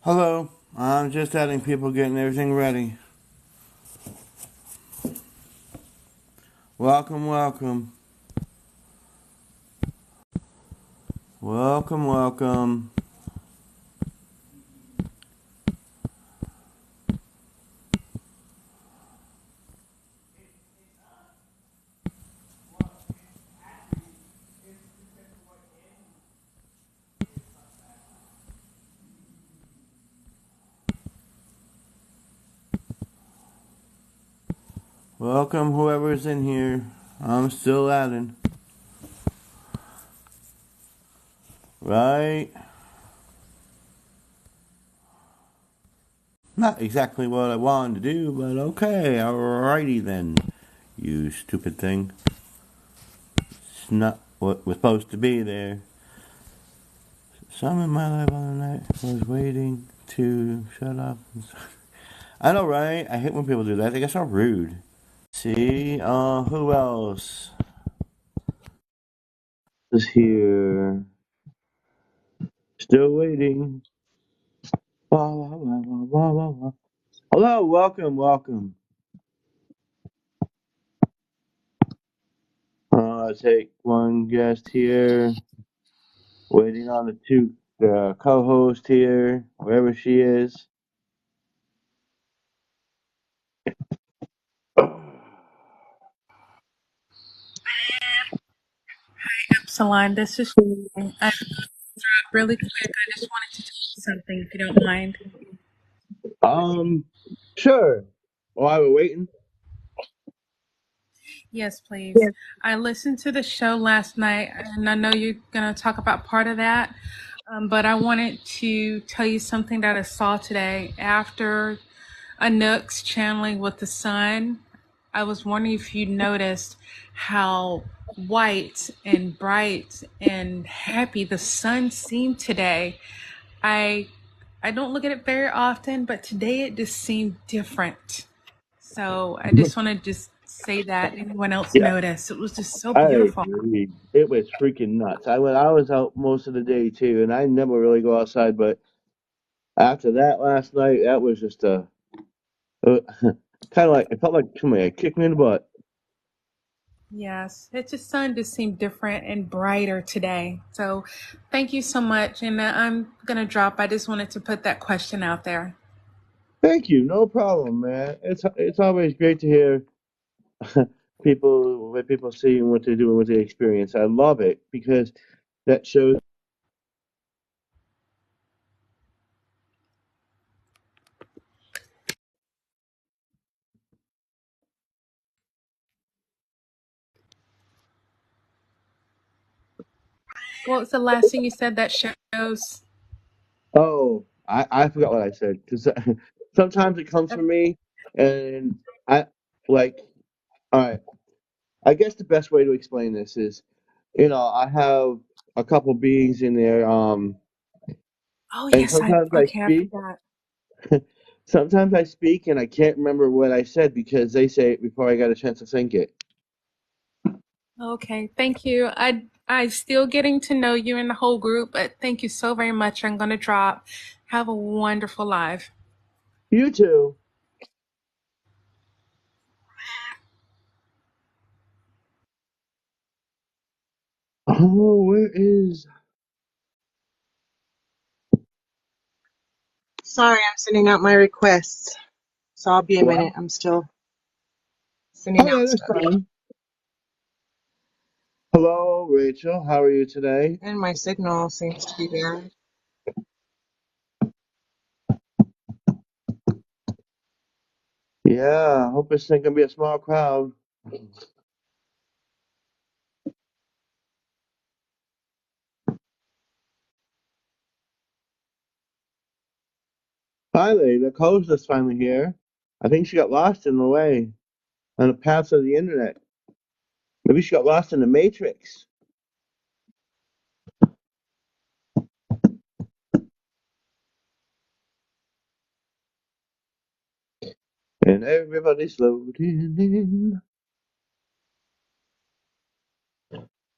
Hello, I'm just adding people, getting everything ready. Welcome, welcome. Welcome, welcome. Welcome, whoever's in here. I'm still adding. Right? Not exactly what I wanted to do, but okay, alrighty then. You stupid thing. It's not what was supposed to be there. Some in my life on the night was waiting to shut up. I know, right? I hate when people do that. They get so rude. See, who else is here? Still waiting. Wah, wah, wah, wah, wah, wah, wah. Hello, welcome, welcome. Take one guest here. Waiting on the two co-host here, wherever she is. Salon, this is Shannon. Really quick. I just wanted to tell you something, if you don't mind. Um, sure. While we're waiting. Yes, please. Yes. I listened to the show last night, and I know you're going to talk about part of that, but I wanted to tell you something that I saw today after Anook's channeling with the sun. I was wondering if you noticed how white and bright and happy the sun seemed today. I I don't look at it very often, but today it just seemed different. So I just want to just say that. Anyone else Yeah, notice? It was just so I beautiful. agree. It was freaking nuts. I was out most of the day too, and I never really go outside. But after that last night, that was just uh kind of like it felt like somebody kicked me in the butt. Yes, it just sun just seemed different and brighter today. So thank you so much. And I'm gonna drop. I just wanted to put that question out there. Thank you. No problem, man. It's always great to hear people what people see and what they do and what they experience. I love it because that shows. What was the last thing you said that shows? Oh, I forgot what I said because sometimes it comes from me, and I like. All right, I guess the best way to explain this is, I have a couple beings in there, Oh and yes, I sometimes I okay. I speak. forgot. Sometimes I speak and I can't remember what I said because they say it before I got a chance to think it. Okay, thank you. I'm still getting to know you and the whole group, but thank you so very much. I'm gonna drop. Have a wonderful life. You too. Oh, where is? Sorry, I'm sending out my requests. So I'll be a What? minute. I'm still Oh sending yeah, out that's stuff. fine. Hello, Rachel. How are you today? And my signal seems to be bad. Yeah, I hope this thing can be a small crowd. Finally, the coast is finally here. I think she got lost in the way on the paths of the internet. Maybe she got lost in the matrix. And everybody's loading in.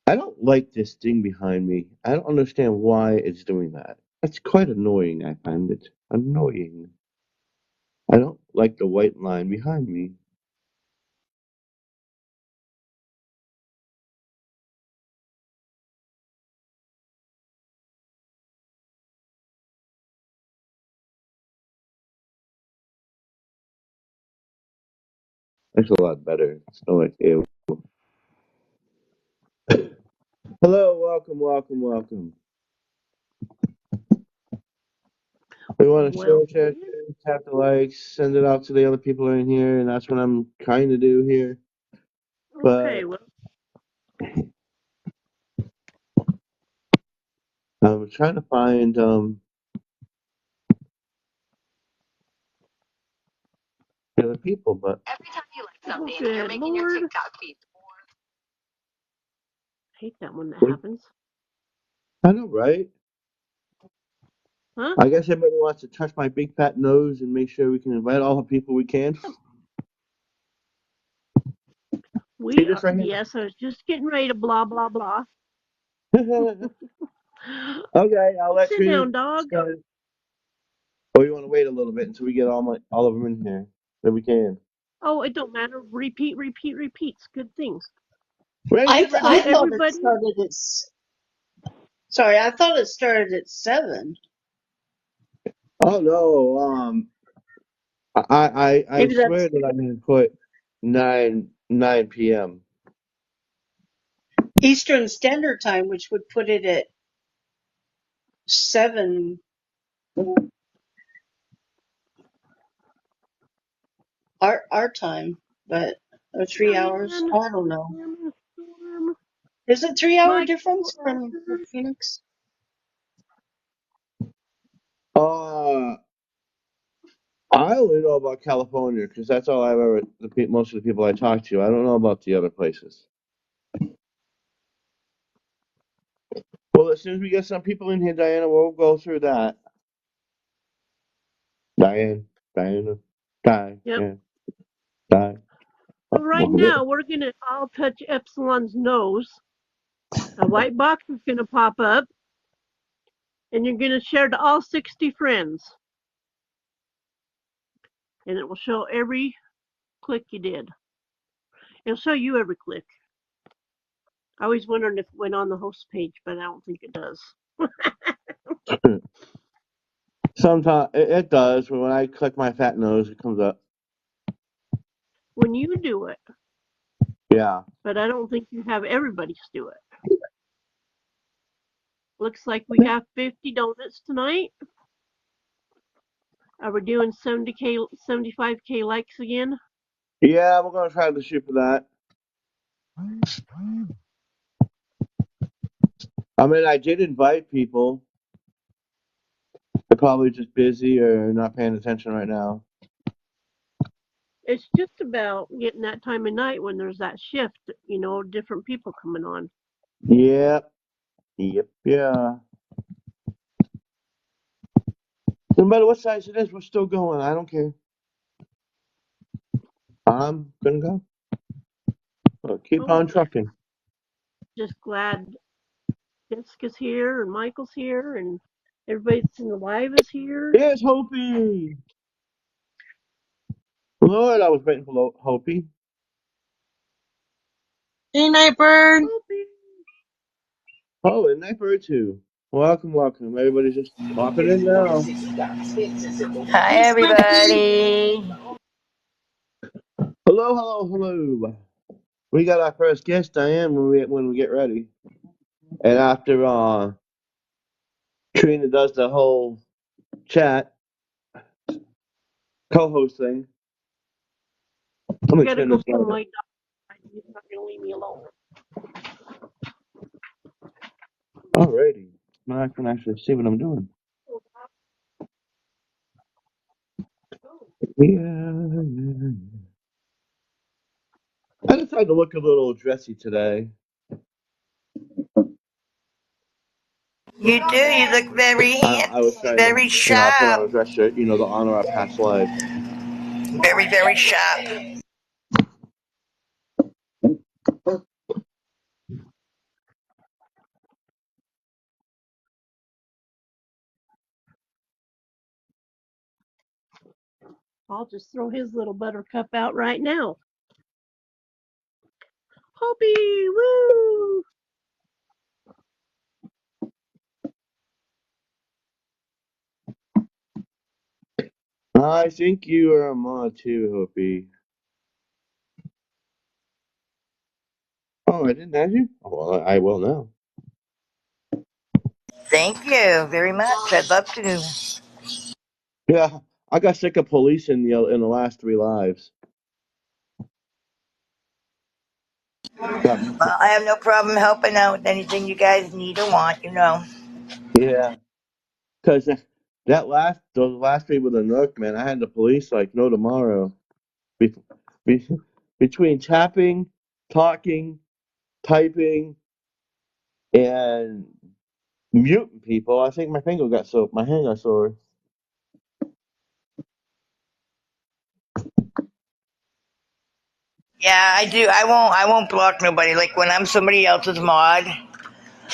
I don't like this thing behind me. I don't understand why it's doing that. It's quite annoying. I find it annoying. I don't like the white line behind me. It's a lot better. Oh, like, ew. Hello, welcome, welcome, welcome. We want to Well, share, tap the likes, send it out to the other people in here, and that's what I'm trying to do here. okay. But Well, I'm trying to find the other people, but oh, good Lord. Hate that when that happens. I know, right? Huh? I guess everybody wants to touch my big fat nose and make sure we can invite all the people we can. See We this are. right Yes, I was just getting ready to blah, blah, blah. here? Okay, I'll let Sit Trina down, dog. start. Or you want to wait a little bit until we get all of them in here? Then we can. Oh, it don't matter. Repeat, repeat, repeats. Good things. Ready, So ready. I thought it everybody, started at. Sorry, I thought it started at 7. Oh no, I Maybe swear that's that I didn't put 9 p.m. Eastern Standard Time, which would put it at 7 our time, but or 3 hours. Diane, I don't know. Diane, Storm, Is it 3 hour Michael, difference from Arthur. Phoenix? Uh, I only know about California because that's all I've ever. Most of the people I talk to, I don't know about the other places. Well, as soon as we get some people in here, Diana, we'll go through that. Diana, Yep. Diane. So right now, we're going to all touch Epsilon's nose. A white box is going to pop up, and you're going to share to all 60 friends. And it will show every click you did. It'll show you every click. I always wondered if it went on the host page, but I don't think it does. Sometimes it does, but when I click my fat nose, it comes up. When you do it, Yeah. but I don't think you have everybody's do it. Looks like we have 50 donuts tonight. Are we doing 70K, 75K likes again? Yeah, we're gonna try to shoot for that. I mean, I did invite people. They're probably just busy or not paying attention right now. It's just about getting that time of night when there's that shift, different people coming on. Yep. Yeah. No matter what size it is, we're still going. I don't care. I'm gonna go. Keep Oh, on trucking. just glad Jessica's here and Michael's here and everybody that's in the live is here. Here's Hopi. Lord, I was waiting for Hopi. Hey, Nightbird. Oh, and Nightbird too. Welcome, welcome. Everybody's just popping in now. Hi, Hey, Slippy. everybody. Hello. We got our first guest, Diane, when we get ready. And after Trina does the whole chat co-host thing, I'm I gonna gotta turn go this pull down. my dog. He's not gonna leave me alone. Alrighty. Now I can actually see what I'm doing. Yeah. I decided to look a little dressy today. You do. You look very I was handsome, trying to, very I put on a sharp. dress shirt, to honor our past lives. Very, very sharp. I'll just throw his little buttercup out right now. Hoppy, woo! I think you are a mod too, Hopi. Oh, I didn't add you? Oh, well, I will now. Thank you very much. I'd love to. Yeah, I got sick of police in the last 3 lives. Well, I have no problem helping out with anything you guys need or want, you know. Yeah, because those last 3 with the Nook, man, I had the police like no tomorrow. Be, be, between tapping, talking, typing, and muting people, I think my hand got sore. Yeah, I do. I won't block nobody. Like when I'm somebody else's mod,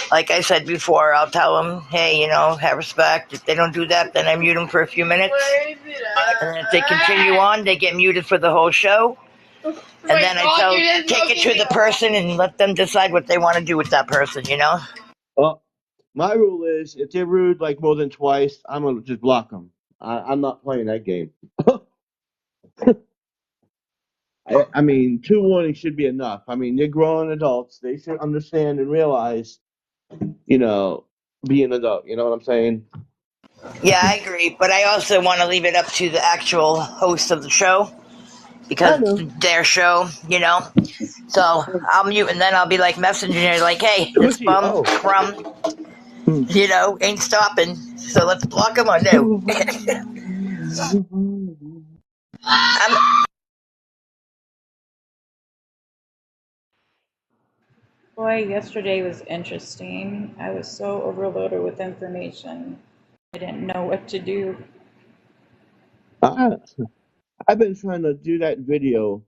like I said before, I'll tell them, hey, you know, have respect. If they don't do that, then I mute them for a few minutes. And then if they continue on, they get muted for the whole show. And then I take it to the person and let them decide what they want to do with that person, you know? Well, my rule is if they're rude like more than twice, I'm gonna just block them. I'm not playing that game. I mean, 2 warnings should be enough. I mean, they're grown adults. They should understand and realize, you know, be an adult. You know what I'm saying? Yeah, I agree. But I also want to leave it up to the actual host of the show I because know. it's their show, you know? So I'll mute and then I'll be like messaging her, like, hey, this Chrissy, bum, oh. crumb, Hmm. you know, ain't stopping. So let's block him or no. I'm, Boy, yesterday was interesting. I was so overloaded with information. I didn't know what to do. I've been trying to do that video.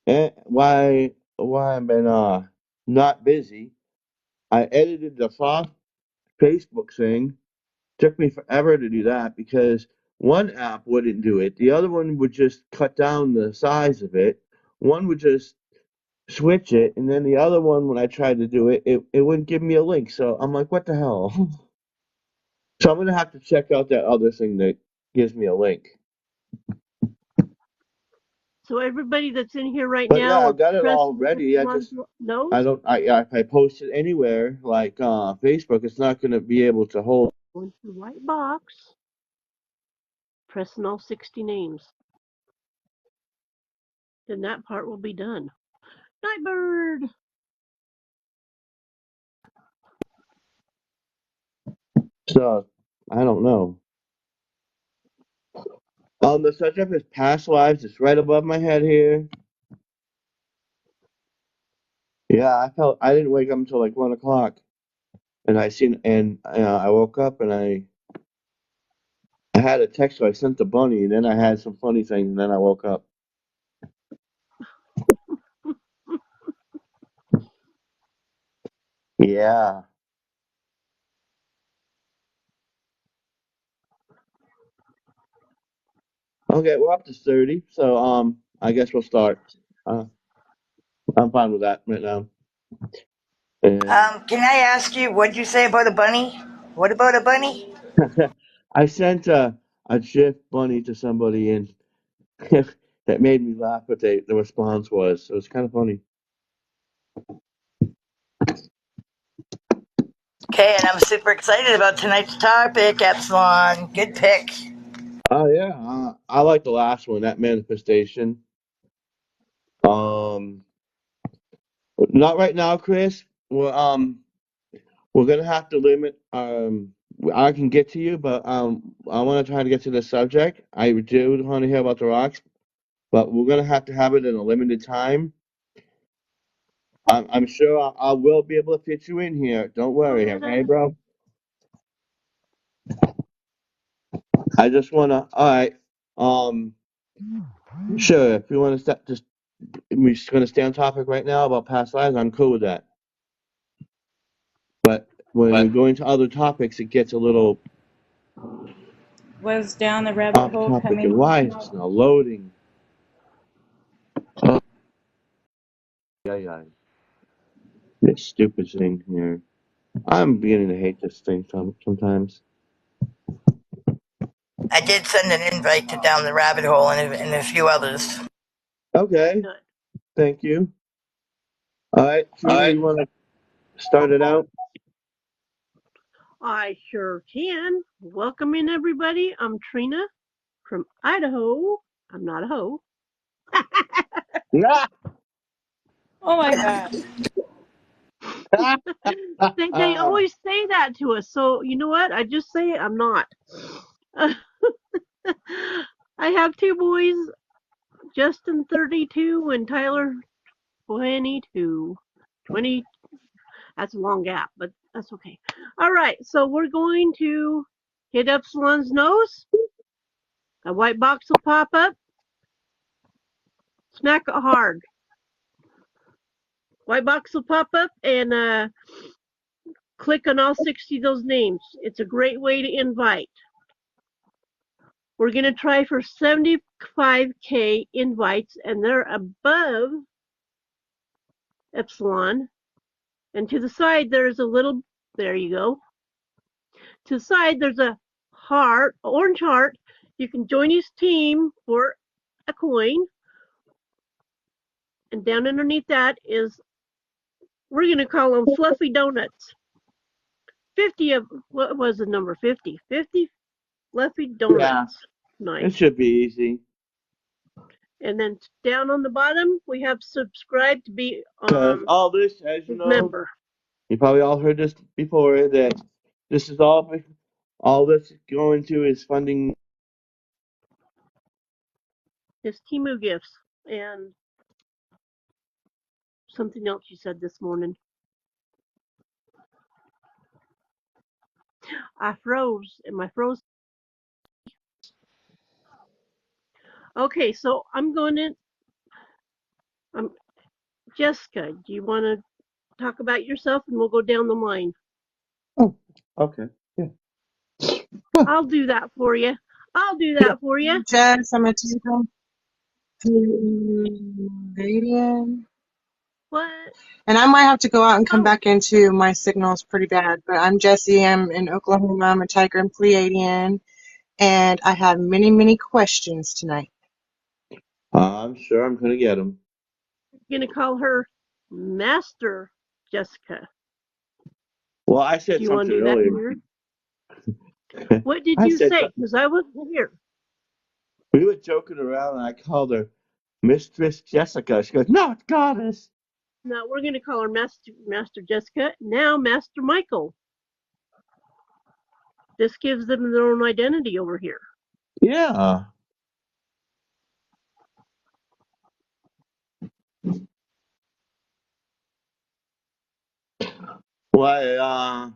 Why I've been not busy. I edited the Facebook thing. Took me forever to do that because one app wouldn't do it. The other one would just cut down the size of it. One would just switch it, and then the other one, when I tried to do it, it wouldn't give me a link. So I'm like, what the hell? So I'm gonna have to check out that other thing that gives me a link. So everybody that's in here right But yeah, now, I got it press all ready. I just I nose. don't I if I post it anywhere like Facebook, it's not gonna be able to hold. Go into the white box, pressing all 60 names. Then that part will be done. Nightbird! So I don't know. The subject is past lives. It's right above my head here. Yeah, I didn't wake up until like 1 o'clock, and I woke up and I had a text, so I sent the bunny, and then I had some funny things, and then I woke up. Yeah. Okay, we're up to 30, so I guess we'll start. Uh, I'm fine with that right now. And can I ask you, what'd you say about a bunny? What about a bunny? I sent a GIF bunny to somebody, and that made me laugh. But the response was, so it's kind of funny. Okay, and I'm super excited about tonight's topic, Epsilon. Good pick. Oh yeah, I like the last one, that manifestation. Um, not right now, Chris. We're gonna have to limit. I can get to you, but I want to try to get to the subject. I do want to hear about the rocks, but we're gonna have to have it in a limited time. I'm sure I will be able to fit you in here. Don't worry, okay, bro? I just wanna. All right. Um, sure. If you want to we're just gonna stay on topic right now about past lives. I'm cool with that. But when we go into other topics, it gets a little was down the rabbit Off hole topic, coming and why from is this not loading? Oh, yeah. This stupid thing here. I'm beginning to hate this thing sometimes. I did send an invite to Down the Rabbit Hole and a few others. Okay, Good. thank you. All right, Trina, you want to start it out? I sure can. Welcome in, everybody. I'm Trina from Idaho. I'm not a hoe. Yeah. Oh my god. They always say that to us. So, you know what? I just say I'm not. I have two boys, Justin 32 and Tyler 22. 20, that's a long gap, but that's okay. All right, so we're going to hit Epsilon's nose. A white box will pop up. Smack it hard. White box will pop up and click on all 60 of those names. It's a great way to invite. We're going to try for 75K invites, and they're above Epsilon. And to the side, there's a little, there you go. To the side, there's a heart, orange heart. You can join his team for a coin. And down underneath that is, we're going to call them fluffy donuts. 50 of, what was the number? 50? 50 fluffy donuts. Yeah, Nice. it should be easy. And then down on the bottom, we have subscribe to be Because all this, as you his know, member. you probably all heard this before, that this is all this is going to is funding. His Timu gifts and something else you said this morning. I froze and my froze. Okay, so Jessica, do you want to talk about yourself and we'll go down the line? Oh, okay. Yeah. I'll do that for you. Jess, I'm going to go to Canadian. What? And I might have to go out and come Oh, back into my signal's pretty bad. But I'm Jessie. I'm in Oklahoma. I'm a Tiger and Pleiadian. And I have many, many questions tonight. I'm sure I'm going to get them. you're going to call her Master Jessica. Well, I Do said you want to something do that earlier. here? What did I you said say? something. Because I wasn't here. We were joking around, and I called her Mistress Jessica. She goes, "No, it's Goddess." Now we're going to call her Master Jessica. Now Master Michael. This gives them their own identity over here. Yeah. Well,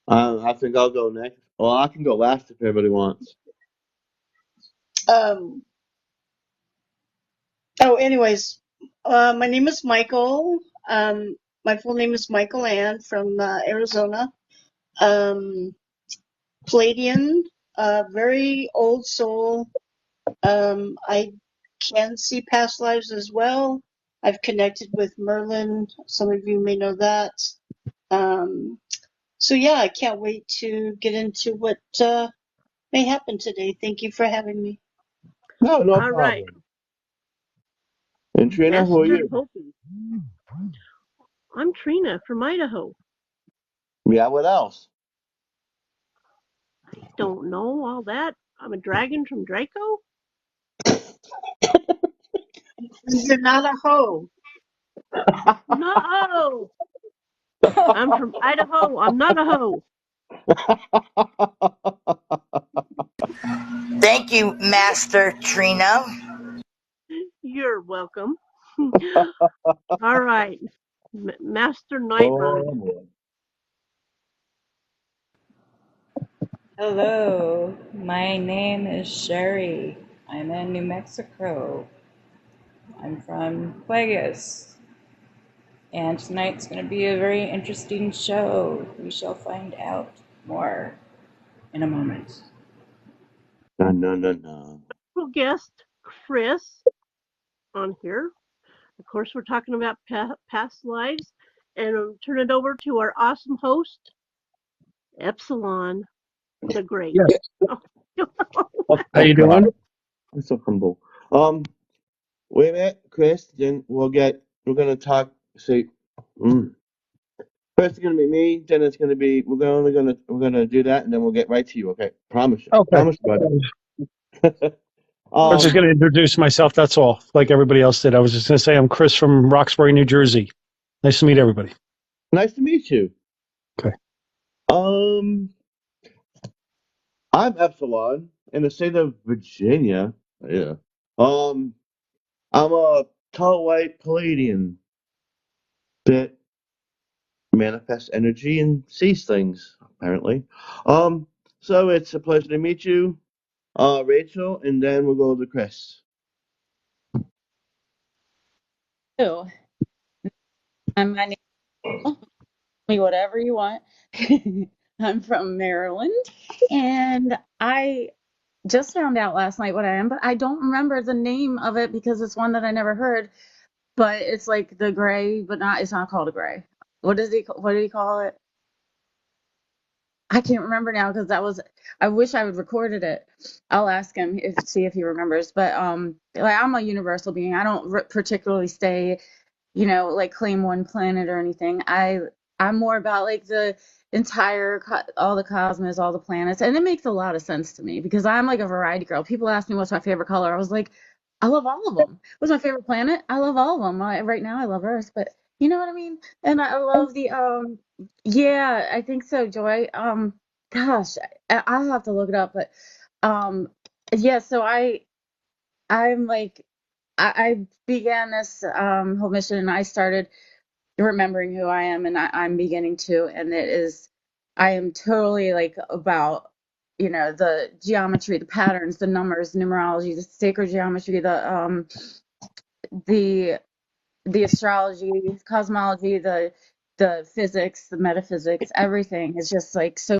I think I'll go next. Well, I can go last if everybody wants. Oh, anyways, my name is Michael. My full name is Michael Ann from Arizona. Palladian, very old soul. I can see past lives as well. I've connected with Merlin. Some of you may know that. So yeah, I can't wait to get into what may happen today. Thank you for having me. No, no All problem. right. And Trina, who are Master you? Hopi. I'm Trina from Idaho. Yeah, what else? Don't know all that. I'm a dragon from Draco. You're not a hoe. No, I'm from Idaho. I'm not a hoe. Thank you, Master Trina. You're welcome. All right, Master Nightbird. Oh, boy. Hello, my name is Sherry. I'm in New Mexico. I'm from Vegas. And tonight's going to be a very interesting show. We shall find out more in a moment. No, no, no, no. Special guest Chris on here. Of course, we're talking about past lives, and I'll turn it over to our awesome host, Epsilon the Great. Yes. Oh, How you God. doing? I'm so humble. Wait a minute, Chris. Then we're gonna talk. See, first it's gonna be me. Then it's gonna be we're gonna do that, and then we'll get right to you. Okay, promise you. Okay. Promise you, buddy. I was just um, going to introduce myself. That's all, like everybody else did. I was just going to say I'm Chris from Roxbury, New Jersey. Nice to meet everybody. nice to meet you. Okay. Um, I'm Epsilon in the state of Virginia. Yeah. Um, I'm a tall white Palladian that manifests energy and sees things, apparently. So it's a pleasure to meet you, Rachel, and then we'll go to Chris. So, my name me whatever you want. I'm from Maryland, and I just found out last night what I am, but I don't remember the name of it because it's one that I never heard. But it's like the gray, but not. It's not called a gray. What did he call it? I can't remember now because that was. I wish I would recorded it. I'll ask him see if he remembers. But like I'm a universal being. I don't particularly stay like claim one planet or anything. I'm more about like the entire all the cosmos, all the planets, and it makes a lot of sense to me because I'm like a variety girl. People ask me what's my favorite color. I was like, I love all of them. What's my favorite planet? I love all of them. Right now, I love Earth, but you know what I mean. And I love the yeah, I think so, Joy. Gosh, I'll have to look it up, but um, yeah. So I'm like I began this whole mission and I started remembering who I am and I'm beginning to and I am totally like about the geometry, the patterns, the numbers, numerology, the sacred geometry, the the astrology, cosmology, the physics, the metaphysics, everything is just like so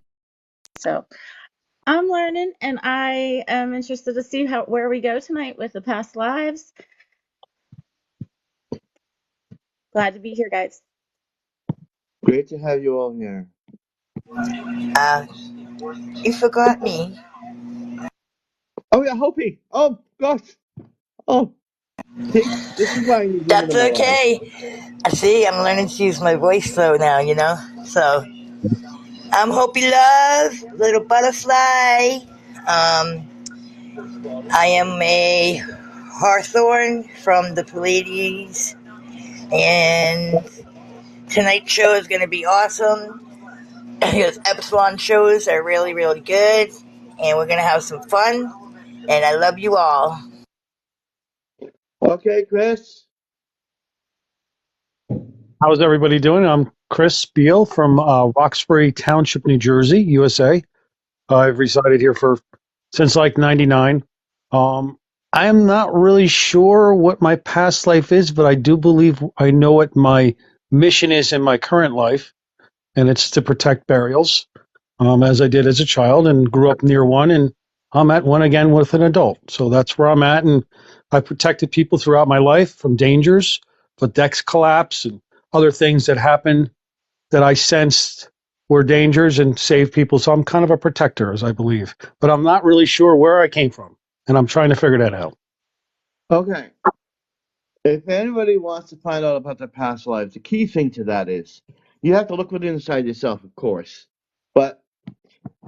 I'm learning and I am interested to see where we go tonight with the past lives. Glad to be here, guys. Great to have you all here. Uh, you forgot me. Oh yeah, Hopi. Oh gosh. Oh, see, this is why I need women That's in my life. okay. I see. I'm learning to use my voice though now. So I'm Hopi Love, little butterfly. I am a Hawthorn from the Pleiades, and tonight's show is going to be awesome. Because Epsilon shows are really, really good, and we're going to have some fun. And I love you all. Okay, Chris. How's everybody doing? I'm Chris Beal from Roxbury Township, New Jersey, USA. I've resided here since like '99. I am not really sure what my past life is, but I do believe I know what my mission is in my current life, and it's to protect burials, as I did as a child and grew up near one, and I'm at one again with an adult. So that's where I'm at, and I protected people throughout my life from dangers, the decks collapse, and other things that happen that I sensed were dangers and saved people. So I'm kind of a protector, as I believe, but I'm not really sure where I came from, and I'm trying to figure that out. Okay. If anybody wants to find out about their past lives, the key thing to that is you have to look within inside yourself, of course. But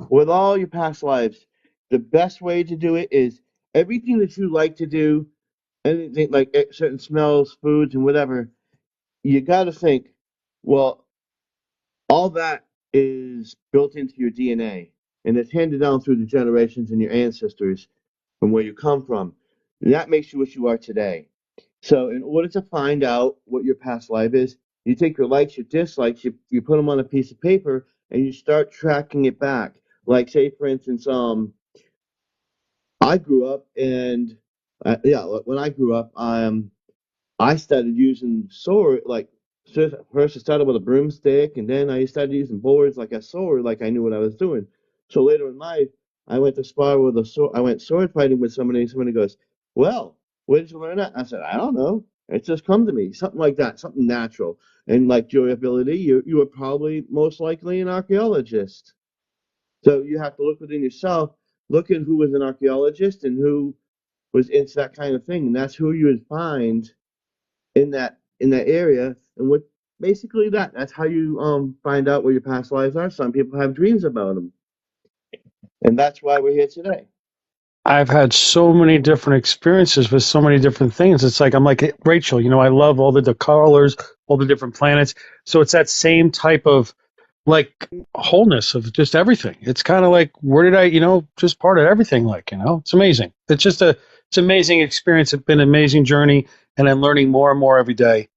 with all your past lives, the best way to do it is everything that you like to do, anything like certain smells, foods, and whatever, you got to think, well, all that is built into your DNA and it's handed down through the generations and your ancestors from where you come from. And that makes you what you are today. So, in order to find out what your past life is, you take your likes, your dislikes, you put them on a piece of paper, and you start tracking it back. Like, say, for instance, I grew up, and when I grew up, I started using sword like first I started with a broomstick, and then I started using boards like a sword, like I knew what I was doing. So later in life, I went to spar with a sword. I went sword fighting with somebody. And somebody goes, "Well, where did you learn that?" I said, "I don't know. It just come to me, something like that, something natural." And like your ability, you were probably most likely an archaeologist. So you have to look within yourself, look at who was an archaeologist and who was into that kind of thing, and that's who you would find in that area. And what basically that's how you find out where your past lives are. Some people have dreams about them, and that's why we're here today. I've had so many different experiences with so many different things. It's like I'm like Rachel, I love all the colors, all the different planets. So it's that same type of like wholeness of just everything. It's kind of like where did I, just part of everything. Like it's amazing. It's amazing experience. It's been an amazing journey, and I'm learning more and more every day.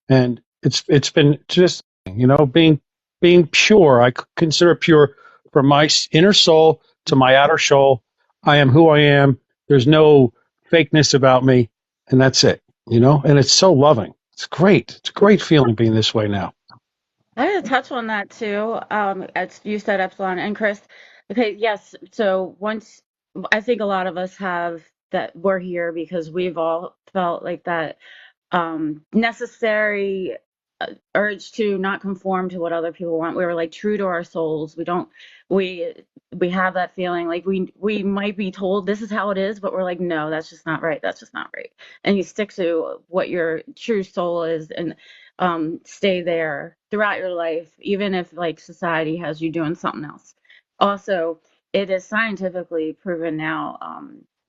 And it's been just being pure. I consider pure from my inner soul to my outer soul. I am who I am. There's no fakeness about me, and that's it. And it's so loving. It's great. It's a great feeling being this way now. I had to touch on that too. As you said, Epsilon and Chris. Okay, yes. So once I think a lot of us have that we're here because we've all felt like that necessary urge to not conform to what other people want. We were like true to our souls. We we have that feeling like we might be told this is how it is, but we're like, no, that's just not right. That's just not right. And you stick to what your true soul is and stay there throughout your life, even if like society has you doing something else. Also, it is scientifically proven now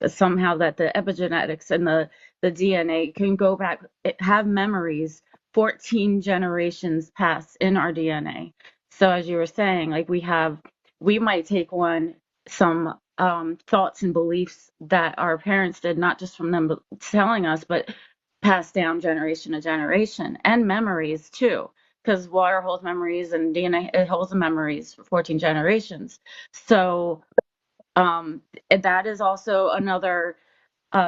that somehow that the epigenetics and the DNA can go back, have memories 14 generations past in our DNA. So as you were saying, like we might take on some thoughts and beliefs that our parents did, not just from them telling us, but passed down generation to generation, and memories too. Because water holds memories and DNA, it holds the memories for 14 generations. So that is also another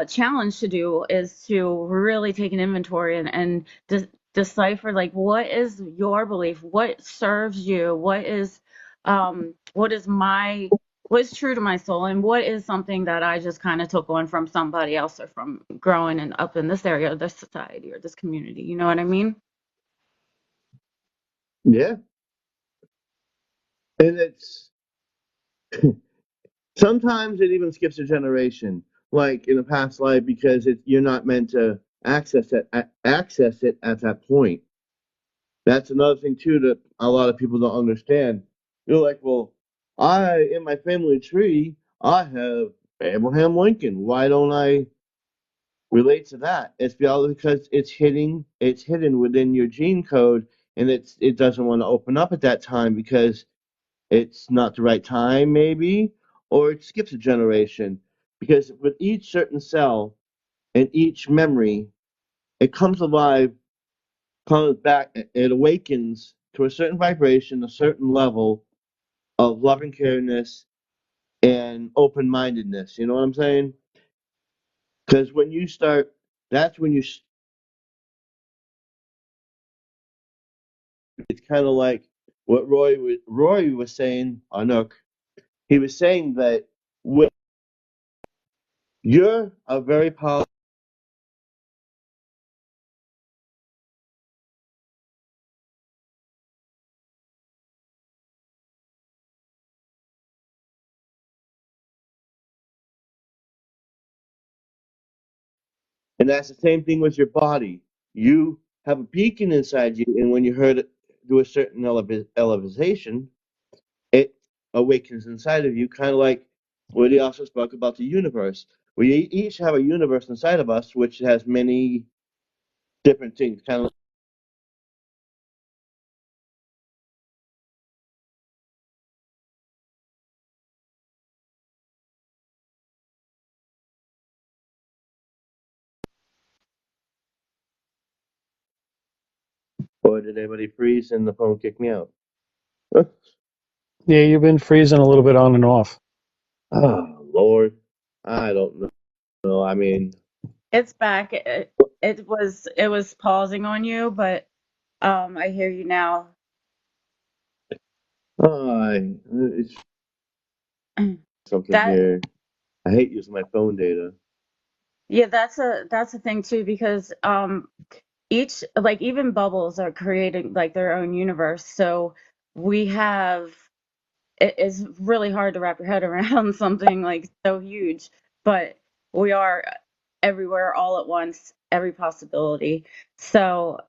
challenge to do, is to really take an inventory and decipher like what is your belief, what serves you, what is true to my soul, and what is something that I just kind of took on from somebody else or from growing and up in this area or this society or this community. You know what I mean? Yeah, and it's sometimes it even skips a generation, like in a past life, because you're not meant to access it at that point. That's another thing too that a lot of people don't understand. You're like, well, in my family tree, I have Abraham Lincoln. Why don't I relate to that? It's because it's hidden within your gene code, and it doesn't want to open up at that time because it's not the right time, maybe, or it skips a generation. Because with each certain cell and each memory, it comes alive, comes back, it awakens to a certain vibration, a certain level of loving careness and open mindedness. You know what I'm saying? Because when you start, that's when it's kind of like what Roy was saying, Anouk. He was saying that when you're a very powerful. And that's the same thing with your body. You have a beacon inside you, and when you heard it do a certain elevation, it awakens inside of you, kind of like what he also spoke about the universe. We each have a universe inside of us, which has many different things. Kind of, or did anybody freeze and the phone kick me out? Yeah, you've been freezing a little bit on and off. Oh Lord, I don't know. I mean, It's back. It was pausing on you, but I hear you now. I it's something That here. I hate using my phone data. yeah, that's a thing too because each like even bubbles are creating like their own universe. So we have it's really hard to wrap your head around something like so huge, but we are everywhere all at once, every possibility. So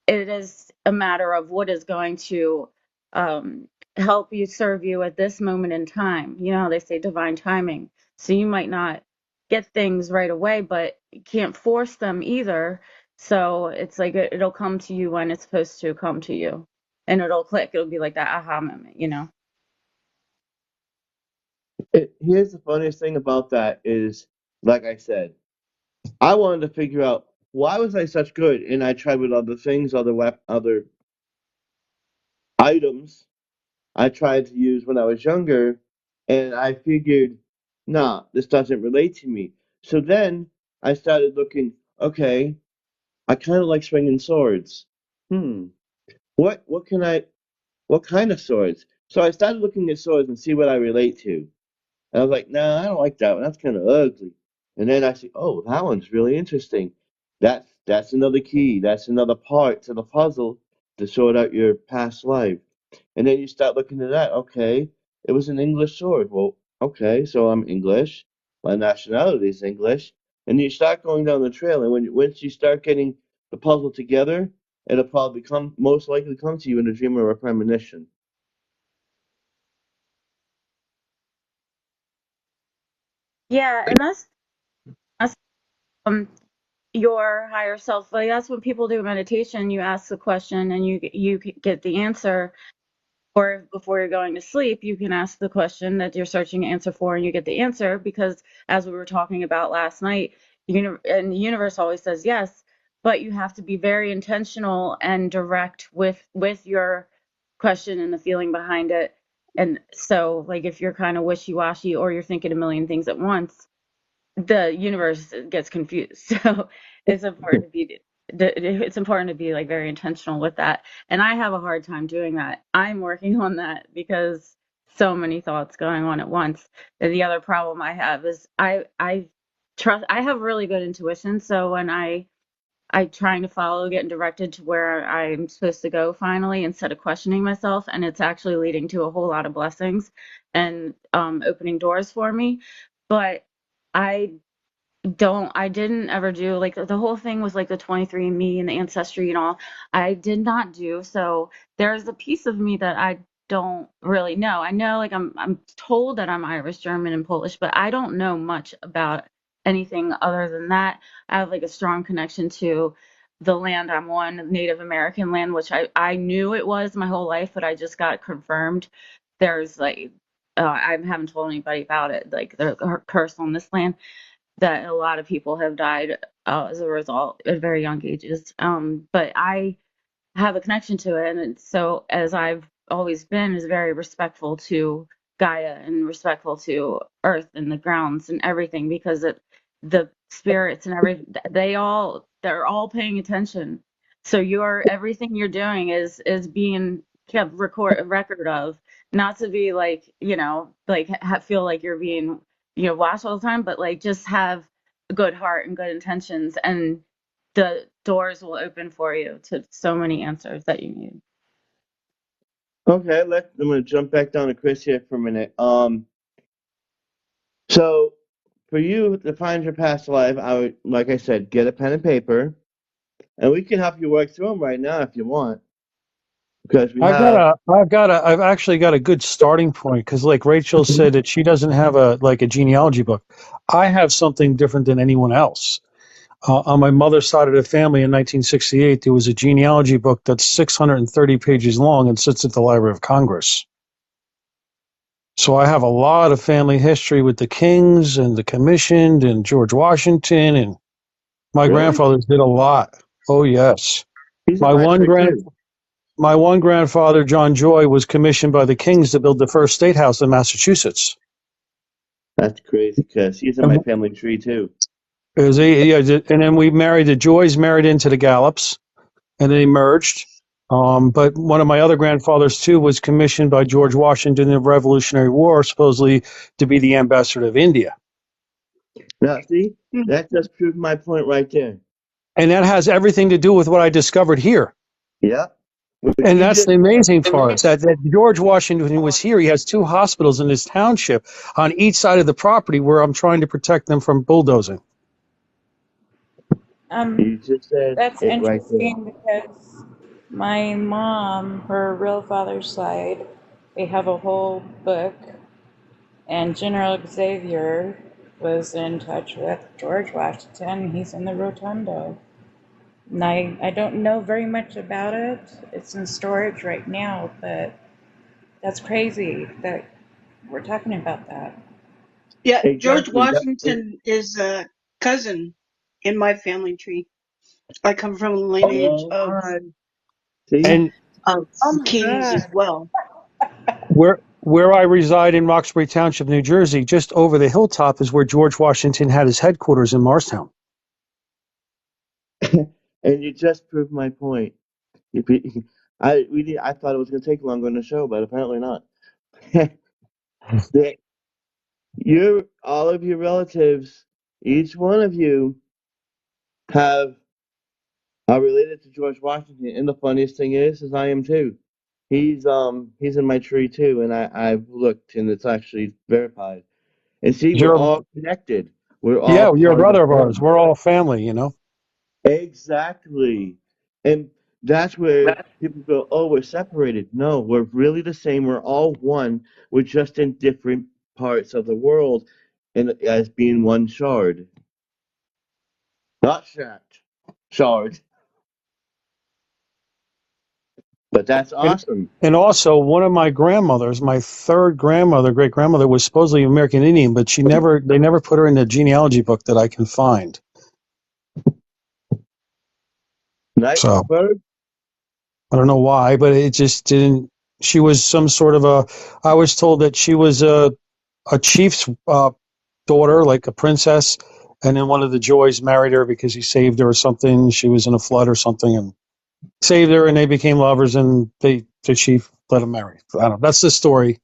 it is a matter of what is going to help you serve you at this moment in time. You know how they say divine timing. So you might not get things right away, but you can't force them either. So it's like it'll come to you when it's supposed to come to you, and it'll click. It'll be like that aha moment, you know? Here's the funniest thing about that is, like I said, I wanted to figure out why was I such good, and I tried with other things, other items I tried to use when I was younger, and I figured, nah, this doesn't relate to me. So then I started looking. Okay, I kind of like swinging swords. Hmm, what can I? What kind of swords? So I started looking at swords and see what I relate to. And I was like, nah, I don't like that one. That's kind of ugly. And then I see, oh, that one's really interesting. That's another key. That's another part to the puzzle to sort out your past life. And then you start looking at that. Okay, it was an English sword. Well, okay, so I'm English. My nationality is English. And you start going down the trail. And once you start getting the puzzle together, it'll probably come most likely come to you in a dream or a premonition. Yeah, and that's your higher self. Like that's when people do meditation, you ask the question and you get the answer. Or before you're going to sleep, you can ask the question that you're searching an answer for, and you get the answer because, as we were talking about last night, and the universe always says yes, but you have to be very intentional and direct with your question and the feeling behind it. And so, like, if you're kind of wishy-washy or you're thinking a million things at once, the universe gets confused. So it's important to be like very intentional with that. And I have a hard time doing that. I'm working on that because so many thoughts going on at once. And the other problem I have is I have really good intuition. So when I trying to follow, getting directed to where I'm supposed to go finally instead of questioning myself, and it's actually leading to a whole lot of blessings and opening doors for me. But I I didn't ever do like the whole thing was like the 23andMe and the ancestry and all. I did not do. So there's a piece of me that I don't really know. I know like I'm told that I'm Irish, German, and Polish, but I don't know much about anything other than that. I have like a strong connection to the land I'm on, Native American land, which I knew it was my whole life, but I just got confirmed. There's like I haven't told anybody about it, like the curse on this land that a lot of people have died as a result at very young ages. But I have a connection to it, and so as I've always been, is very respectful to Gaia and respectful to Earth and the grounds and everything because the spirits and they're all paying attention. So everything you're doing is being kept record of, not to be like like feel like you're being watched all the time, but like just have a good heart and good intentions and the doors will open for you to so many answers that you need. Okay, I'm gonna jump back down to Chris here for a minute. So for you to find your past life, I would, like I said, get a pen and paper, and we can help you work through them right now if you want, because we have. I've actually got a good starting point because, like Rachel said, that she doesn't have a genealogy book. I have something different than anyone else. On my mother's side of the family in 1968, there was a genealogy book that's 630 pages long and sits at the Library of Congress. So I have a lot of family history with the Kings and the Commissioned and George Washington, and my Really? grandfathers did a lot. Oh yes. He's in My my one tree grand too. my one grandfather, John Joy, was commissioned by the Kings to build the first state house in Massachusetts. That's crazy, because he's in my And family tree too. it was and then the Joys married into the Gallops, and they merged. But one of my other grandfathers, too, was commissioned by George Washington in the Revolutionary War, supposedly to be the ambassador of India. Now, see, that just proved my point right there. And that has everything to do with what I discovered here. Yeah. And that's the amazing part, that George Washington was here. He has 2 hospitals in his township on each side of the property where I'm trying to protect them from bulldozing. You just said That's it right there. interesting because my mom, her real father's side, they have a whole book, and General Xavier was in touch with George Washington. He's in the Rotunda. And I don't know very much about it. It's in storage right now, but that's crazy that we're talking about that. Yeah, George Exactly. Washington is a cousin in my family tree. I come from a lineage All of right. See? And kings as well. where I reside in Roxbury Township, New Jersey, just over the hilltop is where George Washington had his headquarters in Morristown. And you just proved my point. I thought it was going to take longer in the show, but apparently not. That all of your relatives, each one of you, are related to George Washington. And the funniest thing is I am too. He's in my tree too, and I've looked, and it's actually verified. And see, we're all connected. We're all You're a part brother of of ours. We're all family, you know. Exactly. And that's where people go, oh, we're separated. No, we're really the same. We're all one. We're just in different parts of the world and as being one shard. Not shard. But that's awesome. And also, one of my grandmothers, my third grandmother, great grandmother, was supposedly American Indian, but they never put her in the genealogy book that I can find. So I don't know why, but it just didn't. She was some sort of I was told that she was a chief's daughter, like a princess, and then one of the Joys married her because he saved her or something. She was in a flood or something and saved her, and they became lovers, and the chief let him marry. I don't know. That's the story.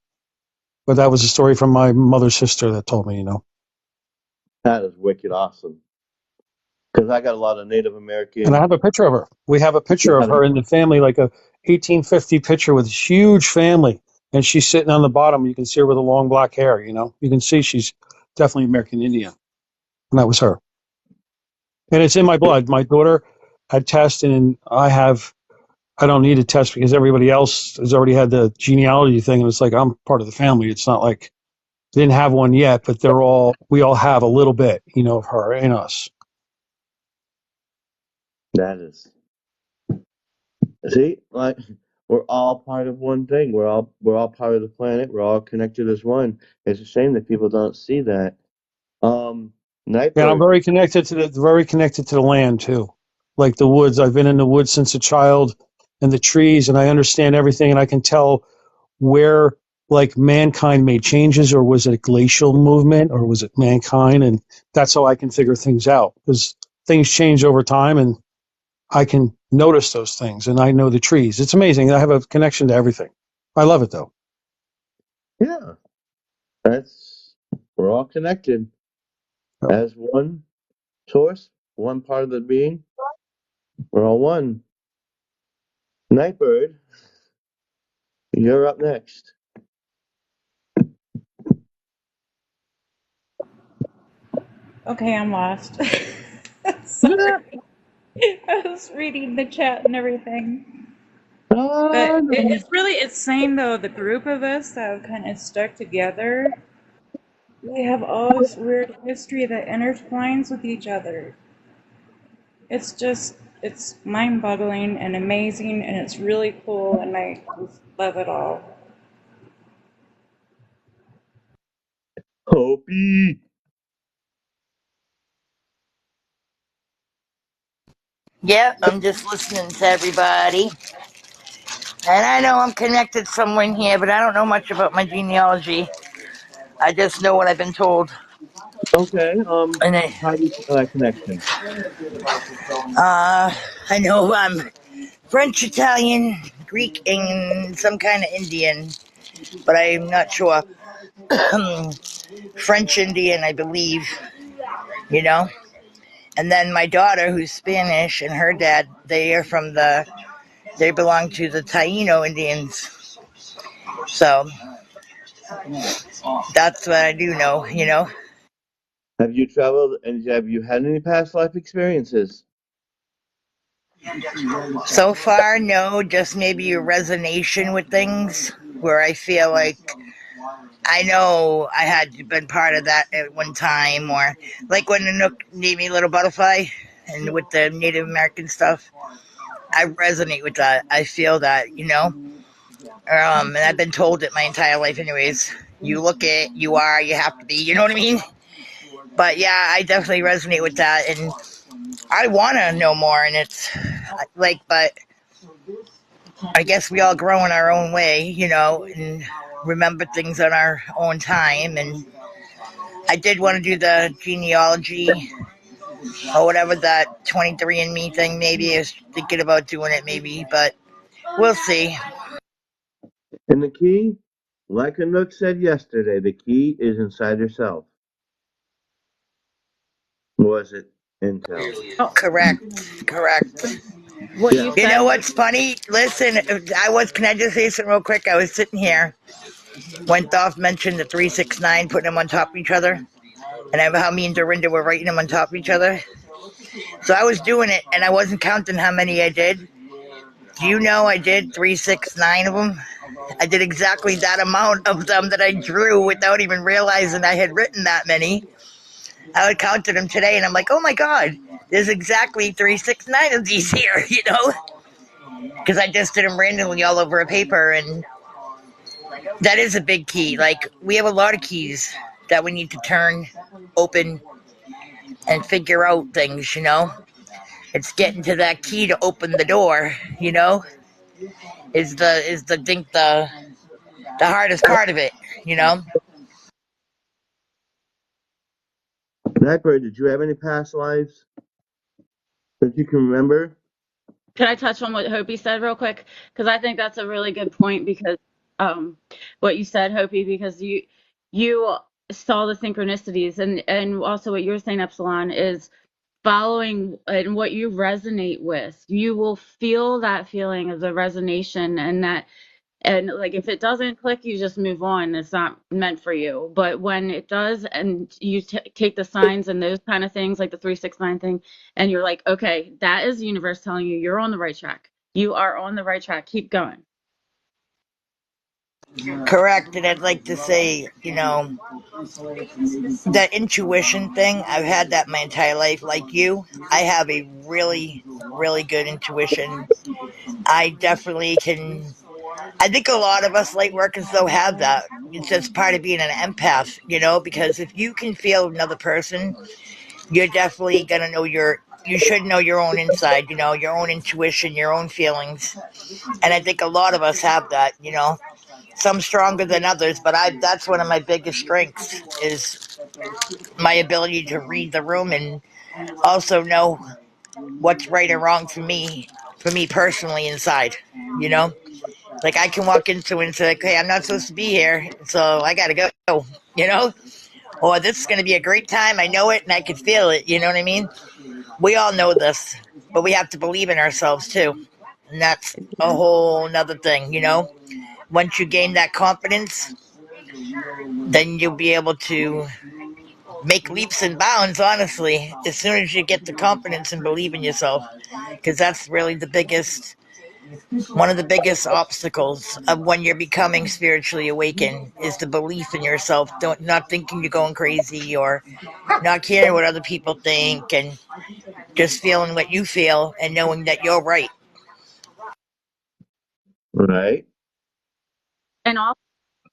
But that was a story from my mother's sister that told me, you know. That is wicked awesome. Because I got a lot of Native American. And I have a picture of her. We have a picture of her in the family, like a 1850 picture with a huge family. And she's sitting on the bottom. You can see her with the long black hair, you know. You can see she's definitely American Indian. And that was her. And it's in my blood. My daughter had tested, and I don't need a test because everybody else has already had the genealogy thing. And it's like, I'm part of the family. It's not like they didn't have one yet, but we all have a little bit, you know, of her in us. That is. See, like we're all part of one thing. We're all part of the planet. We're all connected as one. It's a shame that people don't see that. Nightbird. And I'm very connected to the land too, like the woods. I've been in the woods since a child, and the trees, and I understand everything, and I can tell where like mankind made changes, or was it a glacial movement, or was it mankind, and that's how I can figure things out because things change over time, and I can notice those things, and I know the trees. It's amazing. I have a connection to everything. I love it though. Yeah, we're all connected as one source, one part of the being. We're all one. Nightbird, you're up next. Okay, I'm lost. Sorry. I was reading the chat and everything. But it's saying though, the group of us that have kind of stuck together, we have all this weird history that intertwines with each other. It's mind-boggling and amazing, and it's really cool, and I just love it all. Hopi. Yeah, I'm just listening to everybody. And I know I'm connected somewhere in here, but I don't know much about my genealogy. I just know what I've been told. Okay, how do you feel that connection? I know I'm French, Italian, Greek, and some kind of Indian, but I'm not sure. French Indian, I believe, you know. And then my daughter, who's Spanish, and her dad, they belong to the Taino Indians. So that's what I do know, you know. Have you traveled and have you had any past life experiences? So far, no, just maybe a resonation with things where I feel like I know I had been part of that at one time, or like when the Nook named me Little Butterfly and with the Native American stuff. I resonate with that. I feel that, you know. And I've been told it my entire life, anyways. You look it, you are, you have to be. You know what I mean? But yeah, I definitely resonate with that, and I want to know more. And it's like, but I guess we all grow in our own way, you know, and remember things on our own time. And I did want to do the genealogy or whatever, that 23andMe thing. Maybe I was thinking about doing it, maybe, but we'll see. And the key, like Anook said yesterday, the key is inside yourself. Was it Intel? Oh, Correct. what Yeah. you You know said. what's funny? Listen, can I just say something real quick? I was sitting here when Dolph mentioned the 369, putting them on top of each other, and how me and Dorinda were writing them on top of each other. So I was doing it, and I wasn't counting how many I did. Do you know I did 369 of them? I did exactly that amount of them that I drew without even realizing I had written that many. I would counted them today, and I'm like, oh my god, there's exactly 369 of these here, you know? Because I just did them randomly all over a paper, and that is a big key. Like, we have a lot of keys that we need to turn, open, and figure out things, you know? It's getting to that key to open the door, you know? The hardest part of it, you know? Blackbird, did you have any past lives that you can remember? Can I touch on what Hopi said real quick? Because I think that's a really good point because what you said, Hopi, because you saw the synchronicities and also what you're saying, Epsilon, is following and what you resonate with. You will feel that feeling of the resonation and like if it doesn't click, you just move on. It's not meant for you. But when it does, and you take the signs and those kind of things, like the 369 thing, and you're like, okay, that is the universe telling you you're on the right track. You are on the right track. Keep going. Correct. And I'd like to say, you know, that intuition thing, I've had that my entire life. Like you, I have a really, really good intuition. I definitely can. I think a lot of us light workers, though, have that. It's just part of being an empath, you know, because if you can feel another person, you're definitely going to know you should know your own inside, you know, your own intuition, your own feelings. And I think a lot of us have that, you know, some stronger than others, but that's one of my biggest strengths is my ability to read the room and also know what's right or wrong for me personally inside, you know? Like I can walk into it and say, like, hey, I'm not supposed to be here, so I gotta go, you know? Or this is gonna be a great time, I know it and I can feel it, you know what I mean? We all know this, but we have to believe in ourselves too. And that's a whole nother thing, you know? Once you gain that confidence, then you'll be able to make leaps and bounds, honestly, as soon as you get the confidence and believe in yourself. Because that's really one of the biggest obstacles of when you're becoming spiritually awakened is the belief in yourself. Not thinking you're going crazy or not caring what other people think and just feeling what you feel and knowing that you're right. Right. And also,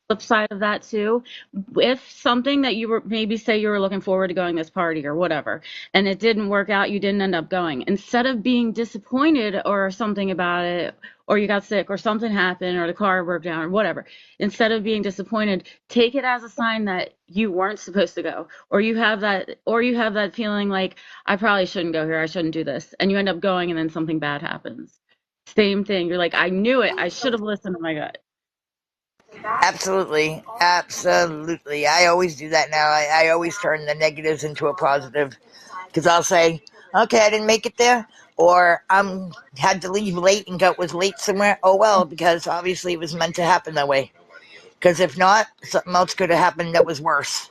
flip side of that too, if something that you were maybe say you were looking forward to going this party or whatever, and it didn't work out, you didn't end up going. Instead of being disappointed or something about it, or you got sick or something happened or the car broke down or whatever, instead of being disappointed, take it as a sign that you weren't supposed to go, or you have that feeling like I probably shouldn't go here, I shouldn't do this, and you end up going and then something bad happens. same thing. You're like, I knew it. I should have listened to my gut. Absolutely. Absolutely. I always do that now. I always turn the negatives into a positive because I'll say, okay, I didn't make it there, or had to leave late and was late somewhere. Oh well, because obviously it was meant to happen that way. Because if not, something else could have happened that was worse.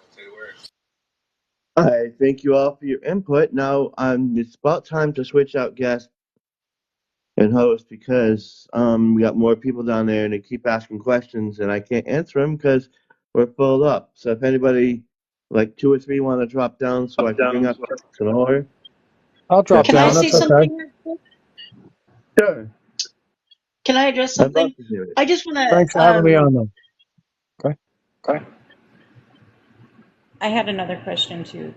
I thank you all for your input. Now, it's about time to switch out guest and host because we got more people down there and they keep asking questions and I can't answer them because we're filled up. So if anybody, like 2 or 3, want to drop down so I can bring up an order. I'll drop Can I down. Definitely. say That's okay. something real quick? Sure. Can I address I'd love something? to hear it. I just want Thanks for to, having me on, though. Okay. I had another question too.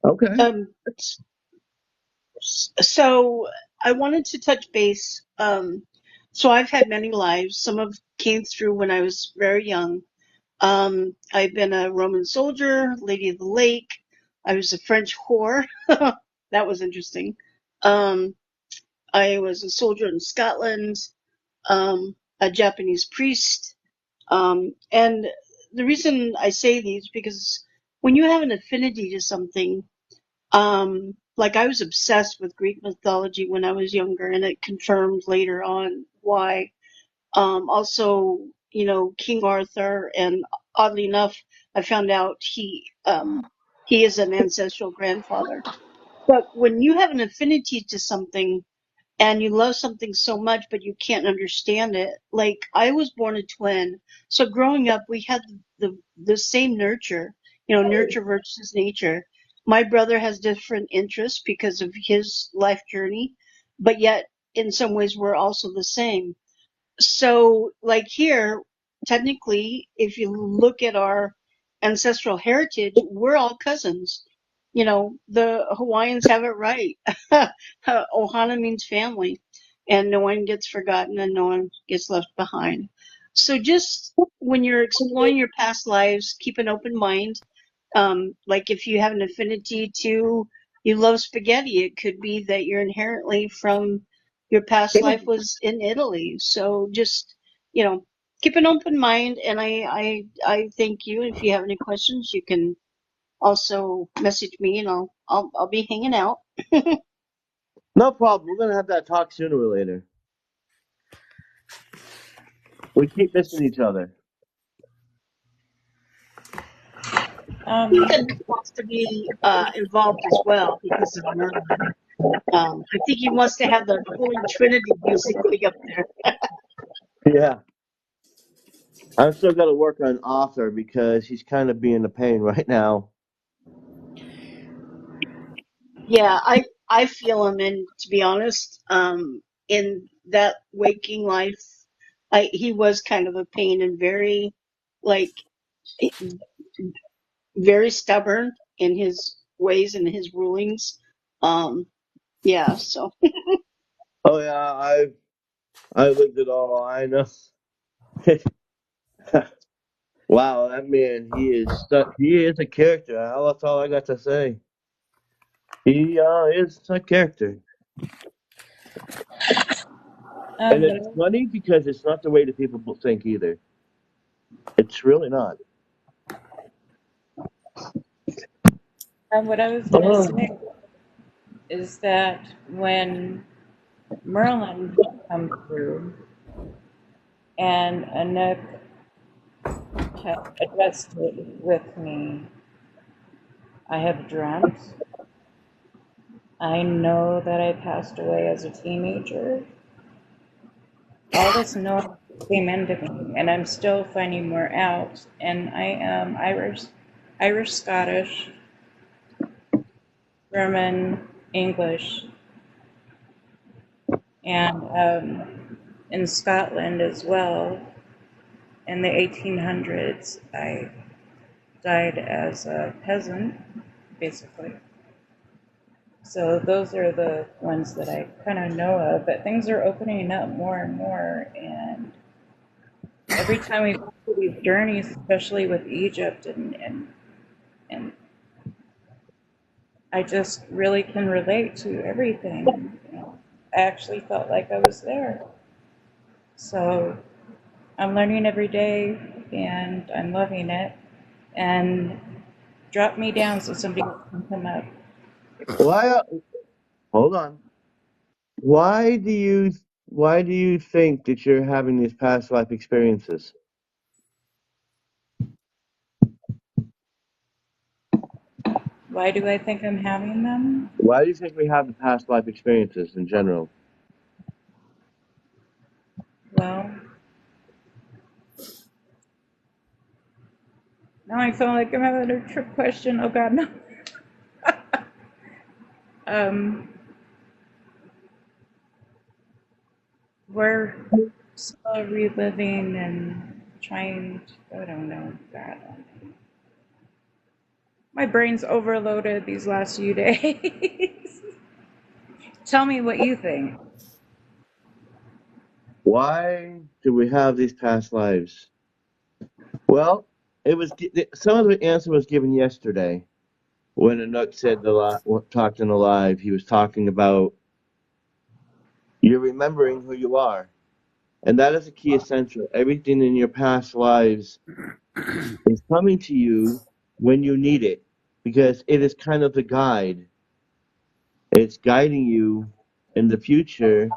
Okay. so I wanted to touch base. So I've had many lives. Some of came through when I was very young. I've been a Roman soldier, Lady of the Lake. I was a French whore. That was interesting. I was a soldier in Scotland, a Japanese priest. And the reason I say these because when you have an affinity to something, like I was obsessed with Greek mythology when I was younger, and it confirmed later on why. Also, King Arthur, and oddly enough, I found out he is an ancestral grandfather. But when you have an affinity to something and you love something so much, but you can't understand it, like I was born a twin, so growing up we had the same nurture, nurture versus nature. My brother has different interests because of his life journey, but yet in some ways we're also the same. So, like here, technically, if you look at our ancestral heritage, we're all cousins. The Hawaiians have it right. Ohana means family, and no one gets forgotten and no one gets left behind. So, just when you're exploring your past lives, keep an open mind. Like if you have an affinity to, you love spaghetti, it could be that you're inherently from your past life was in Italy. So just, keep an open mind. And I thank you. If you have any questions, you can also message me and I'll be hanging out. No problem. We're gonna have that talk sooner or later. We keep missing each other. Ethan wants to be involved as well because of Merlin. I think he wants to have the Holy Trinity basically up there. Yeah. I've still got to work on Arthur because he's kind of being a pain right now. Yeah, I feel him, and to be honest, in that waking life, he was kind of a pain and very, like, very stubborn in his ways and his rulings. Yeah, so Oh yeah, I lived it all. I know. Wow, that man, he is a character. That's all I got to say. He is a character, and it's But funny because it's not the way that people think either. It's really not. what I was gonna say is that when Merlin come through and Anouk had addressed it with me, I have dreamt. I know that I passed away as a teenager. All this knowledge came into me, and I'm still finding more out. And I am Irish, Scottish, German, English, and in Scotland as well. In the 1800s, I died as a peasant, basically. So those are the ones that I kind of know of, but things are opening up more and more. And every time we go through these journeys, especially with Egypt, and I just really can relate to everything. I actually felt like I was there. So I'm learning every day and I'm loving it. And drop me down so somebody can come up. Why? Hold on. Why do you think that you're having these past life experiences? Why do I think I'm having them? Why do you think we have the past life experiences in general? Well, now I feel like I'm having a trick question. Oh God, no. We're still reliving and trying to, I don't know, God. My brain's overloaded these last few days. Tell me what you think. Why do we have these past lives? Well, some of the answer was given yesterday when Anook said talked in the live. He was talking about you're remembering who you are, and that is a key essential. Everything in your past lives is coming to you when you need it, because it is kind of the guide. It's guiding you in the future,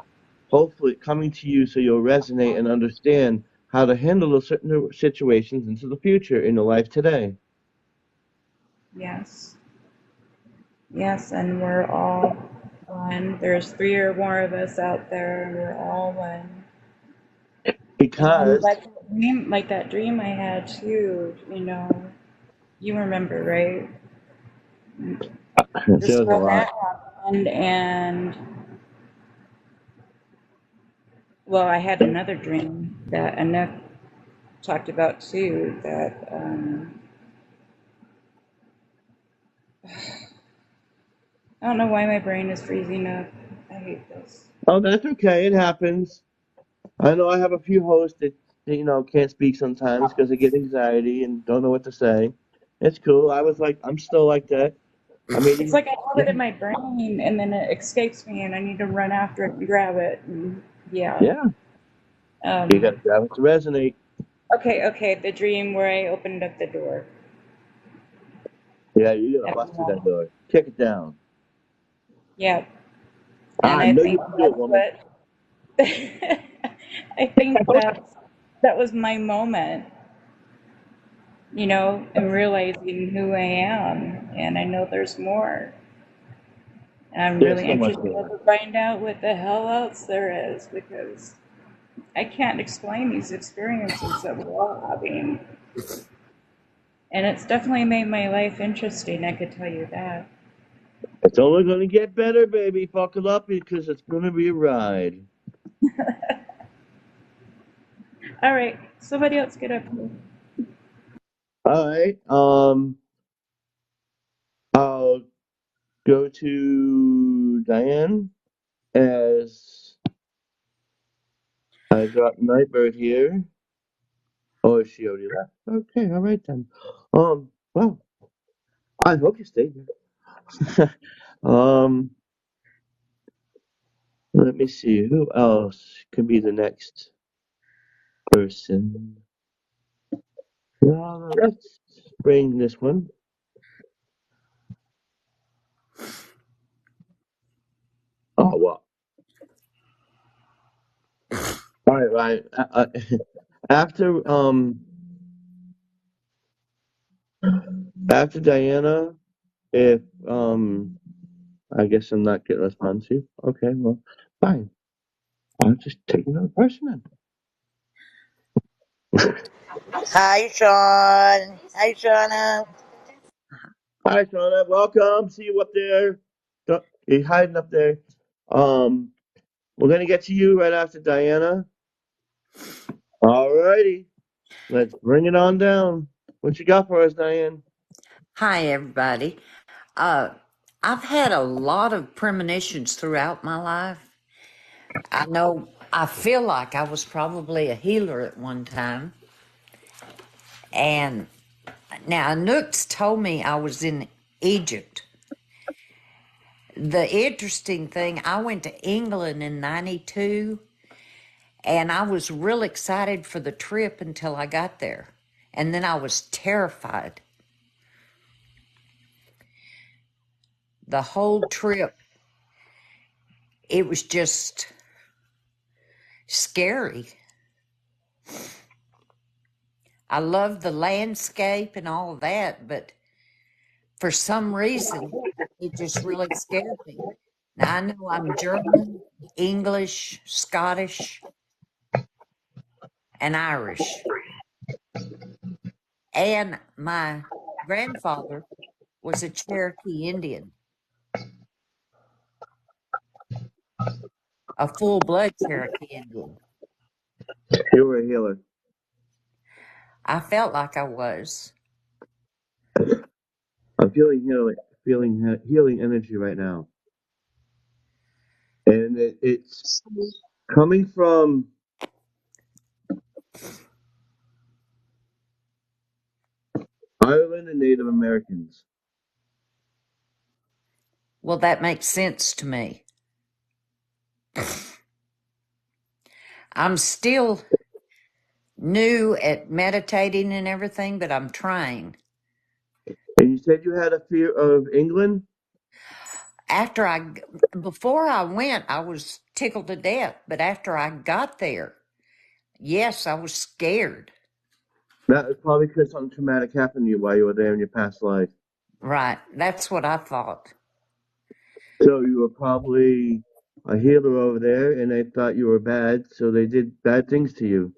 hopefully coming to you so you'll resonate and understand how to handle those certain situations into the future in your life today. Yes. Yes, and we're all one. There's 3 or more of us out there, and we're all one. And Because like that dream I had too, you remember, right? there Just was a when lot. that happened, and well, I had another dream that Annette talked about too. That I don't know why my brain is freezing up. I hate this. Oh, that's okay. It happens. I know I have a few hosts that can't speak sometimes because they get anxiety and don't know what to say. It's cool. I'm still like that. I It's mean, like I have it in my brain, and then it escapes me, and I need to run after it and grab it. And yeah. yeah, you got to grab it to resonate. Okay. The dream where I opened up the door. Yeah, you got to bust through that door, kick it down. Yep. And I I know think you can do it, that's woman. what I think that was my moment, and realizing who I am. And I know there's more. And I'm There's really so much interested more. to find out what the hell else there is, because I can't explain these experiences that we're all having. And it's definitely made my life interesting, I could tell you that. It's only going to get better, baby. Buckle up because it's going to be a ride. All right, somebody else get up here. All right. I'll go to Diane as I got Nightbird here. Oh, she already left. Okay, all right then. Well, I hope you stay here. Let me see who else could be the next person. Let's bring this one. Oh well. All right, right. After after Diana, if I guess I'm not getting responsive. Okay, well, fine. I'll just take another person then. Hi, Sean. Hi, Shauna. Hi, Shauna. Welcome. See you up there. You're hiding up there. Um, we're gonna get to you right after Diana. All righty. Let's bring it on down. What you got for us, Diane? Hi, everybody. Uh, I've had a lot of premonitions throughout my life. I feel like I was probably a healer at one time. And now Nooks told me I was in Egypt. The interesting thing, I went to England in 92, and I was real excited for the trip until I got there. And then I was terrified. The whole trip, it was just scary. I loved the landscape and all of that, but for some reason, it just really scared me. Now, I know I'm German, English, Scottish, and Irish. And my grandfather was a Cherokee Indian, a full-blood Cherokee Indian. You were a healer. I felt like I was. I'm feeling healing energy right now, and it's coming from Ireland and Native Americans. Well, that makes sense to me. I'm still new at meditating and everything, but I'm trying. And you said you had a fear of England? Before I went, I was tickled to death, but after I got there, yes, I was scared. That was probably because something traumatic happened to you while you were there in your past life. Right, that's what I thought. So you were probably a healer over there, and they thought you were bad, so they did bad things to you.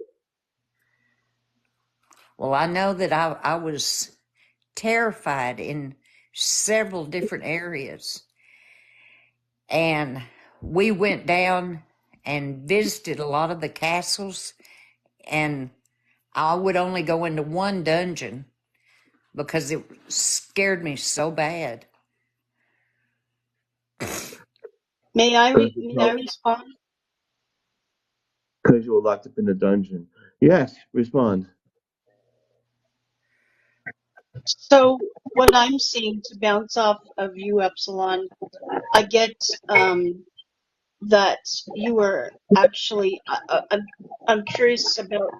Well, I know that I was terrified in several different areas. And we went down and visited a lot of the castles, and I would only go into one dungeon because it scared me so bad. May I respond? Because you were locked up in the dungeon. Yes, respond. So what I'm seeing, to bounce off of you, Epsilon, I get that you were actually. I'm curious about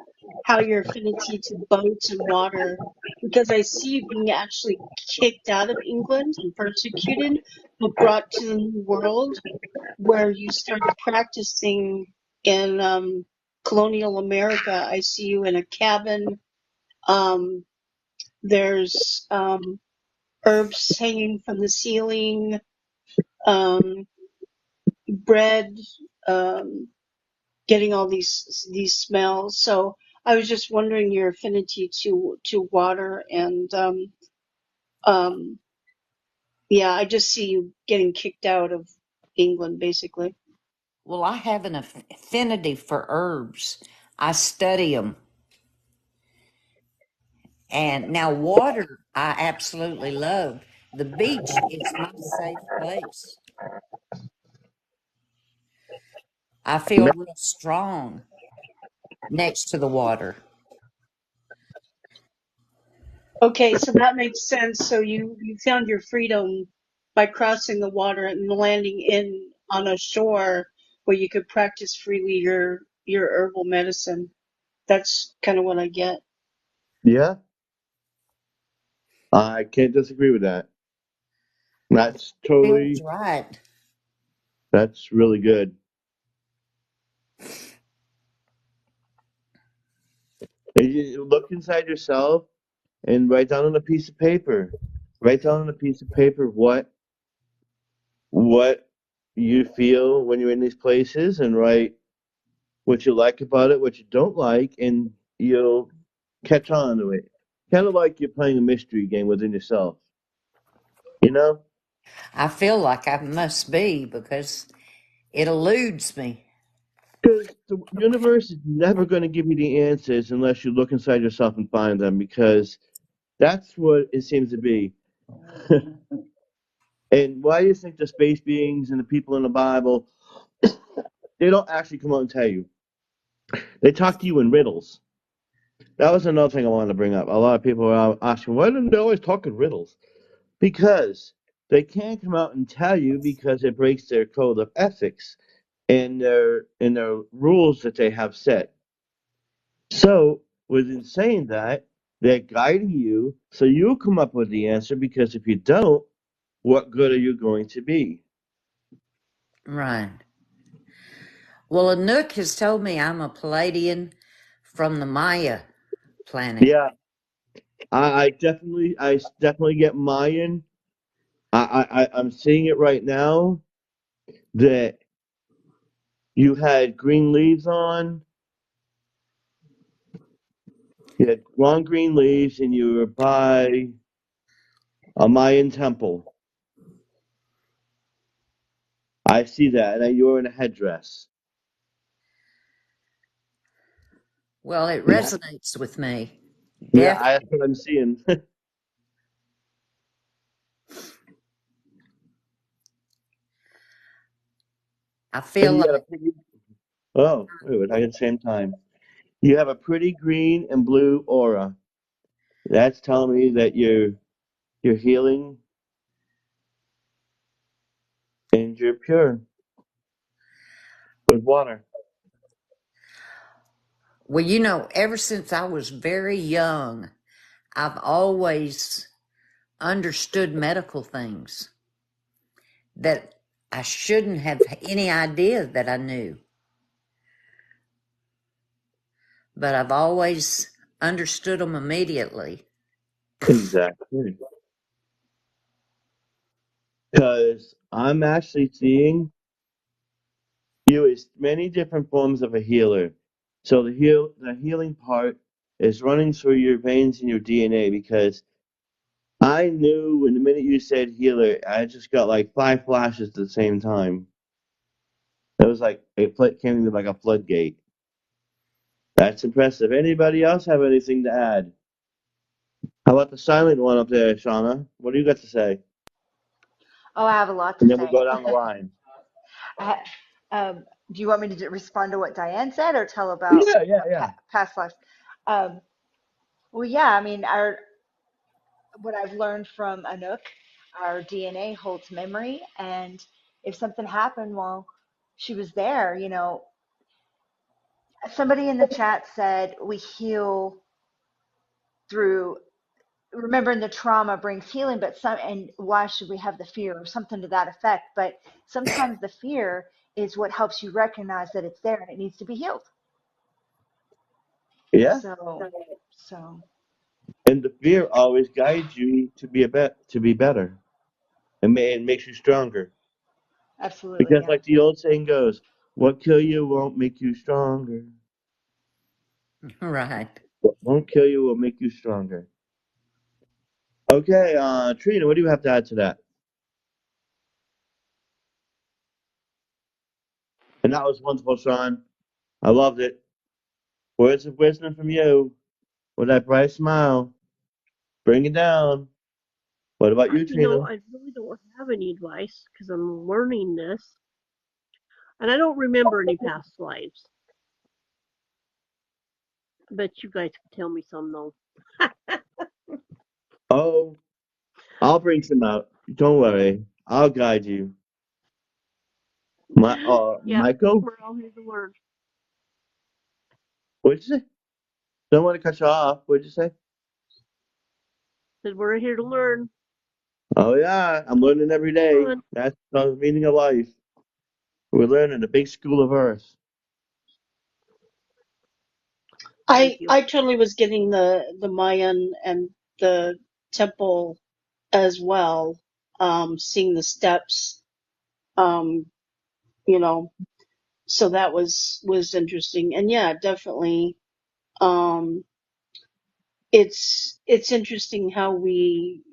how your affinity to boats and water, because I see you being actually kicked out of England and persecuted, but brought to the New World, where you started practicing in colonial America. I see you in a cabin. There's herbs hanging from the ceiling, bread, getting all these smells. So I was just wondering your affinity to water, and yeah, I just see you getting kicked out of England, basically. Well, I have an affinity for herbs. I study them. And now water, I absolutely love. The beach is my safe place. I feel real strong next to the water. Okay, so that makes sense. So you found your freedom by crossing the water and landing in on a shore where you could practice freely your herbal medicine. That's kind of what I get. Yeah, I can't disagree with that. That's Feels right. That's really good. And you look inside yourself and write down on a piece of paper. Write down on a piece of paper what you feel when you're in these places, and write what you like about it, what you don't like, and you'll catch on to it. Kind of like you're playing a mystery game within yourself. You know? I feel like I must be because it eludes me. Because the universe is never going to give you the answers unless you look inside yourself and find them, because that's what it seems to be. And why do you think the space beings and the people in the Bible, they don't actually come out and tell you? They talk to you in riddles. That was another thing I wanted to bring up. A lot of people are asking, why do they always talk in riddles? Because they can't come out and tell you because it breaks their code of ethics and their rules that they have set. So, within saying that, they're guiding you so you come up with the answer, because if you don't, what good are you going to be? Right. Well, Anouk has told me I'm a Palladian from the Maya planet. Yeah, I definitely get Mayan. I'm seeing it right now that you had green leaves on. You had long green leaves, and you were by a Mayan temple. I see that, and you were in a headdress. Well, it Yeah, resonates with me. yeah, Definitely. that's what I'm seeing. I And feel you got a like, pretty. Oh, wait, we're talking at the same time. You have a pretty green and blue aura. That's telling me that you're healing and you're pure with water. well, ever since I was very young, I've always understood medical things that I shouldn't have any idea that I knew. But I've always understood them immediately. Exactly. Because I'm actually seeing you as many different forms of a healer. So the healing part is running through your veins and your DNA, because I knew when the minute you said healer, I just got like 5 flashes at the same time. It was like came to like a floodgate. That's impressive. Anybody else have anything to add? How about the silent one up there, Shauna? What do you got to say? Oh, I have a lot to And then we'll say. go down the line. I, do you want me to respond to what Diane said or tell about Yeah, yeah, yeah. past lives? Um, well, yeah, I mean, what I've learned from Anouk, our DNA holds memory, and if something happened while she was there, somebody in the chat said we heal through remembering the trauma brings healing, but and why should we have the fear or something to that effect? But sometimes the fear is what helps you recognize that it's there and it needs to be healed. Yeah. So And the fear always guides you to be better, and it makes you stronger. absolutely, Because yeah. like the old saying goes, what kill you won't make you stronger. Right. What won't kill you will make you stronger. Okay, Trina, what do you have to add to that? And that was wonderful, Sean. I loved it. Words of wisdom from you with that bright smile. Bring it down. What about you, Trina? I really don't have any advice because I'm learning this, and I don't remember any past lives. I bet you guys can tell me some though. Oh, I'll bring some out. Don't worry. I'll guide you. Yeah, Michael? we're all here to learn. What'd you say? Don't want to cut you off. What'd you say? Said we're here to learn. Oh yeah, I'm learning every Come day. on. That's the meaning of life. We're learning the big school of Earth. Thank you. I totally was getting the Mayan and the temple as well, seeing the steps, um, you know, so that was interesting. And yeah, definitely, um, it's interesting how we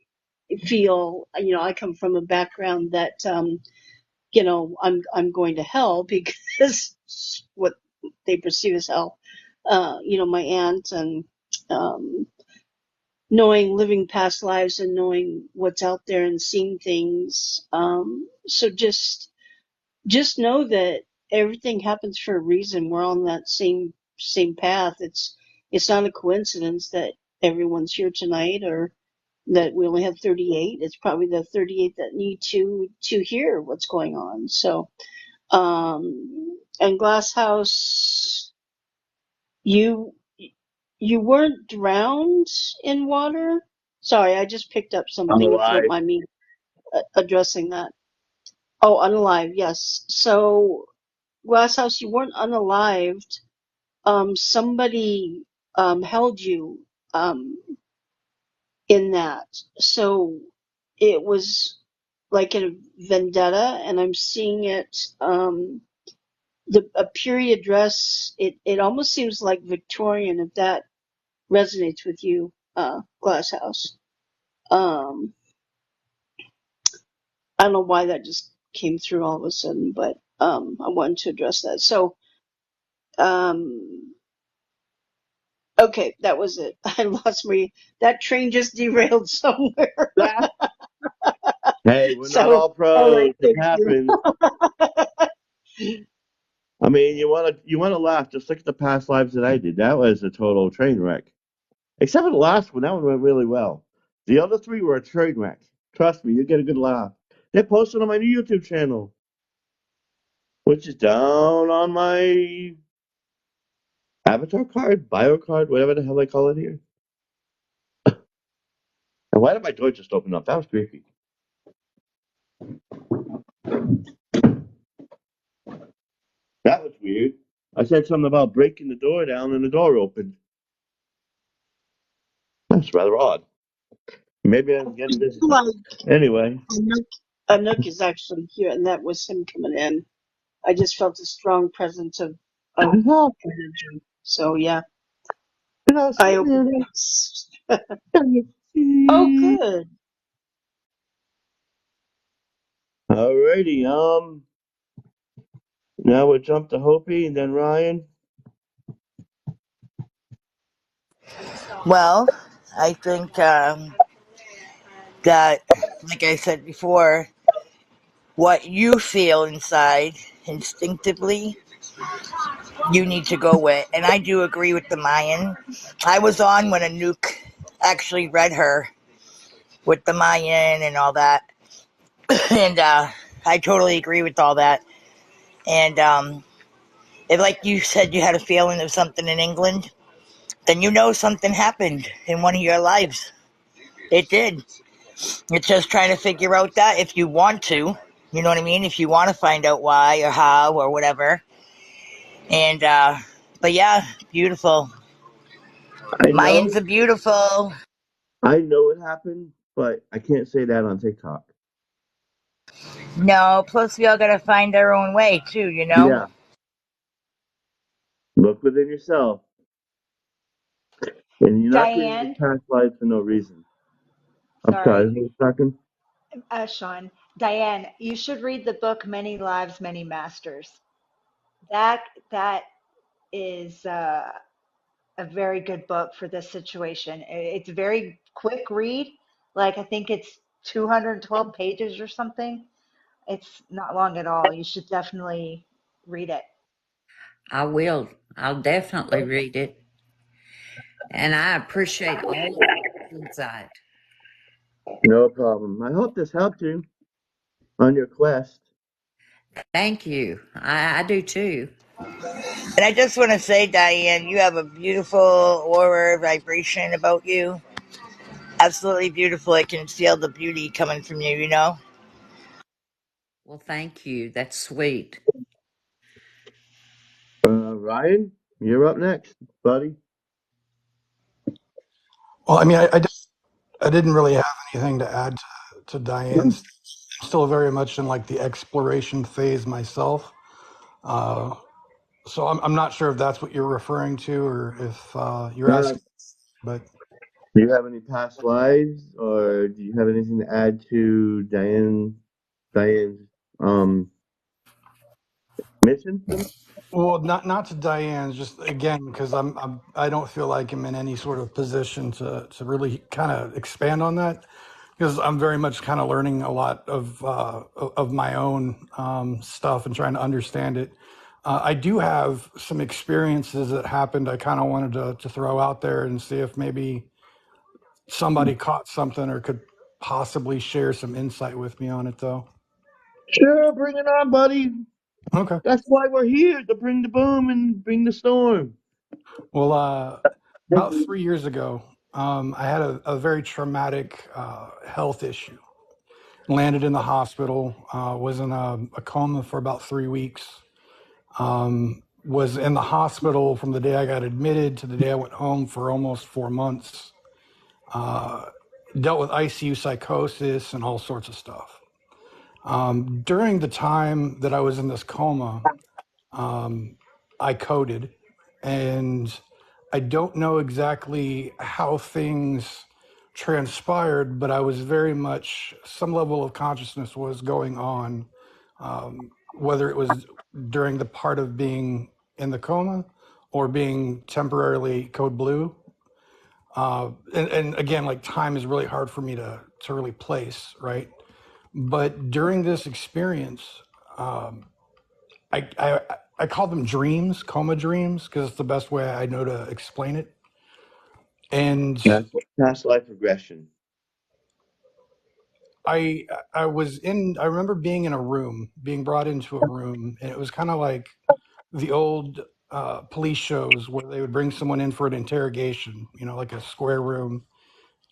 feel. I come from a background that, I'm going to hell because what they perceive as hell. My aunt and, um, knowing living past lives and knowing what's out there and seeing things. So just know that everything happens for a reason. We're on that same path. It's not a coincidence that everyone's here tonight, or that we only have 38. It's probably the 38 that need to hear what's going on. So, and Glass House, you weren't drowned in water. Sorry, I just picked up I'm something. If you don't alive. mind me addressing that. Oh, unalive. Yes. So, Glass House, you weren't unalived. Somebody held you in that. So it was like a vendetta, and I'm seeing it. A period dress. It almost seems like Victorian, if that resonates with you, Glasshouse. I don't know why that just came through all of a sudden, but I wanted to address that. So okay, that was it. I lost me. That train just derailed somewhere. Hey, we're not So all all right, pros. It thank you. happens. I mean, you wanna laugh. Just look at the past lives that I did. That was a total train wreck. Except for the last one, that one went really well. The other three were a train wreck. Trust me, you get a good laugh. They're posted on my new YouTube channel, which is down on my avatar card, bio card, whatever the hell they call it here. And why did my door just open up? That was creepy. That was weird. I said something about breaking the door down and the door opened. That's rather odd. Maybe I'm getting visited. Like Anyway. Anouk is actually here, and that was him coming in. I just felt a strong presence of energy. So yeah, I opened this. Oh, good. Alrighty, now we'll jump to Hopi and then Ryan. Well, I think that, like I said before, what you feel inside instinctively, you need to go with. And I do agree with the Mayan. I was on when Anouk actually read her with the Mayan and all that. And I totally agree with all that. And if, like you said, you had a feeling of something in England, then you know something happened in one of your lives. It did. It's just trying to figure out that if you want to. You know what I mean? If you want to find out why or how or whatever. And, but yeah, beautiful. I know, Mayans are beautiful. I know it happened, but I can't say that on TikTok. No, plus we all gotta find our own way too, you know? Yeah, look within yourself, and you're not creating Diane, past lives for no reason. I'm sorry, sorry, who was talking? Sean. Diane, you should read the book Many Lives, Many Masters. That is a very good book for this situation. It's a very quick read. Like I think it's 212 pages or something. It's not long at all. You should definitely read it. I will. I'll definitely read it. And I appreciate all the insight. No problem. I hope this helped you on your quest. Thank you. I do too. And I just want to say, Diane, you have a beautiful aura vibration about you. Absolutely beautiful. I can feel the beauty coming from you, you know? Well, thank you. That's sweet. Ryan, you're up next, buddy. Well, I mean, I didn't really have anything to add to Diane's. I'm still very much in like the exploration phase myself. So I'm not sure if that's what you're referring to or if you're asking, but Do you have any past lives, or do you have anything to add to Diane's mission? well, not to Diane, just again because I don't feel like I'm in any sort of position to really kind of expand on that because I'm very much kind of learning a lot of my own stuff and trying to understand it. I do have some experiences that happened. I kind of wanted to throw out there and see if maybe somebody caught something or could possibly share some insight with me on it, though. Sure, bring it on, buddy. Okay. That's why we're here, to bring the boom and bring the storm. Well, about 3 years ago, I had a very traumatic health issue. Landed in the hospital, was in a coma for about 3 weeks. Was in the hospital from the day I got admitted to the day I went home for almost 4 months. Dealt with ICU psychosis and all sorts of stuff. During the time that I was in this coma, I coded, and I don't know exactly how things transpired, but I was very much, some level of consciousness was going on, whether it was during the part of being in the coma or being temporarily code blue. And again, like, time is really hard for me to really place, right? But during this experience, I call them dreams, coma dreams, because it's the best way I know to explain it. And That's past life regression. I remember being in a room, being brought into a room, and it was kind of like the old police shows where they would bring someone in for an interrogation, like a square room.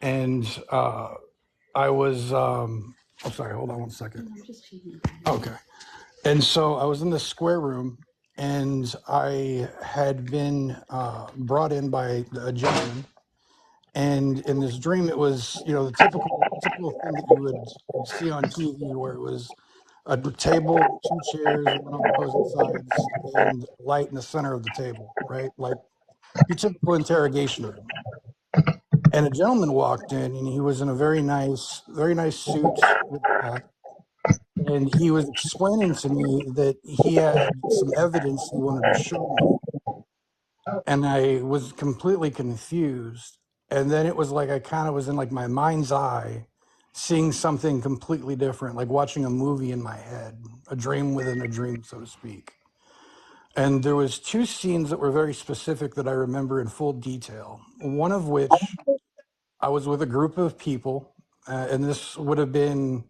And I was, I'm sorry, hold on one second. Okay. And so I was in this square room, and I had been brought in by a gentleman. And in this dream, it was, the typical thing that you would see on TV, where it was a table, 2 chairs, one on opposing sides, and light in the center of the table, right? Like your typical interrogation room. And a gentleman walked in, and he was in a very nice suit with a hat. And he was explaining to me that he had some evidence he wanted to show me. And I was completely confused. And then it was like I kind of was in like my mind's eye, seeing something completely different, like watching a movie in my head, a dream within a dream, so to speak. And there was 2 scenes that were very specific that I remember in full detail. One of which I was with a group of people, and this would have been,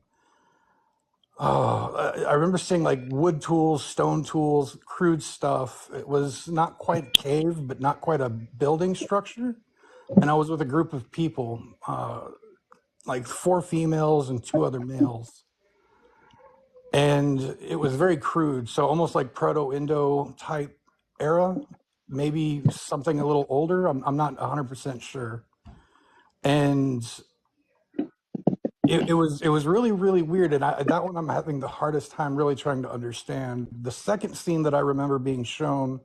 I remember seeing like wood tools, stone tools, crude stuff. It was not quite a cave, but not quite a building structure. And I was with a group of people, like 4 females and 2 other males. And it was very crude, so almost like Proto-Indo type era, maybe something a little older. I'm not 100% sure. And it was really, really weird. And that one I'm having the hardest time really trying to understand. The second scene that I remember being shown,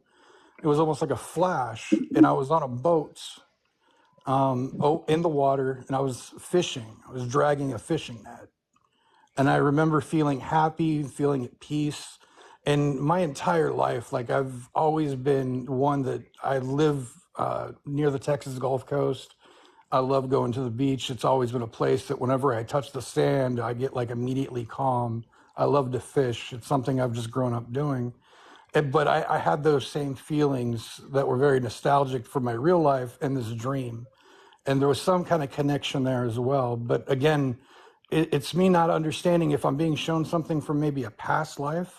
it was almost like a flash, and I was on a boat in the water, and I was fishing. I was dragging a fishing net. And I remember feeling happy, feeling at peace. And my entire life, like, I've always been one that I live near the Texas Gulf Coast. I love going to the beach. It's always been a place that whenever I touch the sand, I get like immediately calm. I love to fish. It's something I've just grown up doing. But I had those same feelings that were very nostalgic for my real life and this dream. And there was some kind of connection there as well. But again, it's me not understanding if I'm being shown something from maybe a past life,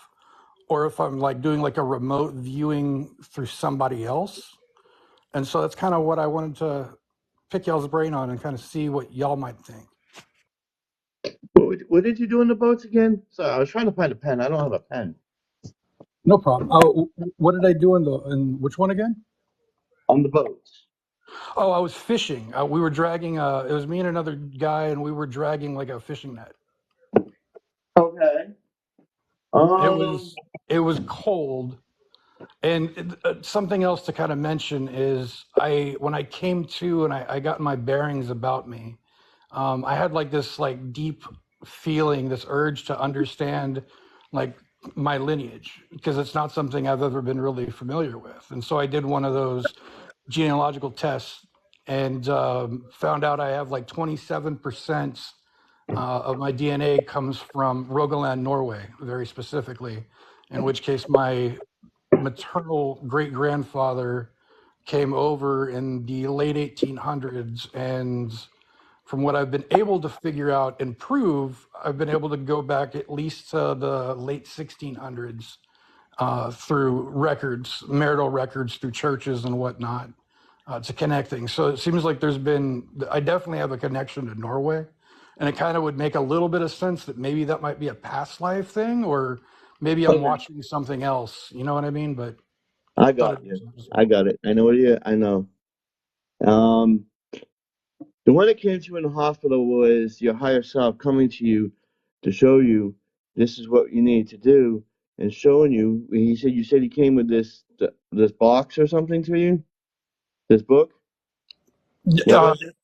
or if I'm like doing like a remote viewing through somebody else. And so that's kind of what I wanted to pick y'all's brain on and kind of see what y'all might think. What did you do in the boats again? Sorry, I was trying to find a pen. I don't have a pen. No problem. Oh, what did I do in which one again? On the boats. Oh, I was fishing. We were dragging, it was me and another guy, and we were dragging like a fishing net. Okay. It was cold. And something else to kind of mention is when I came to and I got my bearings about me, I had like this like deep feeling, this urge to understand like my lineage, because it's not something I've ever been really familiar with. And so I did one of those genealogical tests and found out I have like 27% of my DNA comes from Rogaland, Norway, very specifically, in which case my maternal great-grandfather came over in the late 1800s and from what I've been able to figure out and prove, I've been able to go back at least to the late 1600s through records, marital records, through churches and whatnot, to connecting. So it seems like I definitely have a connection to Norway. And it kind of would make a little bit of sense that maybe that might be a past life thing, or maybe I'm watching something else. You know what I mean? But I got you. I got it. I know what you. I know. Um, the one that came to you in the hospital was your higher self coming to you to show you this is what you need to do, and showing you. You said he came with this box or something to you. This book. What uh, was it?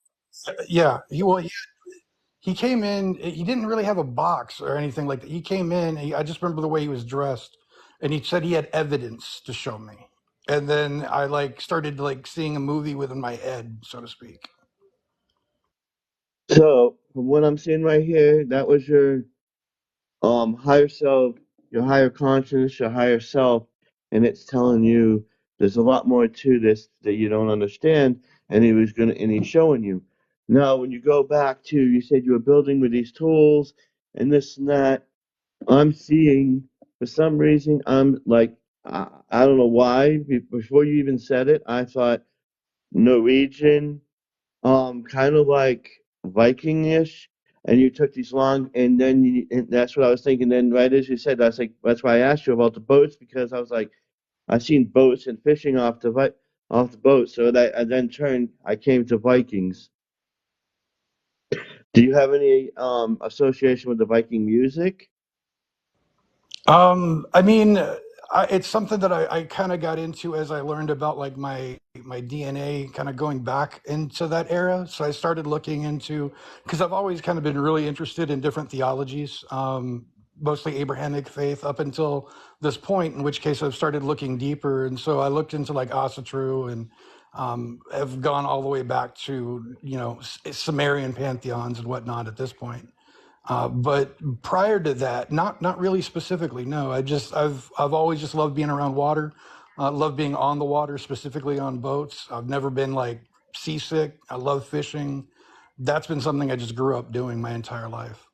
yeah, he came in. He didn't really have a box or anything like that. He came in. I just remember the way he was dressed, and he said he had evidence to show me. And then I started seeing a movie within my head, so to speak. So from what I'm seeing right here, that was your higher self, your higher conscience, your higher self, and it's telling you there's a lot more to this that you don't understand, and he's showing you. Now, when you go back to, you said you were building with these tools and this and that. I'm seeing, for some reason, I'm like, I don't know why. Before you even said it, I thought Norwegian, kind of like Viking-ish, and you took these long, and that's what I was thinking. Then right as you said, I was like, that's why I asked you about the boats, because I was like, I seen boats and fishing off the boat. So that I then turned, I came to Vikings. Do you have any association with the Viking music? I mean, it's something that I kind of got into as I learned about my DNA, kind of going back into that era. So I started looking into, because I've always kind of been really interested in different theologies, mostly Abrahamic faith up until this point, in which case I've started looking deeper. And so I looked into like Asatru and have gone all the way back to, Sumerian pantheons and whatnot at this point. But prior to that, not really specifically. No, I've always just loved being around water, love being on the water, specifically on boats. I've never been like seasick. I love fishing. That's been something I just grew up doing my entire life.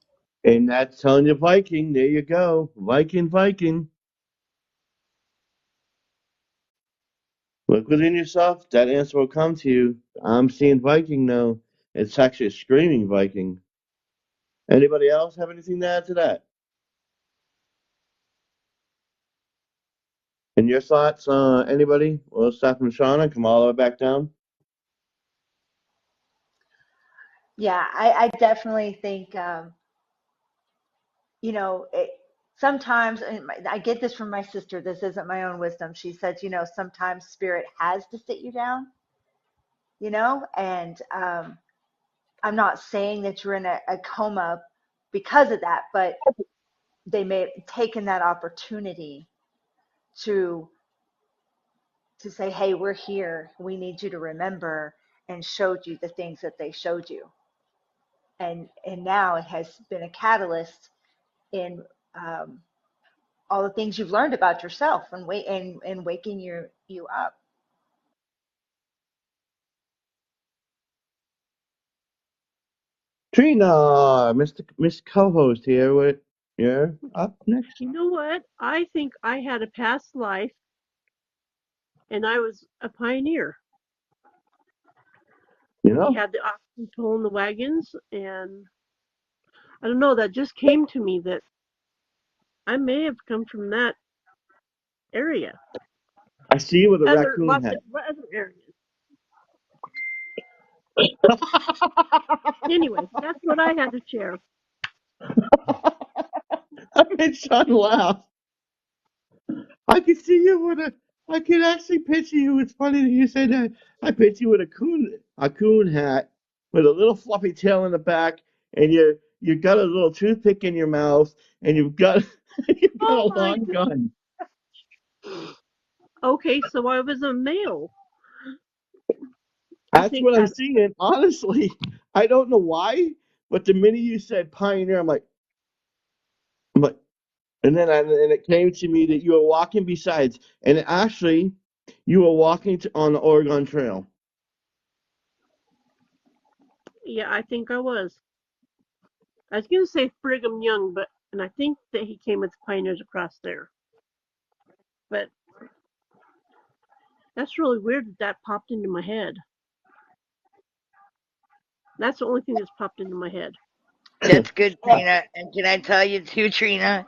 And that's telling you Viking. There you go. Viking. Look within yourself. That answer will come to you. I'm seeing Viking now. It's actually a screaming Viking. Anybody else have anything to add to that? And your thoughts, anybody? We'll start from Shauna, come all the way back down. Yeah, I definitely think, sometimes, and I get this from my sister, this isn't my own wisdom. She says, sometimes spirit has to sit you down, and I'm not saying that you're in a coma because of that, but they may have taken that opportunity to say, hey, we're here. We need you to remember, and showed you the things that they showed you. And now it has been a catalyst in all the things you've learned about yourself and waking you up. Trina, Miss Co-host here. You're up next. You know what? I think I had a past life and I was a pioneer. You know, We had the oxen pulling the wagons, and I don't know, that just came to me that I may have come from that area. I see you with a raccoon hat. What other areas? Anyway, that's what I had to share. I made Sean laugh. I can see you I can actually picture you. It's funny that you say that. I picture you with a coon hat with a little fluffy tail in the back, and you got a little toothpick in your mouth, and you've got a long gun. Okay, so I was a male. That's what I'm seeing. Honestly, I don't know why, but the minute you said pioneer, I'm like, and then it came to me that you were walking besides, and actually, you were walking on the Oregon Trail. Yeah, I think I was. I was going to say Brigham Young, and I think that he came with the Pioneers across there. But that's really weird that popped into my head. That's the only thing that's popped into my head. That's good, Trina. And can I tell you too, Trina,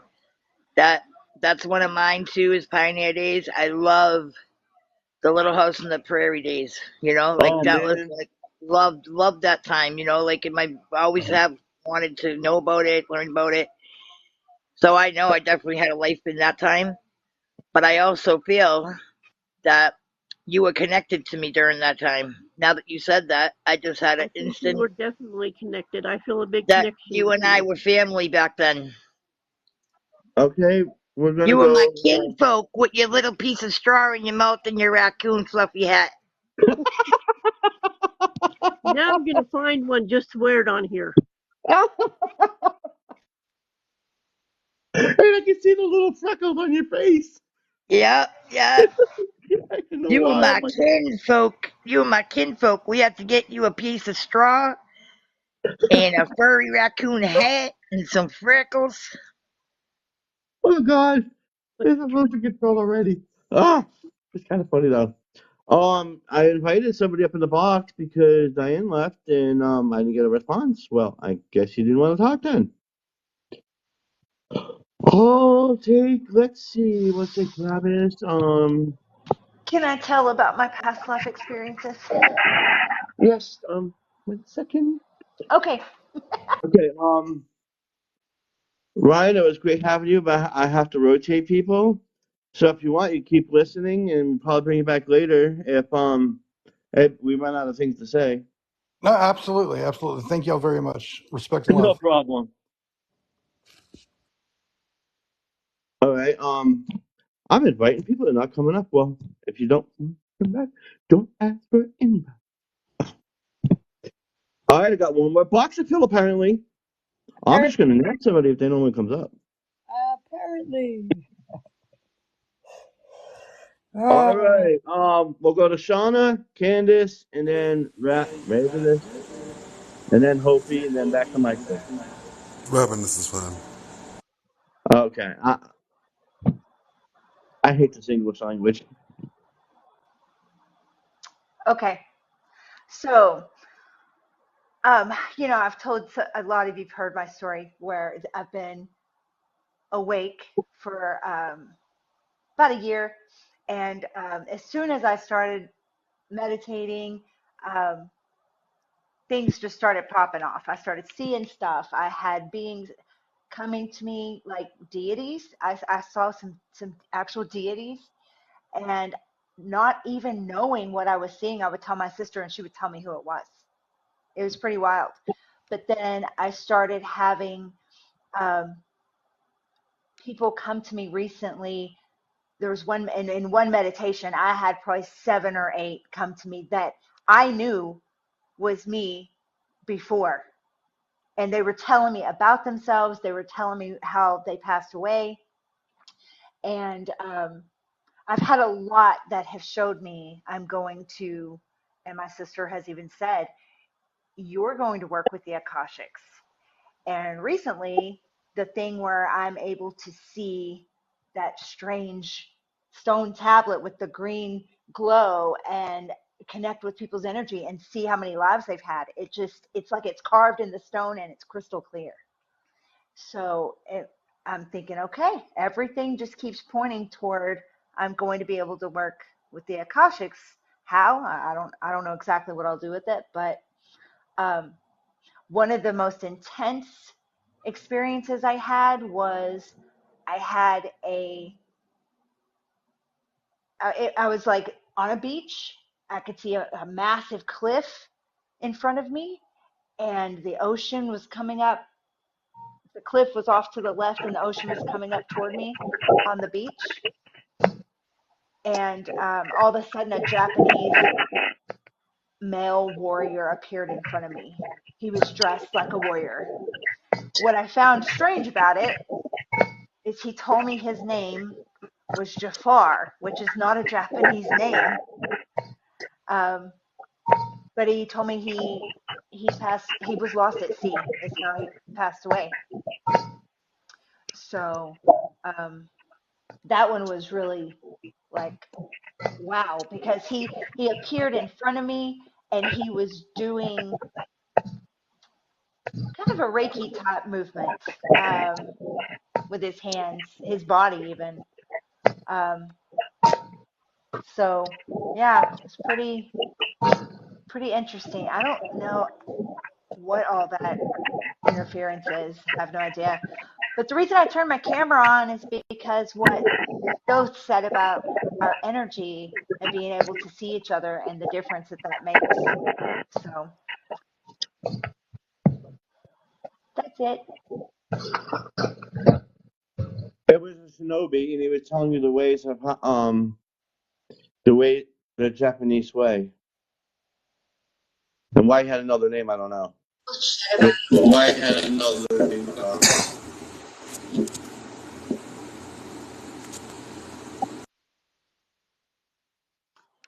that's one of mine too, is Pioneer Days. I love the Little House on the Prairie days. Like Oh that was man. like loved that time. Like I always have wanted to know about it, learn about it. So I know I definitely had a life in that time. But I also feel that you were connected to me during that time. Now that you said that, I just had an I think we instant were definitely connected. I feel a big that connection you with and I you. were family back then. Okay, we're gonna You were my go. kinfolk with your little piece of straw in your mouth and your raccoon fluffy hat. Now I'm going to find one just to wear it on here. And I can see the little freckles on your face. Yeah. I don't know You were why. my kinfolk. You were my kinfolk. We had to get you a piece of straw and a furry raccoon hat and some freckles. Oh God, this is losing control already. It's kind of funny though. I invited somebody up in the box because Diane left and I didn't get a response. Well, I guess you didn't want to talk then. Let's see, what's it, Travis? Can I tell about my past life experiences? Yes, 1 second. Okay. Okay, Ryan, it was great having you, but I have to rotate people. So if you want, you keep listening and probably bring you back later if we run out of things to say. No, absolutely. Thank y'all very much. Respect and No love. problem. All right. I'm inviting people. They're not coming up. Well, if you don't come back, don't ask for anybody. All right, I got one more box to fill. Apparently, I'm just gonna nab somebody if they no one comes up. Apparently. All right. We'll go to Shauna, Candace, and then Raven, and then Hopi, and then back to Michael. Robin, this is fun. Okay. I hate this English language. Okay. So, I've told a lot of you've heard my story where I've been awake for about a year. And as soon as I started meditating, um, things just started popping off. I started seeing stuff. I had beings coming to me like deities. I saw some actual deities, and not even knowing what I was seeing, I would tell my sister, and she would tell me who it was. It was pretty wild. But then I started having um, people come to me recently. There was one in one meditation, I had probably 7 or 8 come to me that I knew was me before. And they were telling me about themselves. They were telling me how they passed away. And I've had a lot that have showed me I'm going to, and my sister has even said, you're going to work with the Akashics. And recently, the thing where I'm able to see that strange stone tablet with the green glow and connect with people's energy and see how many lives they've had. It's like it's carved in the stone and it's crystal clear. So I'm thinking, okay, everything just keeps pointing toward I'm going to be able to work with the Akashics. How? I don't know exactly what I'll do with it, but um, one of the most intense experiences I had was I had I was like on a beach. I could see a massive cliff in front of me, and the ocean was coming up. The cliff was off to the left, and the ocean was coming up toward me on the beach. And all of a sudden, a Japanese male warrior appeared in front of me. He was dressed like a warrior. What I found strange about it is he told me his name was Jafar, which is not a Japanese name. Um, but he told me he was lost at sea is how he passed away. So that one was really like wow, because he appeared in front of me and he was doing kind of a Reiki type movement with his hands, his body even. Um, so yeah, it's pretty interesting. I don't know what all that interference is. I have no idea. But the reason I turned my camera on is because what Ghost said about our energy and being able to see each other and the difference that that makes. So that's it. It was a shinobi, and he was telling you the ways of the Japanese way, and why he had another name, I don't know. Why he had another name?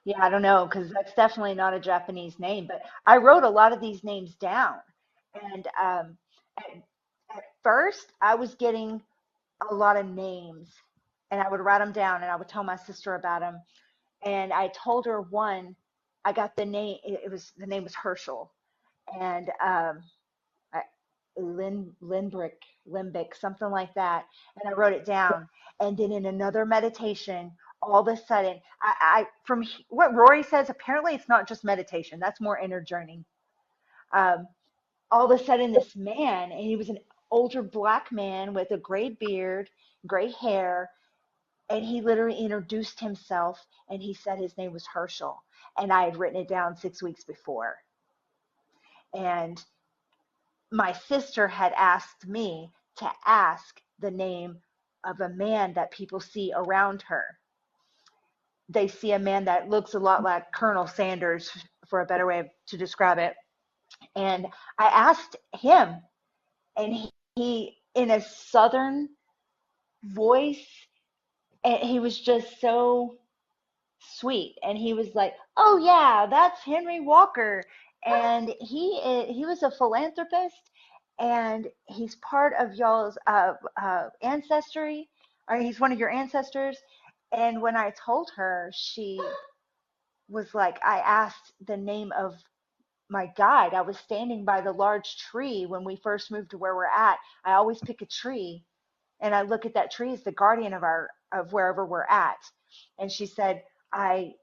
Yeah, I don't know, because that's definitely not a Japanese name. But I wrote a lot of these names down. And at first, I was getting a lot of names, and I would write them down, and I would tell my sister about them. And I told her one, I got the name, the name was Herschel. And Limbic, something like that. And I wrote it down. And then in another meditation, all of a sudden, from what Rory says, apparently it's not just meditation. That's more inner journey. All of a sudden, this man, and he was an older black man with a gray beard, gray hair, and he literally introduced himself, and he said his name was Herschel. And I had written it down 6 weeks before. And my sister had asked me to ask the name of a man that people see around her. They see a man that looks a lot like Colonel Sanders, for a better way to describe it. And I asked him, and he in a southern voice, and he was just so sweet. And he was like, "Oh yeah, that's Henry Walker." And he was a philanthropist, and he's part of y'all's ancestry, or he's one of your ancestors. And when I told her, she was like, I asked the name of my guide. I was standing by the large tree when we first moved to where we're at. I always pick a tree, and I look at that tree as the guardian of wherever we're at. And she said, I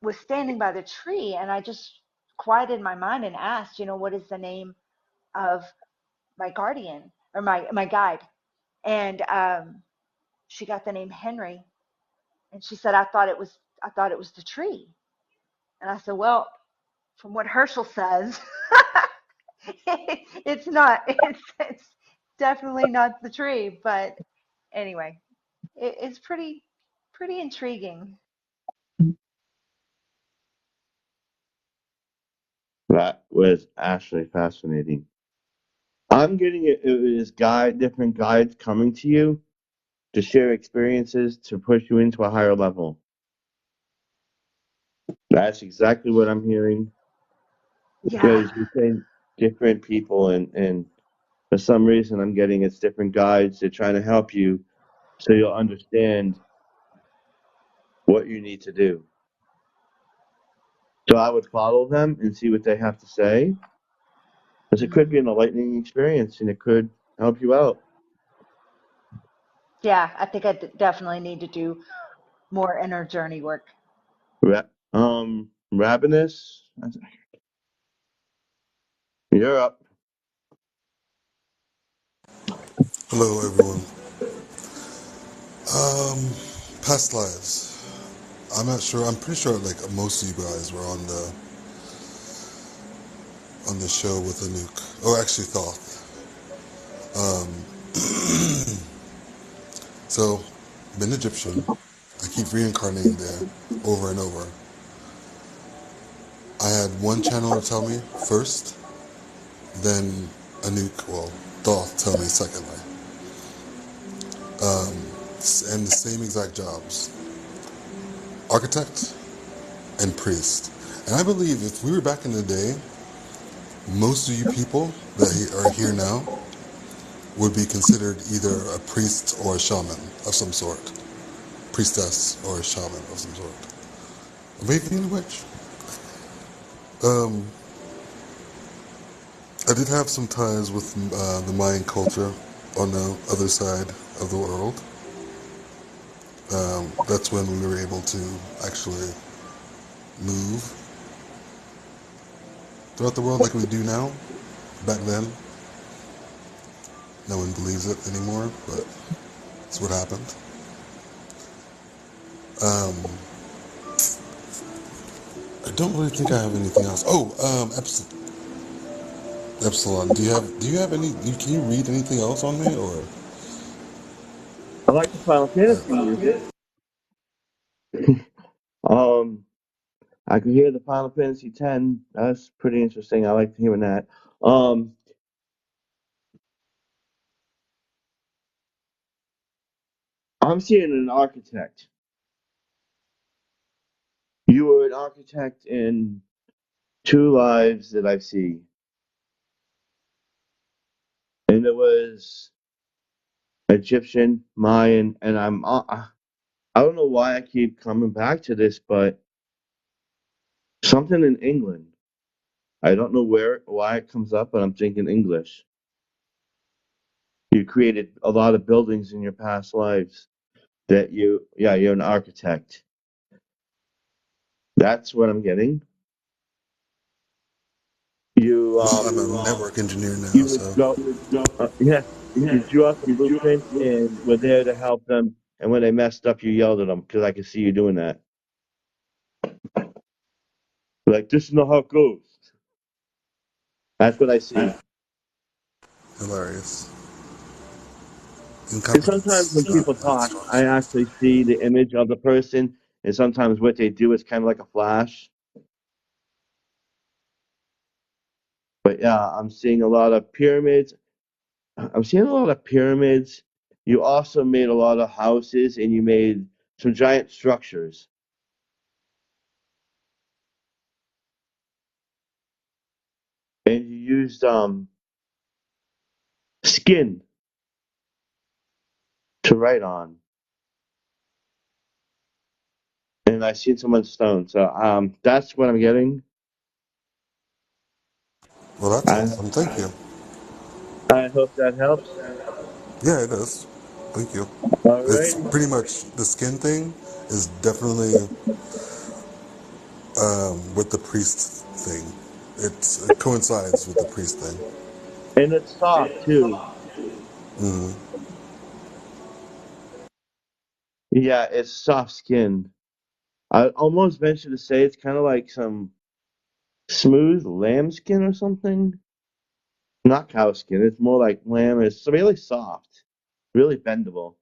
was standing by the tree, and I just quieted my mind and asked, what is the name of my guardian or my guide? And she got the name Henry, and she said, I thought it was the tree. And I said, well, from what Herschel says, it's not. It's definitely not the tree. But anyway, it's pretty intriguing. That was actually fascinating. I'm getting it is different guides coming to you to share experiences to push you into a higher level. That's exactly what I'm hearing. Yeah. Because you're saying different people, and for some reason I'm getting it's different guides. They're trying to help you so you'll understand what you need to do. So I would follow them and see what they have to say. Because it could be an enlightening experience and it could help you out. Yeah, I think I definitely need to do more inner journey work. Ravenous, you're up. Hello, everyone. Past lives. I'm not sure. I'm pretty sure like most of you guys were on the show with Anouk. Oh, actually, Thoth. So, been Egyptian. I keep reincarnating there over and over. I had one channeler tell me first, then Anouk, well, Thoth tell me secondly. And the same exact jobs. Architect and priest. And I believe if we were back in the day, most of you people that are here now would be considered either a priest or a shaman of some sort, priestess or a shaman of some sort, or maybe even a witch. I did have some ties with the Mayan culture on the other side of the world. That's when we were able to actually move throughout the world like we do now. Back then, no one believes it anymore, but it's what happened. I don't really think I have anything else. Oh, Epsilon. Do you have any? Can you read anything else on me, or? I like the Final Fantasy music. Um, I could hear the Final Fantasy X. That's pretty interesting. I like hearing that. Um, I'm seeing an architect. You were an architect in two lives that I see, and it was Egyptian, Mayan, and I don't know why I keep coming back to this, but something in England. I don't know why it comes up, but I'm thinking English. You created a lot of buildings in your past lives you're an architect. That's what I'm getting. You I'm a network engineer now, you would so. go yeah, you drew out some blueprints and were there to help them, and when they messed up you yelled at them because I could see you doing that. Like, this is not how it goes. That's what I see. Hilarious. And sometimes Incompetence when is not people that talk, strong. I actually see the image of the person, and sometimes what they do is kind of like a flash. But yeah, I'm seeing a lot of pyramids. I'm seeing a lot of pyramids. You also made a lot of houses, and you made some giant structures. And you used skin to write on. And I seen some stone. So that's what I'm getting. Well, that's I awesome. Thank you. I hope that helps. Yeah, it does. Thank you. It's Alrighty. pretty much the skin thing is definitely with the priest thing. It coincides with the priest thing. And it's soft too. Hmm. Yeah, it's soft skin. I almost venture to say it's kind of like some smooth lamb skin or something. Not cow skin. It's more like lamb. It's really soft, really bendable.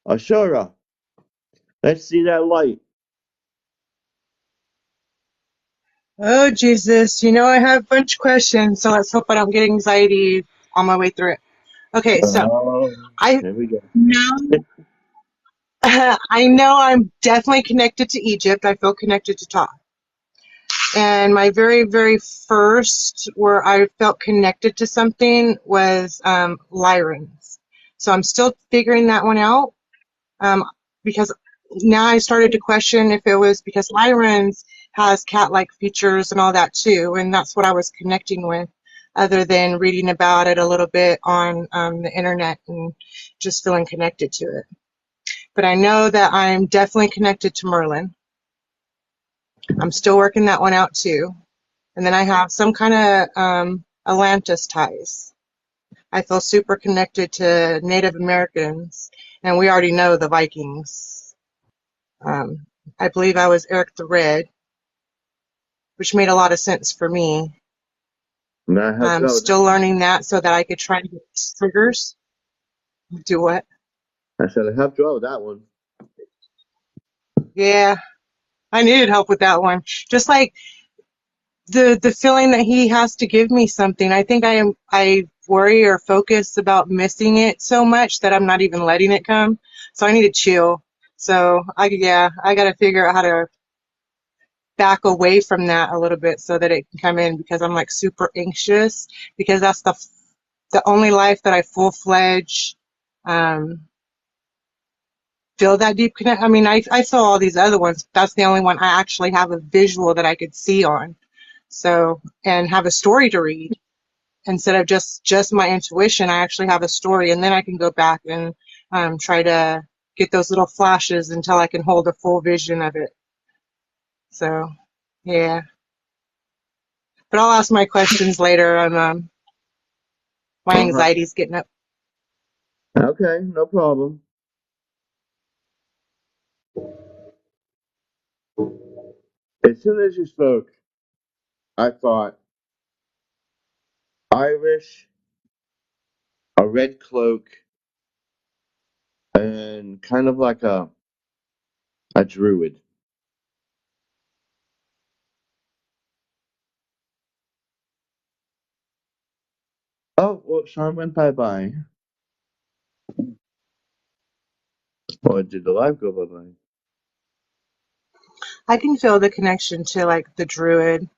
Ashura, let's see that light. Oh, Jesus. You know, I have a bunch of questions, so let's hope I don't get anxiety on my way through it. Okay, so Oh, I there we go. know, I know I'm definitely connected to Egypt. I feel connected to Thoth. And my very, very first where I felt connected to something was Lyran's. So I'm still figuring that one out um, because now I started to question if it was because Lyran's has cat-like features and all that too, and that's what I was connecting with, other than reading about it a little bit on the internet and just feeling connected to it. But I know that I'm definitely connected to Merlin. I'm still working that one out too. And then I have some kind of Atlantis ties. I feel super connected to Native Americans, and we already know the Vikings. I believe I was Eric the Red, which made a lot of sense for me. And I helped I'm you out with that still one. learning that so that I could try to get triggers. Do what? I said I helped you out with that one. Yeah, I needed help with that one. Just like the feeling that he has to give me something. I think I worry or focus about missing it so much that I'm not even letting it come. So I need to chill. So I got to figure out how to back away from that a little bit so that it can come in, because I'm like super anxious, because that's the only life that I full-fledged feel that deep connect. I mean, I saw all these other ones. That's the only one I actually have a visual that I could see on. So, and have a story to read instead of just my intuition. I actually have a story, and then I can go back and try to get those little flashes until I can hold a full vision of it. So, yeah. But I'll ask my questions later. My Uh huh. anxiety's getting up. Okay, no problem. As soon as you spoke, I thought Irish, a red cloak, and kind of like a druid. Oh, well, Sean went bye-bye. Or did the live go bye-bye? I can feel the connection to like the druid.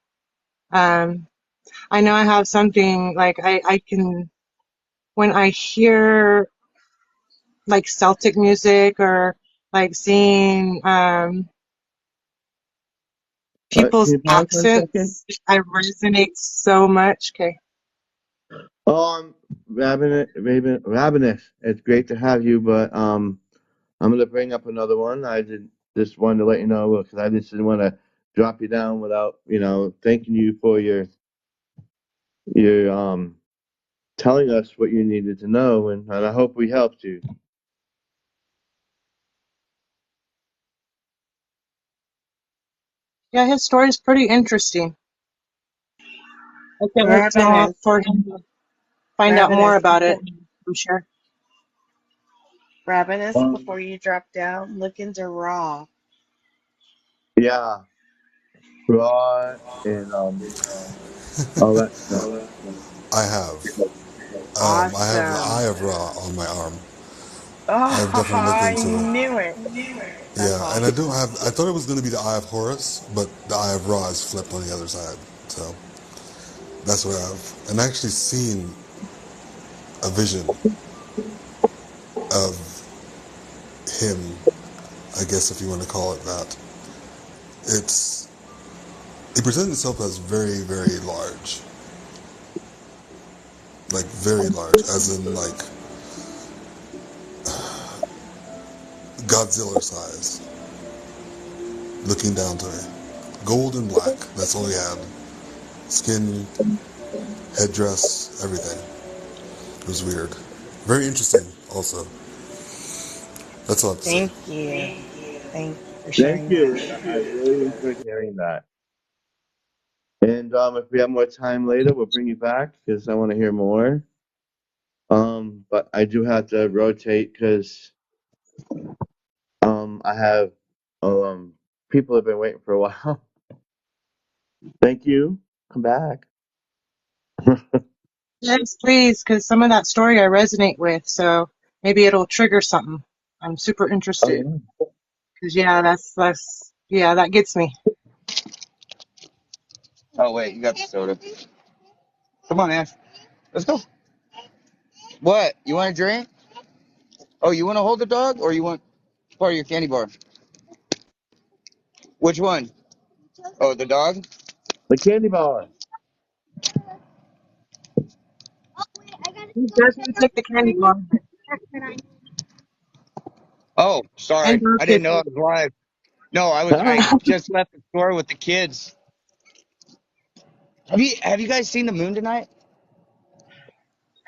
Um, I know I have something like I can, when I hear like Celtic music or like seeing Can people's you pause for a second? accents, I resonate so much. Okay. Oh, Ravenous. It's great to have you, but I'm gonna bring up another one. I just wanted to let you know because I just didn't want to drop you down without thanking you for your telling us what you needed to know, and I hope we helped you. Yeah, his story is pretty interesting. I can't wait Ravenous, for him to find out more Ravenous, about it. I'm sure. Ravenous, Um, before you drop down, look into Raw. yeah, raw and all that stuff. I have. I have the Awesome. Eye of Ra on my arm. I've Oh, definitely looked I into it. knew it. That's Yeah, and I don't awesome. have. I thought it was going to be the Eye of Horus, but the Eye of Ra is flipped on the other side. So that's what I have. And I actually seen a vision of him. I guess if you want to call it that. It's. He presented himself as very, very large, like very large, as in like Godzilla size, looking down to me. Gold and black. That's all he had. Skin, headdress, everything. It was weird. Very interesting, also. That's all I have to say. Thank you. Thank you for Thank sharing that. you. I really enjoyed hearing that. And if we have more time later, we'll bring you back because I want to hear more. But I do have to rotate because I have people have been waiting for a while. Thank you. Come back. Yes, please, because some of that story I resonate with, so maybe it'll trigger something. I'm super Oh interested yeah. because yeah, that's yeah, that gets me. Oh wait, you got the soda. Come on, Ash. Let's go. What? You want a drink? Oh, you want to hold the dog, or you want part of your candy bar? Which one? Oh, the dog. The candy bar. He doesn't take the candy bar Oh, and sorry, dog I didn't know I kisses. was live. No, I just left the store with the kids. Have you guys seen the moon tonight?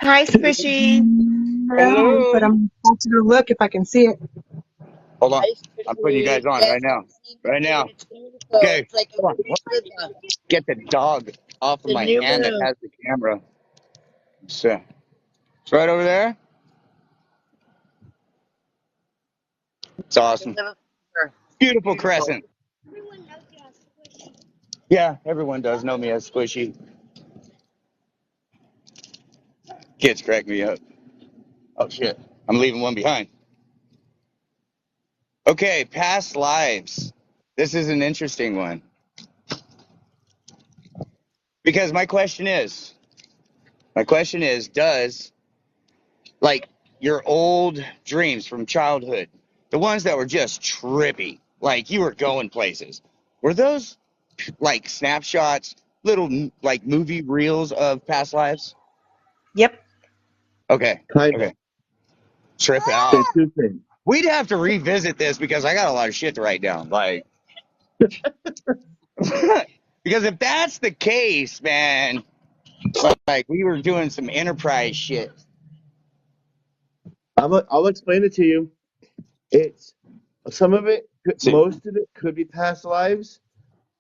Hi, Squishy. No, but Hello. I'm about to go look if I can see it. Hold on. Hi, I'm putting you guys Squishy. on Yes, right now. I've seen the Right moon. now. It's beautiful. Okay. It's like Come a on. picture of Get the dog off of the my new hand that moon. has the camera. So it's right over there. It's We awesome. have a picture. Beautiful Beautiful. crescent. Yeah, everyone does know me as Squishy. Kids crack me up. Oh shit. I'm leaving one behind. Okay, past lives. This is an interesting one. Because my question is, does like your old dreams from childhood, the ones that were just trippy, like you were going places, were those like snapshots, little like movie reels of past lives? Yep. Okay. Kind of. Okay. Trip out. There's two things. We'd have to revisit this because I got a lot of shit to write down. Like, because if that's the case, man, like we were doing some enterprise shit. I'll explain it to you. It's some of it, So, most of it could be past lives,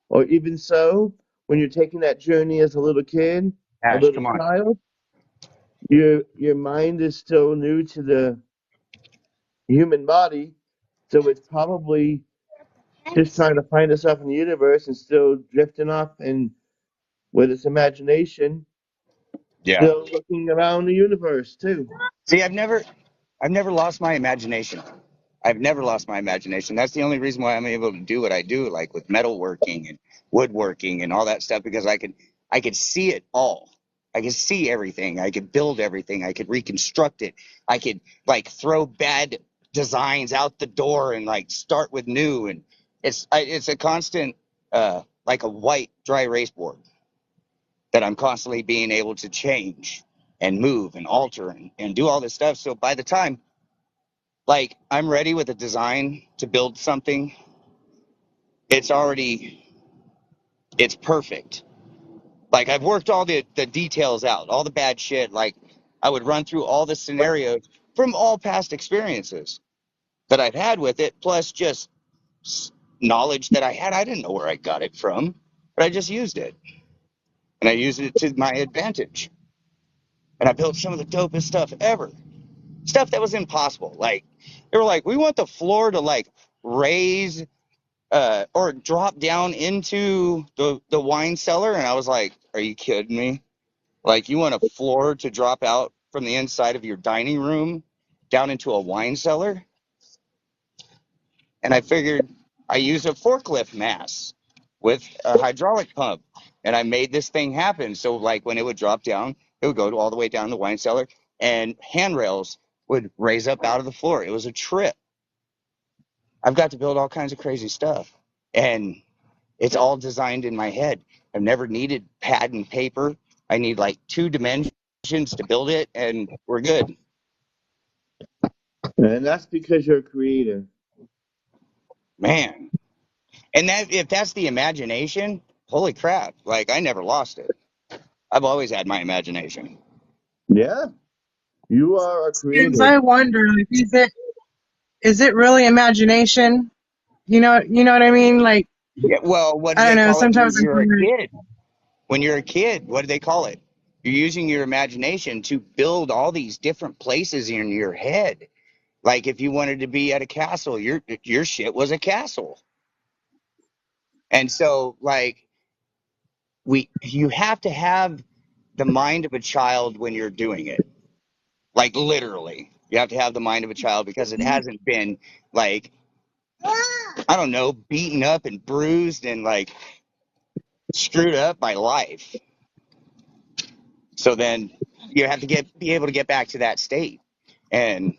or even so, when you're taking that journey as a little kid, a Ash, little come on. child, your mind is still new to the human body, so it's probably just trying to find itself in the universe and still drifting off and with its imagination, Yeah. still looking around the universe too. See, I've never lost my imagination. I've never lost my imagination. That's the only reason why I'm able to do what I do, like with metalworking and woodworking and all that stuff, because I could see it all. I could see everything. I could build everything. I could reconstruct it. I could like throw bad designs out the door and like start with new. And it's a constant, like a white dry erase board that I'm constantly being able to change and move and alter and do all this stuff. So by the time like I'm ready with a design to build something, it's already it's perfect. Like I've worked all the details out, all the bad shit. Like I would run through all the scenarios from all past experiences that I've had with it, plus just knowledge that I had. I didn't know where I got it from, but I just used it. And I used it to my advantage. And I built some of the dopest stuff ever. Stuff that was impossible. Like they were like, we want the floor to like raise or drop down into the wine cellar, and I was like, are you kidding me? Like you want a floor to drop out from the inside of your dining room down into a wine cellar? And I figured I used a forklift mass with a hydraulic pump, and I made this thing happen. So like when it would drop down, it would go all the way down the wine cellar, and handrails would raise up out of the floor. It was a trip. I've got to build all kinds of crazy stuff, and it's all designed in my head. I've never needed pad and paper. I need like 2 dimensions to build it, and we're good. And that's because you're a creator. Man. And that if that's the imagination, holy crap. Like I never lost it. I've always had my imagination. Yeah, you are a Because creator. I wonder, like, is it really imagination? You know what I mean? Like, Yeah, well, what do I don't they know. call it when Sometimes I'm you're a wondering. kid? When you're a kid, what do they call it? You're using your imagination to build all these different places in your head. Like if you wanted to be at a castle, your shit was a castle. And so like you have to have the mind of a child when you're doing it. Like literally. You have to have the mind of a child because it hasn't been like I don't know, beaten up and bruised and like screwed up by life. So then you have to be able to get back to that state. And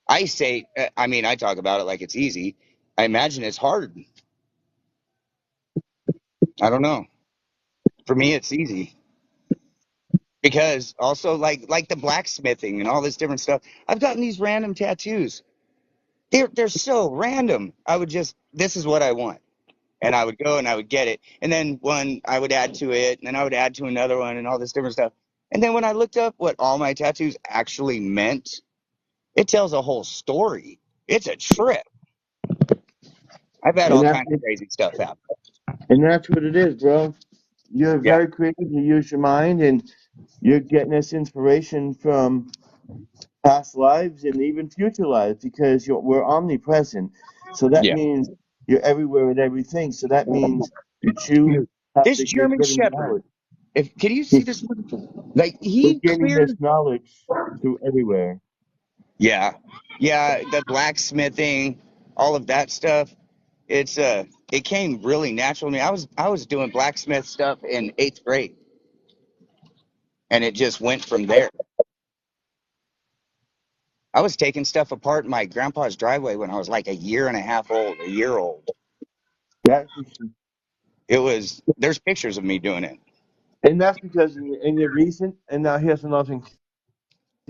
I say, I mean, I talk about it like it's easy. I imagine it's hard. I don't know. For me, it's easy because also like the blacksmithing and all this different stuff. I've gotten these random tattoos. They're so random. I would just this is what I want. And I would go and I would get it. And then one I would add to it, and then I would add to another one and all this different stuff. And then when I looked up what all my tattoos actually meant, it tells a whole story. It's a trip. I've had And all that's kinds of crazy stuff happen. and that's what it is, bro. You're Yeah. very creative. You use your mind, and you're getting this inspiration from past lives and even future lives because we're omnipresent. So that Yeah. means you're everywhere with everything. So that means you choose Dude, how this that you're German getting Shepherd, knowledge. if can you see this? Like We're he getting this cleared. knowledge through everywhere. Yeah. Yeah. The blacksmithing, all of that stuff. It's it came really natural to me. I was doing blacksmith stuff in 8th grade. and it just went from there. I was taking stuff apart in my grandpa's driveway when I was like a year old. That's There's pictures of me doing it. and that's because in your recent, and now here's another thing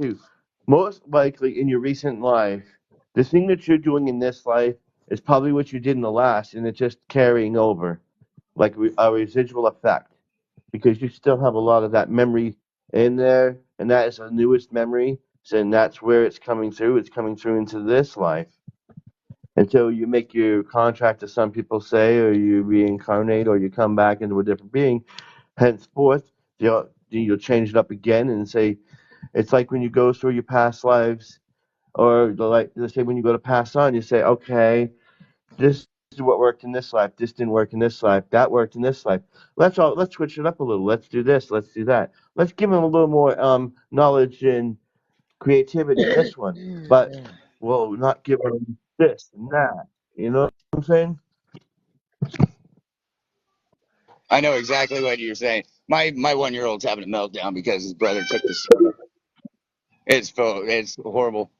too. Most likely in your recent life, the thing that you're doing in this life is probably what you did in the last, and it's just carrying over, like a residual effect, because you still have a lot of that memory in there, and that is the newest memory. So and that's where it's coming through. It's coming through into this life. Until you make your contract, as some people say, or you reincarnate, or you come back into a different being. Henceforth, you'll change it up again and say, it's like when you go through your past lives, or like let's say when you go to pass on, you say, okay, this is what worked in this life. This didn't work in this life. That worked in this life. Let's switch it up a little. Let's do this. Let's do that. Let's give them a little more knowledge and creativity in this one, but we'll not give them this and that. You know what I'm saying? I know exactly what you're saying. My 1-year-old's having a meltdown because his brother took the soda. It's horrible.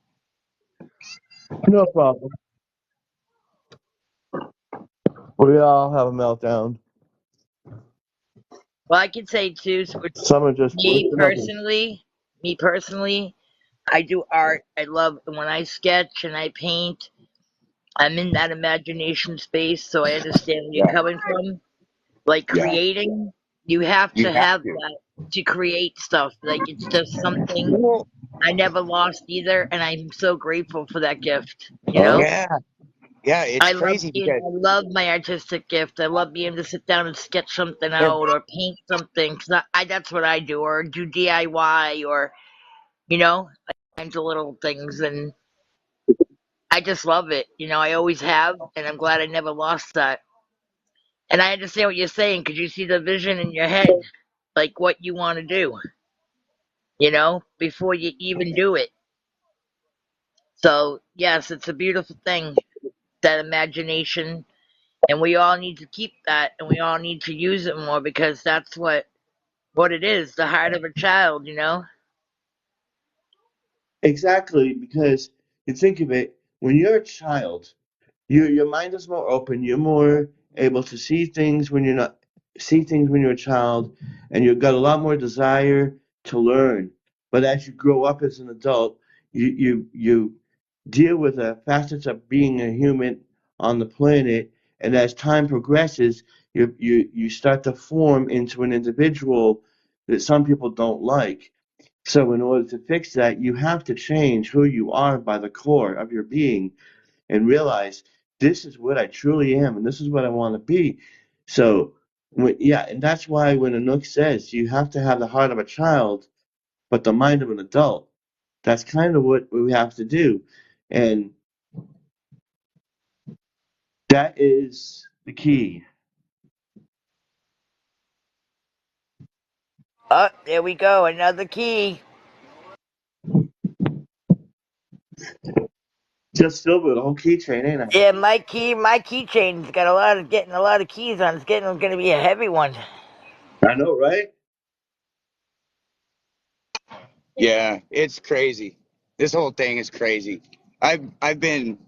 No problem. We all have a meltdown. Well, I can say too. So Some are just me listen up. personally, I do art. I love when I sketch and I paint. I'm in that imagination space, so I understand where you're Yeah, coming from. Like yeah. creating, you have You to have have to. that to create stuff. Like it's just something Well, I never lost either, and I'm so grateful for that gift. yeah, yeah. It's crazy because I love my artistic gift. I love being able to sit down and sketch something they're out or paint something. Cause that's what I do, or do DIY, or all kinds of little things, and I just love it. I always have, and I'm glad I never lost that. And I understand what you're saying because you see the vision in your head, like what you want to do, before you even do it. So yes, it's a beautiful thing, that imagination. And we all need to keep that, and we all need to use it more because that's what it is, the heart of a child. Exactly, because you think of it, when you're a child, your mind is more open. You're more able to see things when you're a child, and you've got a lot more desire to learn. But as you grow up as an adult, you deal with the facets of being a human on the planet, and as time progresses, you start to form into an individual that some people don't like. So, in order to fix that, you have to change who you are by the core of your being and realize this is what I truly am and this is what I want to be. So, yeah, and that's why when Anouk says you have to have the heart of a child but the mind of an adult, that's kind of what we have to do. And that is the key. Oh, there we go, another key. Just filled with a whole keychain, ain't I? Yeah, my keychain's got getting a lot of keys on. It's going to be a heavy one. I know, right? Yeah, it's crazy. This whole thing is crazy. I've been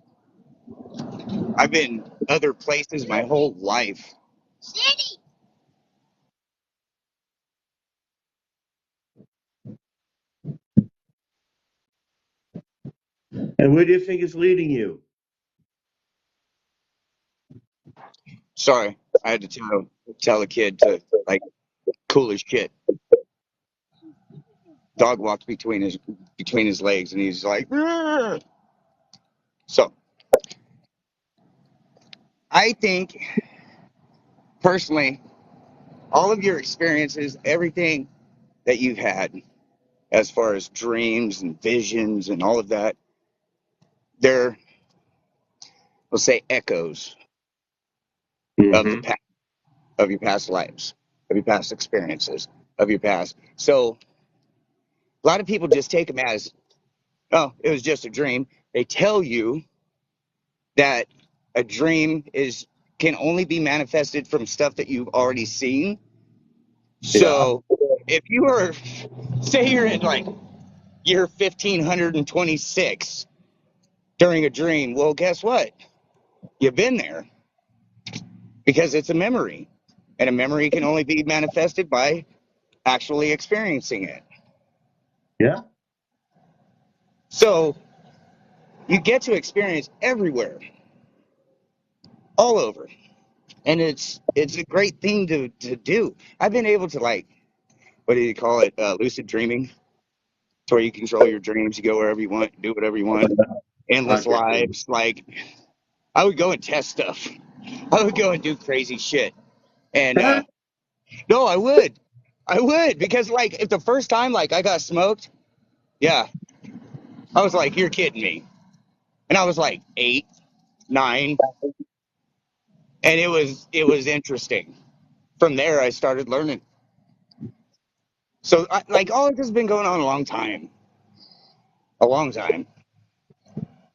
other places my whole life. And where do you think it's leading you? Sorry, I had to tell the kid to like cool his shit. Dog walks between his legs, and he's like, "Argh." So I think personally, all of your experiences, everything that you've had, as far as dreams and visions and all of that, they're, let's say, echoes of the past, of your past lives, of your past experiences, of your past. So a lot of people just take them as, oh, it was just a dream. They tell you that a dream can only be manifested from stuff that you've already seen. So if you were, say you're in like year 1526 during a dream, well, guess what? You've been there because it's a memory. And a memory can only be manifested by actually experiencing it. Yeah. So you get to experience everywhere, all over. And it's a great thing to do. I've been able to, like, what do you call it? Lucid dreaming, to where you control your dreams. You go wherever you want, do whatever you want. Endless Contact. lives. Like, I would go and test stuff. I would go and do crazy shit. And no, I would, because like if the first time like I got smoked, yeah, I was like, you're kidding me. And I was like 8, 9, and it was interesting. From there, I started learning. So like all of this has been going on a long time.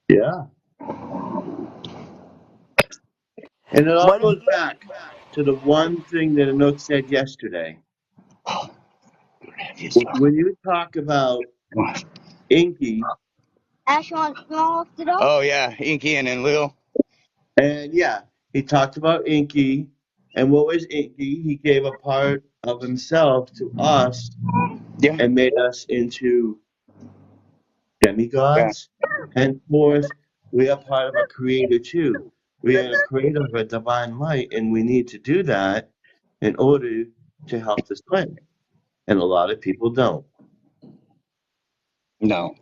Yeah. And it all What? goes back to the one thing that Anook said yesterday. When you talk about Inky, Oh yeah, Inky and then Lil. and yeah, he talked about Inky, and what was Inky? He gave a part of himself to us Yeah, and made us into yeah. demigods. Henceforth, we are part of a creator too. We are a creator of a divine light, and we need to do that in order to help this planet. And a lot of people don't. No.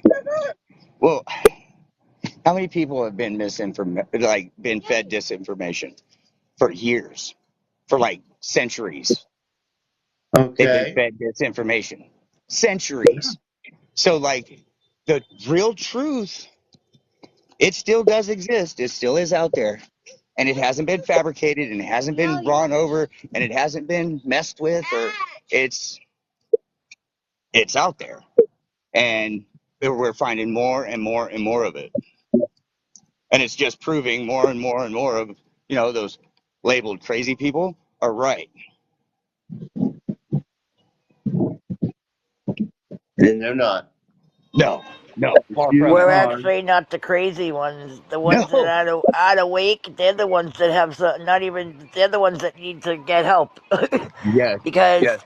Well, how many people have been been fed disinformation for years, for like centuries? They've been Okay. fed disinformation, centuries. So like the real truth, it still does exist. It still is out there, and it hasn't been fabricated, and it hasn't been brought over, and it hasn't been messed with, or it's out there, and we're finding more and more and more of it, and it's just proving more and more and more of those labeled crazy people are right. And they're not. No, no, If far you from We're it. are, actually not the crazy ones. The ones that No. are awake, they're the ones that have not even. They're the ones that need to get help. Yes. Because Yes.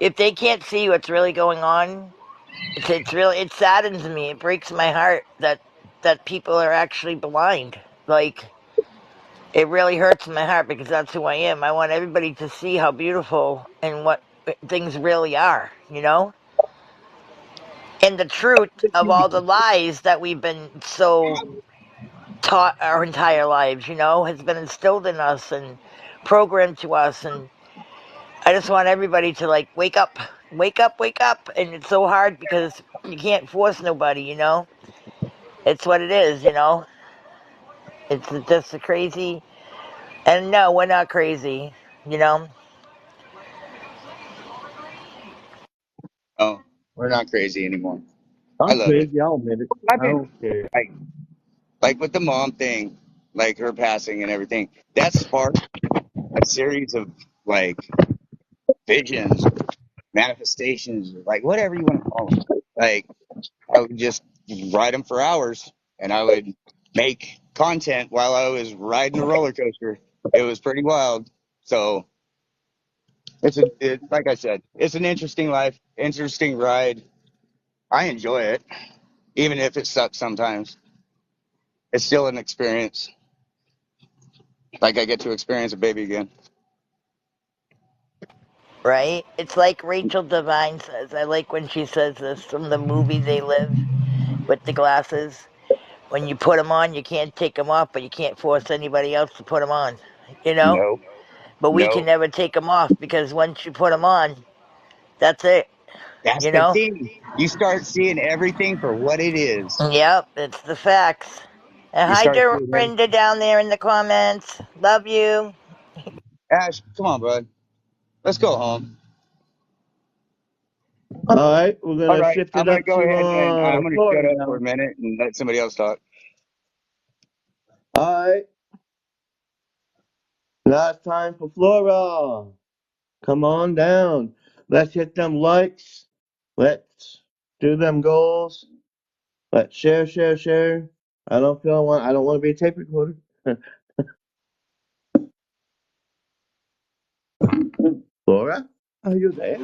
if they can't see what's really going on, it's really, it saddens me. It breaks my heart that people are actually blind. Like, it really hurts my heart because that's who I am. I want everybody to see how beautiful and what things really are, you know? And the truth of all the lies that we've been so taught our entire lives, has been instilled in us and programmed to us. And I just want everybody to like wake up, wake up, wake up. And it's so hard because you can't force nobody. It's what it is. It's just a crazy. And no, we're not crazy. Oh, we're not crazy anymore. I I'm love it. crazy. I'll admit it. I've I been don't care. like with the mom thing, like her passing and everything. That sparked a series of like visions, manifestations, like whatever you want to call them. Like I would just ride them for hours, and I would make content while I was riding a roller coaster. It was pretty wild. So like I said, it's an interesting life, interesting ride. I enjoy it, even if it sucks sometimes. It's still an experience. Like I get to experience a baby again. Right? It's like Rachel Devine says. I like when she says this from the movie They Live with the glasses. When you put them on, you can't take them off, but you can't force anybody else to put them on. You know? Nope, But we can nope. never take them off because once you put them on, that's it. That's You the know? thing. You start seeing everything for what it is. Yep, it's the facts. And You hi, start seeing everything. Dorinda down there in the comments. Love you. Ash, come on, bud. Let's go home. All right, we're All gonna right, shift I'm it gonna up go to ahead and I'm gonna shut Florida up for now. a minute and let somebody else talk. All right, last time for Flora. Come on down. Let's hit them likes. Let's do them goals. Let's share, share, share. I don't want to be a tape recorder. Laura, are you there?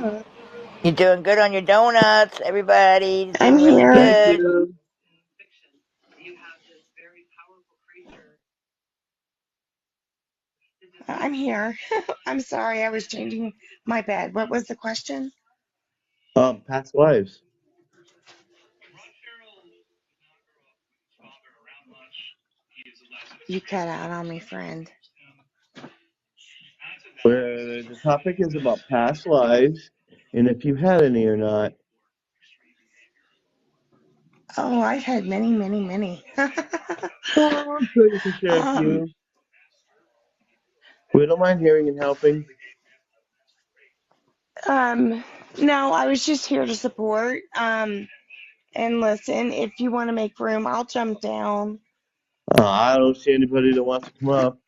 You're doing good on your donuts, everybody. I'm Doing really here. Thank good. you. I'm here. I'm sorry, I was changing my bed. What was the question? Past lives. You cut out on me, friend. Where the topic is about past lives and if you had any or not. Oh, I've had many, many, many. Oh, I'm sure you can share a um, few. We don't mind hearing and helping. um, no, I was just here to support. And listen, if you want to make room, I'll jump down. I don't see anybody that wants to come up.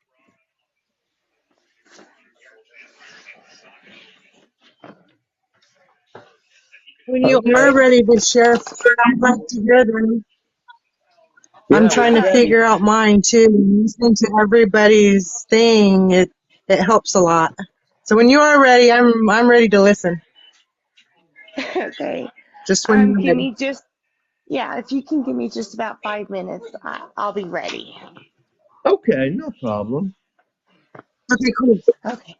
When you Okay. are ready to share, I'd like to hear them. I'm Yeah, when trying you're to ready. figure out mine too. Listening to everybody's thing, it helps a lot. So when you are ready, I'm ready to listen. Okay. Just when you're Give ready. me just, yeah, if you can give me just about 5 minutes, I'll be ready. Okay, no problem. Okay, cool. Okay.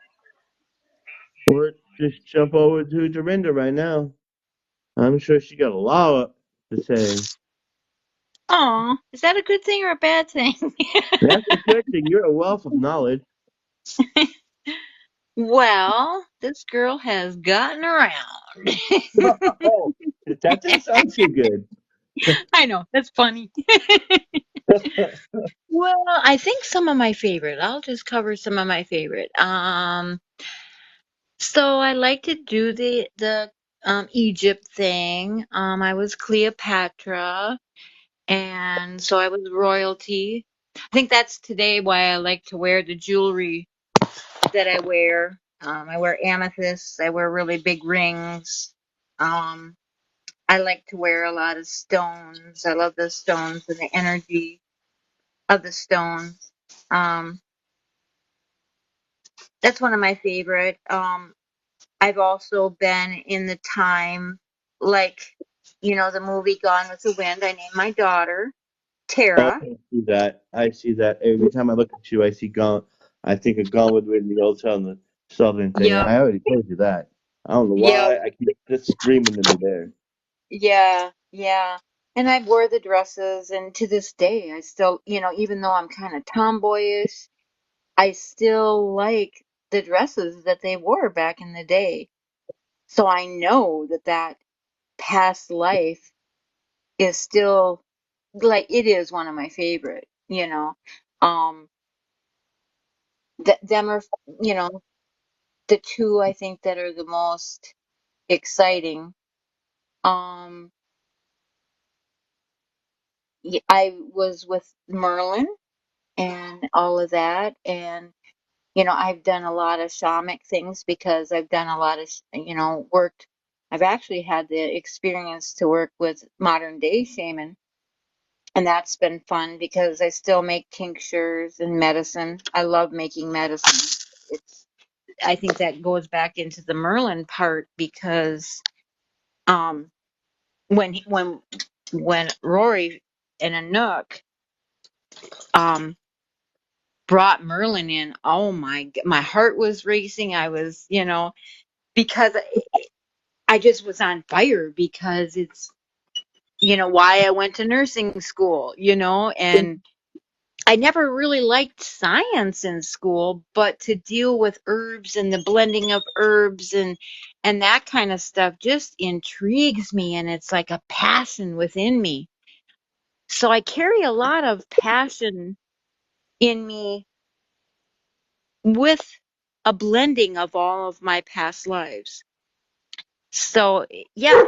Or just jump over to Dorinda right now. I'm sure she got a lot to say. Oh, is that a good thing or a bad thing? That's a good thing. You're a wealth of knowledge. Well, this girl has gotten around. Oh, that didn't sound too good. I know, that's funny. Well, I think some of my favorite. I'll just cover some of my favorite. So I like to do the Egypt thing. I was Cleopatra, and so I was royalty. I think that's today why I like to wear the jewelry that I wear. I wear amethysts. I wear really big rings. Um, I like to wear a lot of stones. I love the stones and the energy of the stones. Um, that's one of my favorite. I've also been in the time, like, the movie Gone with the Wind. I named my daughter Oh, Tara. I see that. I see that. Every time I look at you, I see Gone. I think of Gone with the Wind, the old Southern thing. Yep. I already told you that. I don't know Yep. why I keep just screaming to me there. Yeah. Yeah. And I wore the dresses, and to this day, I still, even though I'm kind of tomboyish, I still like the dresses that they wore back in the day. So I know that past life is still like it is one of my favorite. Um, them are, you know, the two I think that are the most exciting. Um, I was with Merlin and all of that, and I've done a lot of shamanic things because I've done a lot of, worked. I've actually had the experience to work with modern day shaman, and that's been fun because I still make tinctures and medicine. I love making medicine. I think that goes back into the Merlin part because um, when Rory and Anouk um, brought Merlin in, oh my heart was racing. I was, because I just was on fire because it's, why I went to nursing school, and I never really liked science in school, but to deal with herbs and the blending of herbs and that kind of stuff just intrigues me, and it's like a passion within me. So I carry a lot of passion in me with a blending of all of my past lives. So yeah,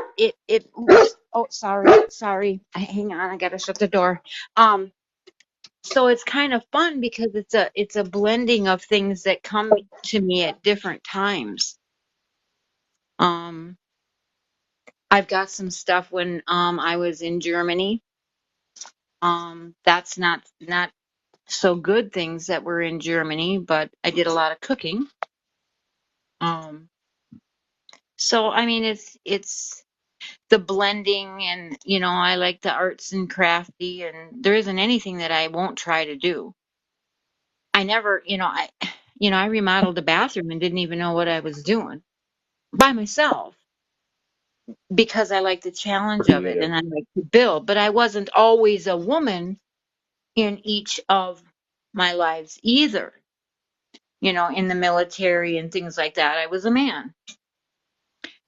it oops. Oh, sorry. Hang on, I gotta shut the door. So it's kind of fun because it's a blending of things that come to me at different times. Um, I've got some stuff when I was in Germany. That's not so good things that were in Germany, but I did a lot of cooking. So I mean it's the blending and I like the arts and crafty and there isn't anything that I won't try to do. I never, I remodeled a bathroom and didn't even know what I was doing by myself because I like the challenge of it Creative. and I like to build, but I wasn't always a woman in each of my lives either. In the military and things like that, I was a man.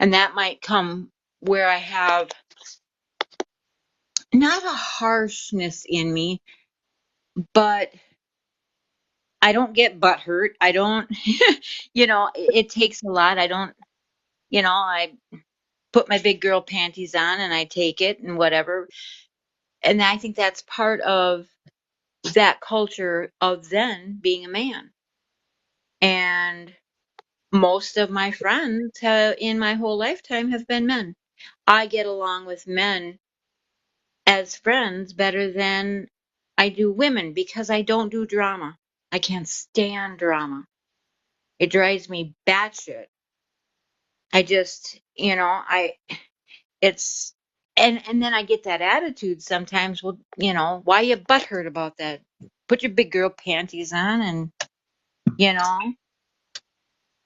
And that might come where I have not a harshness in me, but I don't get butt hurt. I don't, it takes a lot. I don't, I put my big girl panties on and I take it and whatever. And I think that's part of that culture of then being a man. And most of my friends in my whole lifetime have been men. I get along with men as friends better than I do women because I don't do drama. I can't stand drama. It drives me batshit. I just, it's, and then I get that attitude sometimes. Well, why you butthurt about that? Put your big girl panties on and, you know,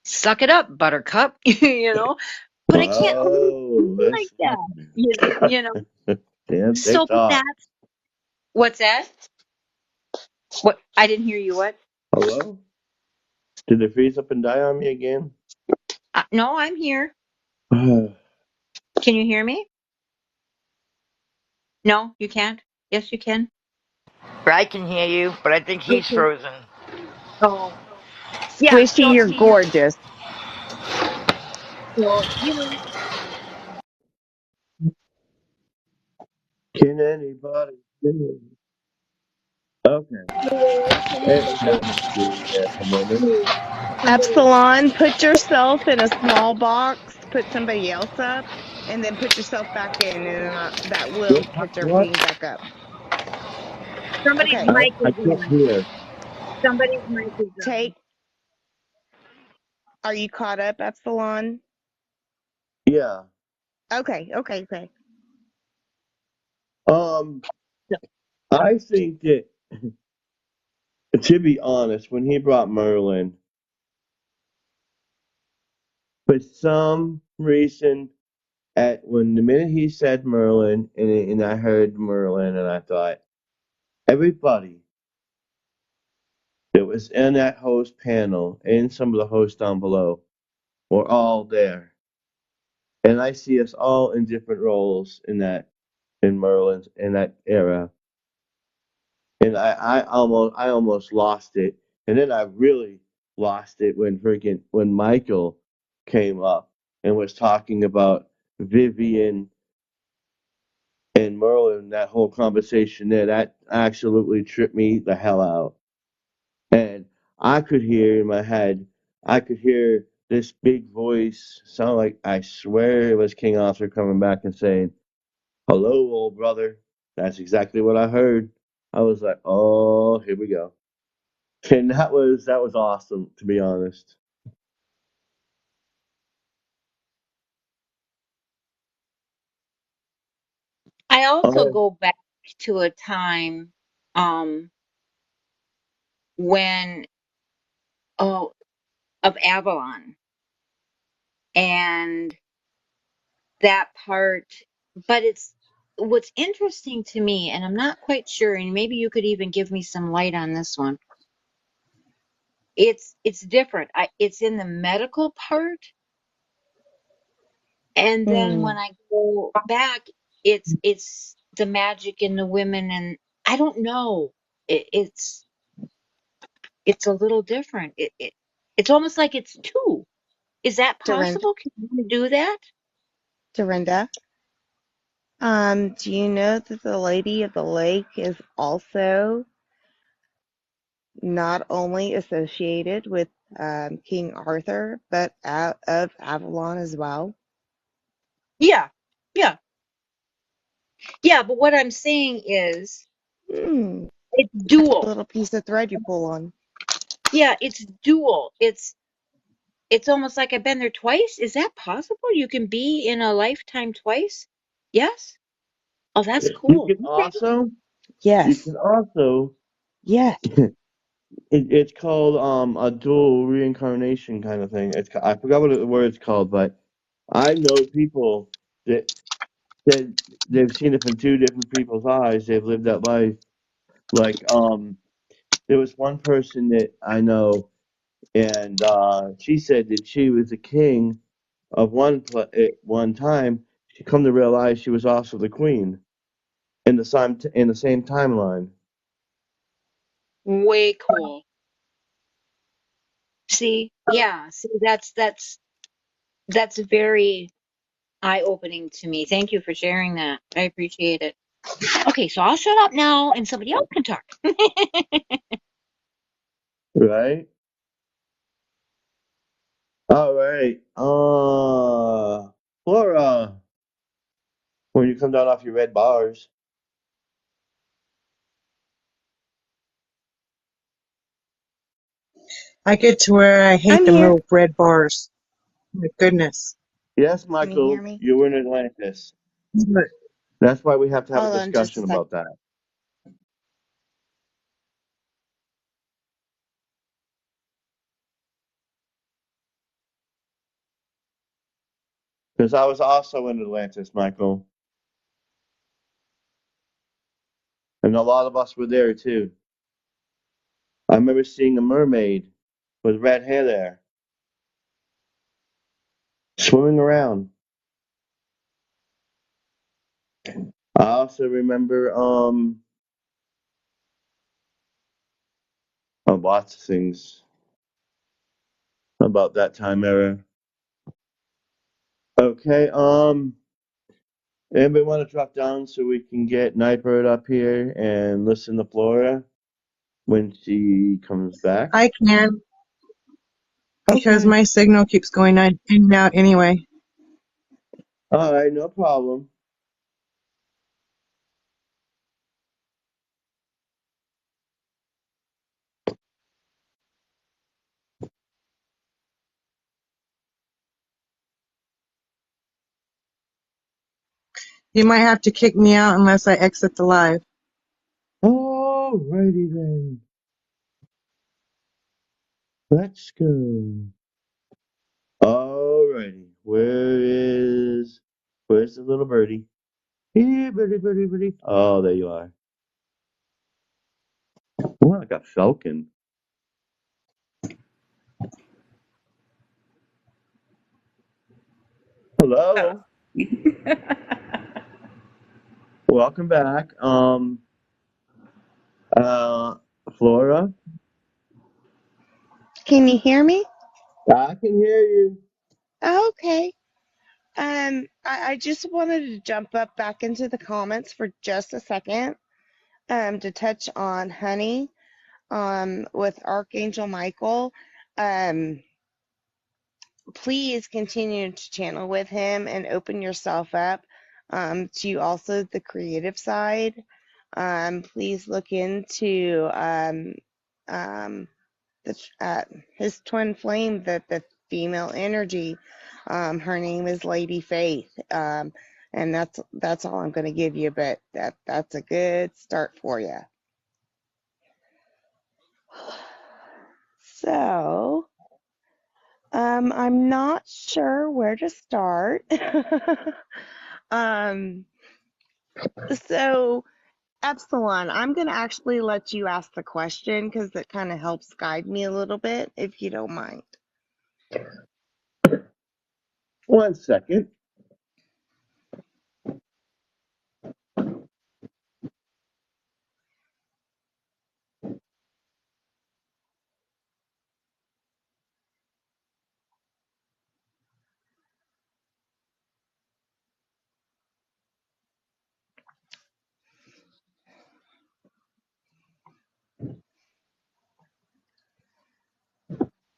suck it up, buttercup, but I can't always Oh, be like that's that, you know. damn So TikTok. that's, what's that? What? I didn't hear you. What? Hello? Did it freeze up and die on me again? No, I'm here. Oh, Can you hear me? No, you can't. Yes, you can. I can hear you, but I think he's Okay. frozen. Oh, yeah. Squishy, you're gorgeous. So, can anybody do it? Okay. It was happening there for a moment. Epsilon, put yourself in a small box, put somebody else up, and then put yourself back in, and then that will catch What? everything back up. somebody's Okay, mic I is can't on. hear. Somebody's mic is on. take. Are you caught up, Epsilon? Yeah. Okay. Um, I think that, to be honest, when he brought Merlin, for some reason, when the minute he said Merlin, and I heard Merlin, and I thought, everybody that was in that host panel and some of the hosts down below were all there. And I see us all in different roles in Merlin's, in that era. And I almost lost it. And then I really lost it when Michael came up and was talking about Vivian and Merlin, that whole conversation there, that absolutely tripped me the hell out. And I could hear in my head, I could hear this big voice sound like, I swear it was King Arthur coming back and saying, "Hello, old brother." That's exactly what I heard. I was like, "Oh, here we go." And that was awesome, to be honest. I also Oh, go back to a time um when oh of Avalon and that part, but it's what's interesting to me, and I'm not quite sure, and maybe you could even give me some light on this one. It's different. It's in the medical part, and then Hmm. when I go back, it's the magic in the women, and I don't know. It's a little different. It's almost like it's two. Is that Dorinda. possible? Can you do that? Dorinda. Do you know that the Lady of the Lake is also not only associated with King Arthur, but of Avalon as well. Yeah, yeah, yeah. But what I'm saying is, Hmm. it's That's a dual. little piece of thread you pull on. Yeah, it's dual. It's almost like I've been there twice. Is that possible? You can be in a lifetime twice? Yes? Oh, that's You cool. can also, you Yes. can also, Yes. it's called a dual reincarnation kind of thing. I forgot what the word it's called, but I know people that said they've seen it from two different people's eyes. They've lived that life. Like there was one person that I know, and she said that she was the king of at one time. She come to realize she was also the queen in the same timeline. Way cool. See? Yeah. See, that's very eye-opening to me. Thank you for sharing that. I appreciate it. Okay, so I'll shut up now and somebody else can talk. Right? All right. Flora, when you come down off your red bars. I get to where I hate I'm them here. little red bars. My goodness. Yes, Can you hear Michael, me? you were in Atlantis. But That's why we have to have a Hold on just a discussion sec. about that. Because I was also in Atlantis, Michael. And a lot of us were there too. I remember seeing a mermaid with red hair there, swimming around. I also remember lots of things about that time era. Okay, anybody want to drop down so we can get Nightbird up here and listen to Flora when she comes back? I can because Okay. my signal keeps going in and out anyway. All right, no problem. You might have to kick me out unless I exit the live. Alrighty then. Let's go. Alrighty. Where's the little birdie? Here, birdie, birdie, birdie. Oh, there you are. Oh, I got Falcon. Hello. Welcome back. Uh, Flora, Can you hear me? I can hear you. Okay. I just wanted to jump up back into the comments for just a second, to touch on Honey, with Archangel Michael. Um, please continue to channel with him and open yourself up, to also the creative side. Please look into, um, his twin flame, the female energy. Her name is Lady Faith. And that's all I'm going to give you, but that's a good start for you. So, I'm not sure where to start. um, so Epsilon, I'm going to actually let you ask the question because it kind of helps guide me a little bit, if you don't mind. 1 second.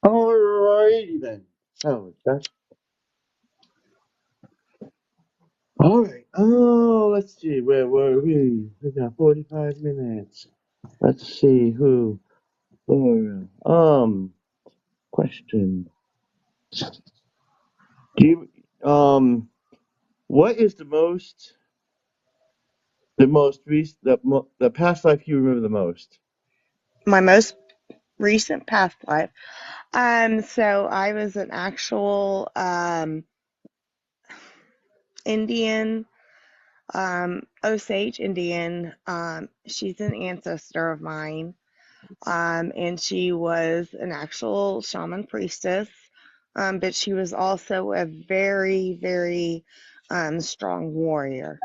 Alrighty Oh, that's all right. Oh, let's see. Where were we? We got 45 minutes. Let's see who. Laura. Question. Do you what is the most recent the past life you remember the most? My most recent past life. So I was an actual Indian, Osage Indian. She's an ancestor of mine. And she was an actual shaman priestess. But she was also a very, very strong warrior.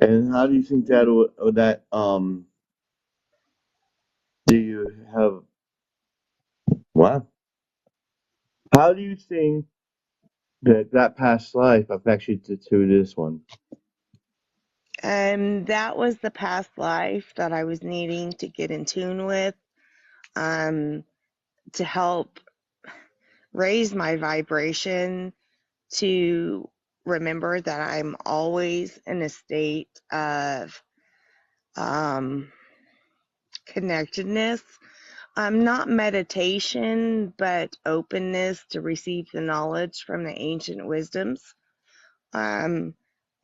And how do you think that do you have wow? How do you think that past life affects you to this one? And that was the past life that I was needing to get in tune with, to help raise my vibration, to remember that I'm always in a state of connectedness. Not meditation, but openness to receive the knowledge from the ancient wisdoms.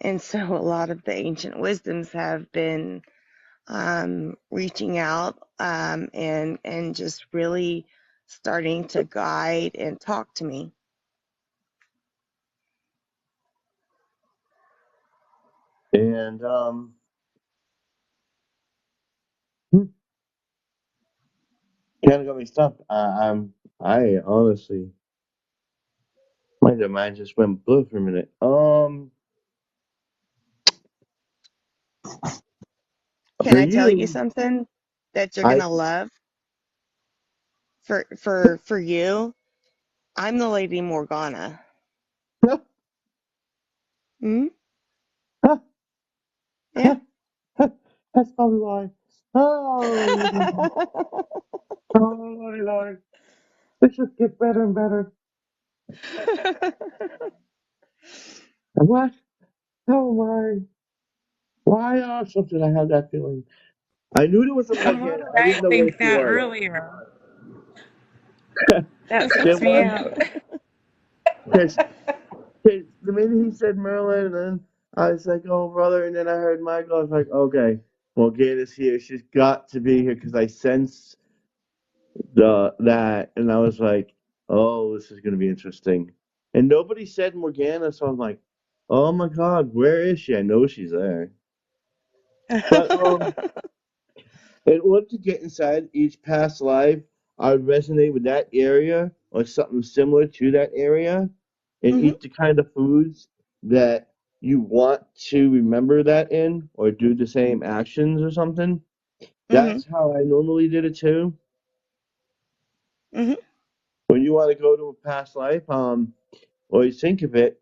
And so a lot of the ancient wisdoms have been reaching out and just really starting to guide and talk to me. And kind of got me stumped. I honestly my mind just went blue for a minute. Can For I tell you you, something that you're I gonna love? For you, I'm the Lady Morgana. Hmm? Yeah. that's probably why. Oh, oh Lordy Lord, this just gets better and better. And what? Oh my! Why or something? I had that feeling. I knew there was a Why Morgana. did I I didn't know where think she that was. earlier? That There trips me was out. because the minute he said Merlin, and then I was like, "Oh, brother," and then I heard Michael. I was like, "Okay, Morgana's here. She's got to be here," because I sensed that, and I was like, "Oh, this is going to be interesting." And nobody said Morgana, so I'm like, "Oh my God, where is she? I know she's there." But in order to get inside each past life, I would resonate with that area or something similar to that area, and Hmm. eat the kind of foods that you want to remember that in, or do the same actions or something. Hmm. That's how I normally did it too. Hmm. When you want to go to a past life, or you think of it,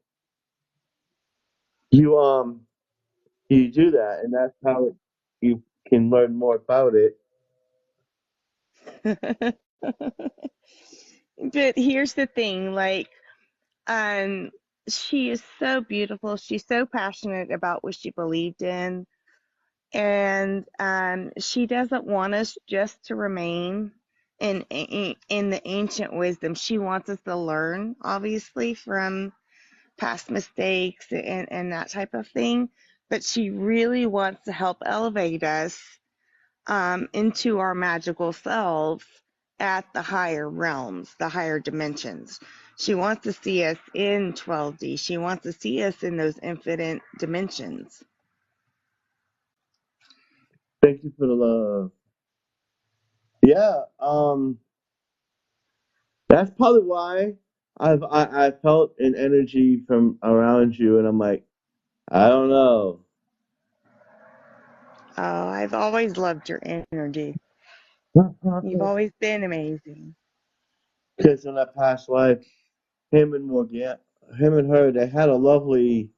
you you do that, and that's how you can learn more about it. But here's the thing, like, um, she is so beautiful. She's so passionate about what she believed in. And she doesn't want us just to remain in the ancient wisdom. She wants us to learn, obviously, from past mistakes and that type of thing. But she really wants to help elevate us into our magical selves at the higher realms, the higher dimensions. She wants to see us in 12D. She wants to see us in those infinite dimensions. Thank you for the love. Yeah, that's probably why I felt an energy from around you, and I'm like, I don't know, Oh, I've always loved your energy. You've always been amazing. because in that past life, him and Morgan, him and her, they had a lovely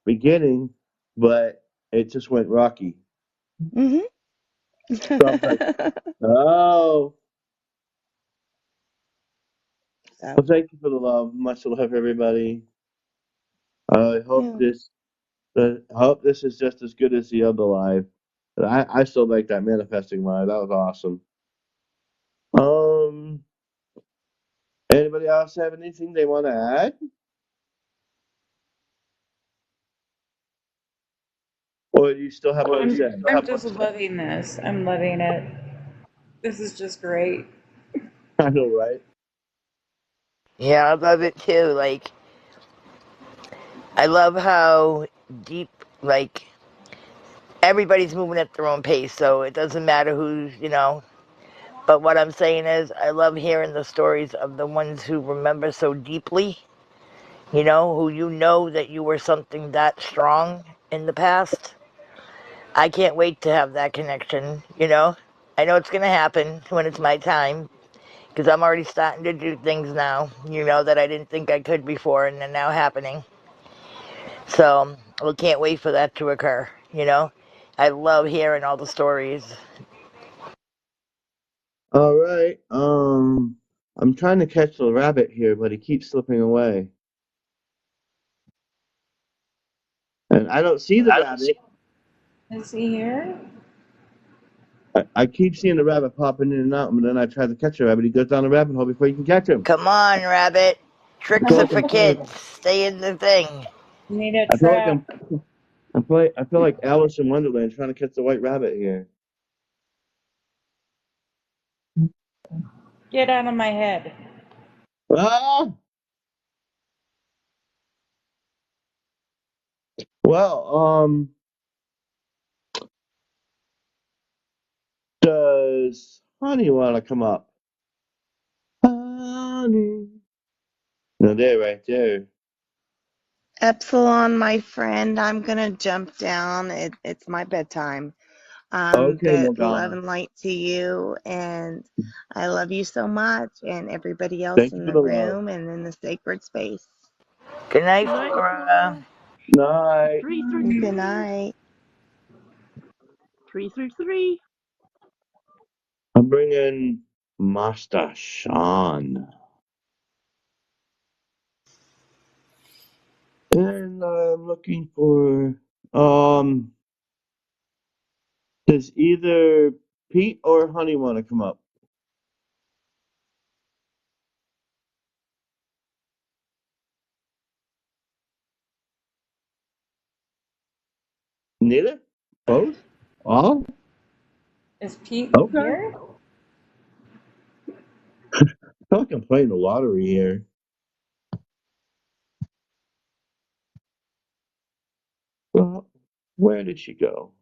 beginning, but it just went rocky. Hmm. So I'm like, oh. Well, thank you for the love. Much love, everybody. I hope Yeah. this is just as good as the other live. But I still like that manifesting live. That was awesome. Anybody else have anything they want to add? Or do you still have more to say? I'm just loving this. I'm loving it. This is just great. I know, right? Yeah, I love it too. Like, I love how deep, like, everybody's moving at their own pace, so it doesn't matter who's, But what I'm saying is, I love hearing the stories of the ones who remember so deeply, who that you were something that strong in the past. I can't wait to have that connection. I know it's going to happen when it's my time, because I'm already starting to do things now, that I didn't think I could before, and they're now happening. So we can't wait for that to occur. I love hearing all the stories. All right. I'm trying to catch the rabbit here, but he keeps slipping away. And I don't see the rabbit. Is he here? I keep seeing the rabbit popping in and out, but then I try to catch the rabbit. He goes down the rabbit hole before you can catch him. Come on, rabbit. I Tricks feel are like for kids. Stay in the thing. Need a I feel like trap. I feel like Alice in Wonderland trying to catch the white rabbit here. Get out of my head. Ah! Well, does Honey want to come up? Honey. No, they're right there. Epsilon, my friend, I'm gonna jump down. It's my bedtime. Okay, But love Morgana. and light to you, and I love you so much, and everybody else Thank you in for the the love. room and in the sacred space. Good night, Good night, Flora. Epsilon. Night. 333. Good night. 333. I'm bringing Master Sean. And I'm looking for, does either Pete or Honey want to come up? Neither? Both? All? Is Pete Okay. here? I feel like I'm playing the lottery here. Well, where did she go?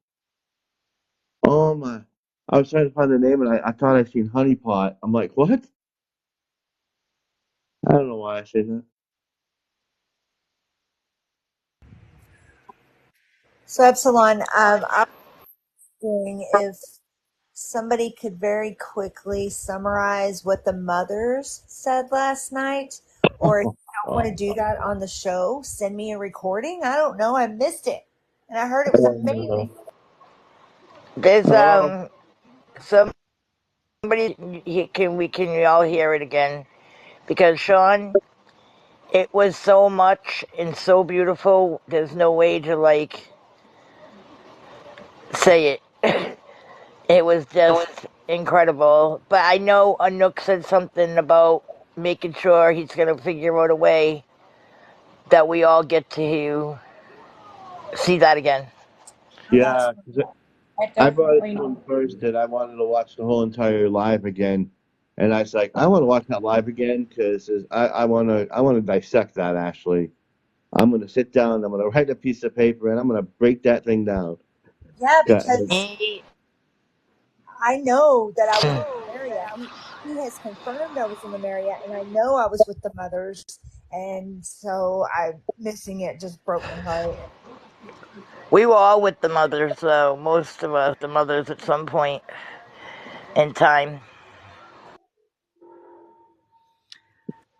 Oh my. I was trying to find the name and I thought I'd seen Honey Pot. I'm like, what? I don't know why I said that. So Epsilon, I was wondering if somebody could very quickly summarize what the mothers said last night, or if you don't want to do that on the show, send me a recording. I don't know, I missed it, and I heard it was amazing. There's Oh, somebody. Can you all hear it again? Because Sean, it was so much and so beautiful. There's no way to say it. It was just incredible. But I know Anouk said something about making sure he's gonna figure out a way that we all get to see that again. Oh, that's yeah. 'Cause I I brought it definitely to him know. first that I wanted to watch the whole entire live again. And I was like, I want to watch that live again because I want to dissect that, Ashley. I'm going to sit down, I'm going to write a piece of paper, and I'm going to break that thing down. yeah, That- because I know that I was in the area. He has confirmed I was in the area, and I know I was with the mothers, and so I missing it just broke my heart. We were all with the mothers, though. Most of us, the mothers, at some point in time.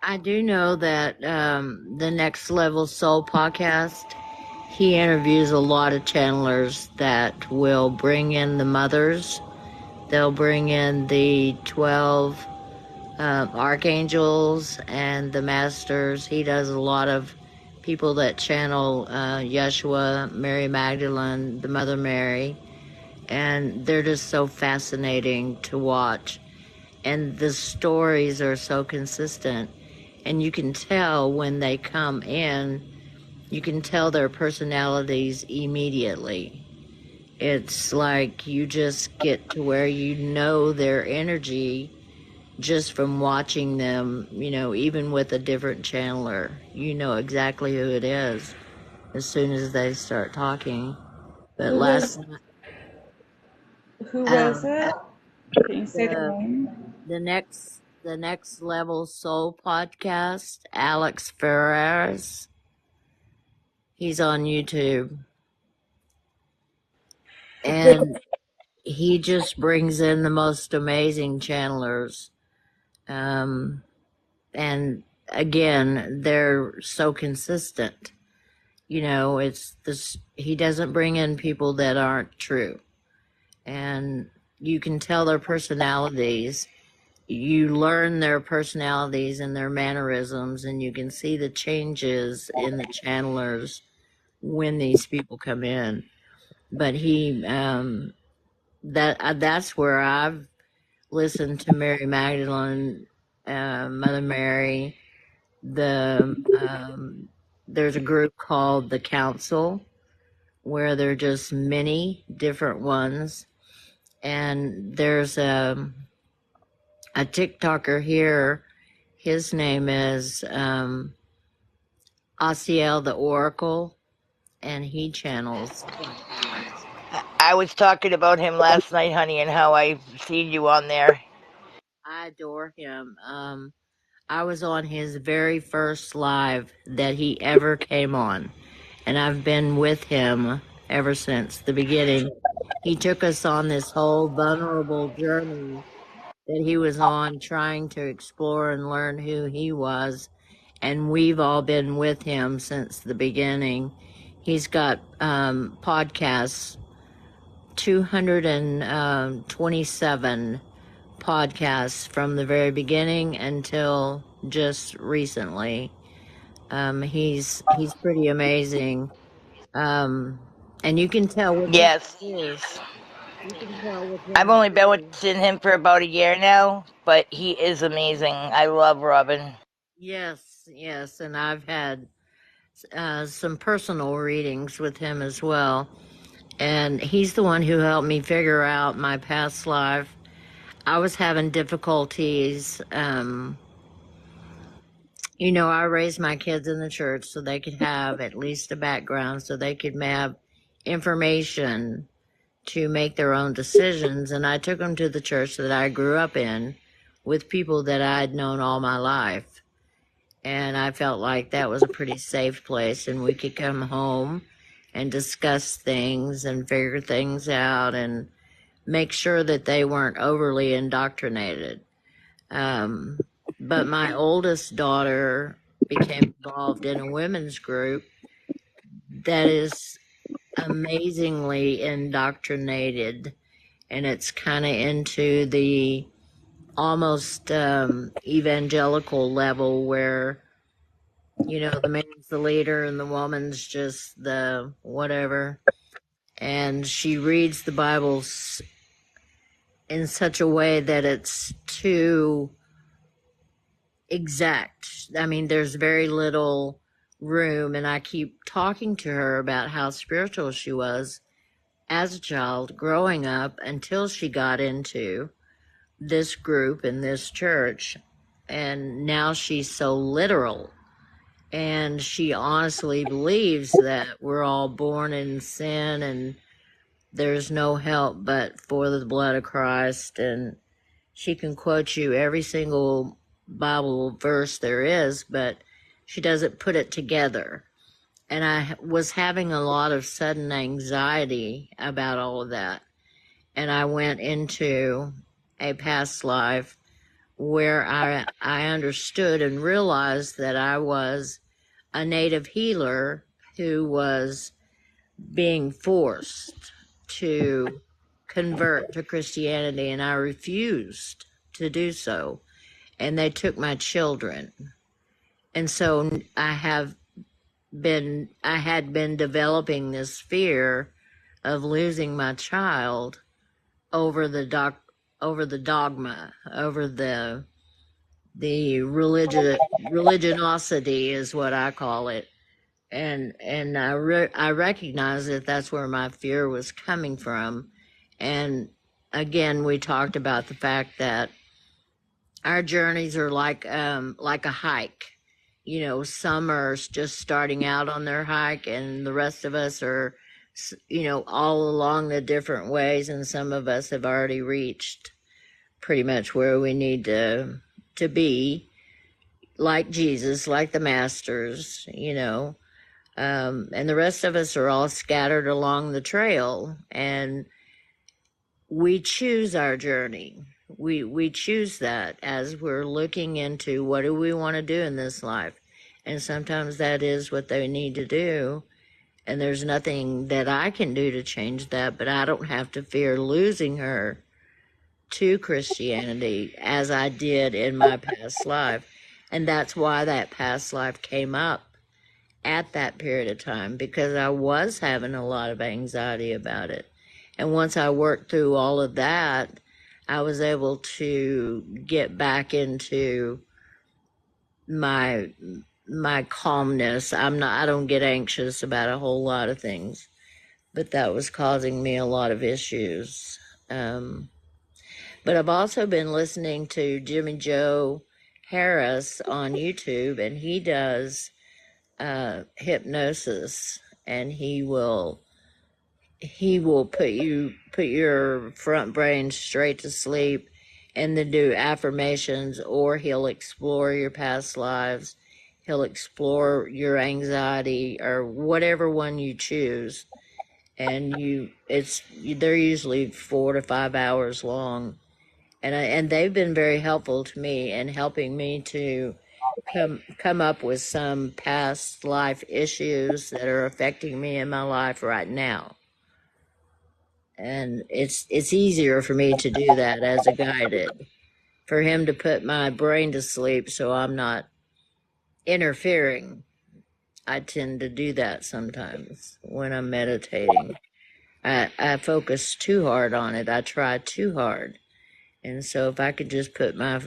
I do know that the Next Level Soul podcast, he interviews a lot of channelers that will bring in the mothers they'll bring in the 12 archangels and the masters. He does a lot of people that channel Yeshua, Mary Magdalene, the Mother Mary, and they're just so fascinating to watch. And the stories are so consistent, and you can tell when they come in, you can tell their personalities immediately. It's like you just get to where you know their energy just from watching them, even with a different channeler. You know exactly who it is as soon as they start talking. But Who last was night, who was um, it? Can you say the the name? the next level soul podcast, Alex Ferraris, he's on YouTube, and he just brings in the most amazing channelers. And again, they're so consistent. It's this, he doesn't bring in people that aren't true. And you can tell their personalities. You learn their personalities and their mannerisms, and you can see the changes in the channelers when these people come in. But that's where I've listened to Mary Magdalene, Mother Mary. There's a group called the Council where there are just many different ones, and there's a TikToker here. His name is Asiel the Oracle, and he channels. I was talking about him last night, honey, and how I seen you on there. I adore him. I was on his very first live that he ever came on, and I've been with him ever since the beginning. He took us on this whole vulnerable journey that he was on, trying to explore and learn who he was, and we've all been with him since the beginning. He's got podcasts, 227 podcasts from the very beginning until just recently. He's pretty amazing, and you can tell with him Yes. too. You can tell with I've him only been too. watching him for about a year now, but he is amazing. I love Robin. Yes, and I've had some personal readings with him as well. And he's the one who helped me figure out my past life. I was having difficulties. I raised my kids in the church so they could have at least a background, so they could have information to make their own decisions. And I took them to the church that I grew up in with people that I'd known all my life. And I felt like that was a pretty safe place, and we could come home and discuss things and figure things out and make sure that they weren't overly indoctrinated. But my oldest daughter became involved in a women's group that is amazingly indoctrinated, and it's kind of into the almost evangelical level where the man's the leader and the woman's just the whatever. And she reads the Bible in such a way that it's too exact. I mean, there's very little room, and I keep talking to her about how spiritual she was as a child growing up until she got into this group in this church, and now she's so literal. And she honestly believes that we're all born in sin and there's no help but for the blood of Christ. And she can quote you every single Bible verse there is, but she doesn't put it together. And I was having a lot of sudden anxiety about all of that. And I went into a past life where I understood and realized that I was a native healer who was being forced to convert to Christianity, and I refused to do so. And they took my children. And so I had been developing this fear of losing my child over the dogma, over the religiosity is what I call it. And I recognize that that's where my fear was coming from. And again, we talked about the fact that our journeys are like a hike. You know, some are just starting out on their hike, and the rest of us are, you know, all along the different ways, and some of us have already reached pretty much where we need to be, like Jesus, like the masters, you know. And the rest of us are all scattered along the trail, and we choose our journey. We choose that as we're looking into what do we want to do in this life. And sometimes that is what they need to do. And there's nothing that I can do to change that, but I don't have to fear losing her to Christianity as I did in my past life. And that's why that past life came up at that period of time, because I was having a lot of anxiety about it. And once I worked through all of that, I was able to get back into my calmness. I don't get anxious about a whole lot of things, but that was causing me a lot of issues. But I've also been listening to Jimmy Joe Harris on YouTube, and he does hypnosis, and he will put your front brain straight to sleep, and then do affirmations, or he'll explore your past lives. He'll explore your anxiety, or whatever one you choose. And they're usually 4 to 5 hours long. And they've been very helpful to me in helping me to come up with some past life issues that are affecting me in my life right now. And it's easier for me to do that as a guided, for him to put my brain to sleep so I'm not interfering. I tend to do that sometimes when I'm meditating. I focus too hard on it. I try too hard. And so if I could just put my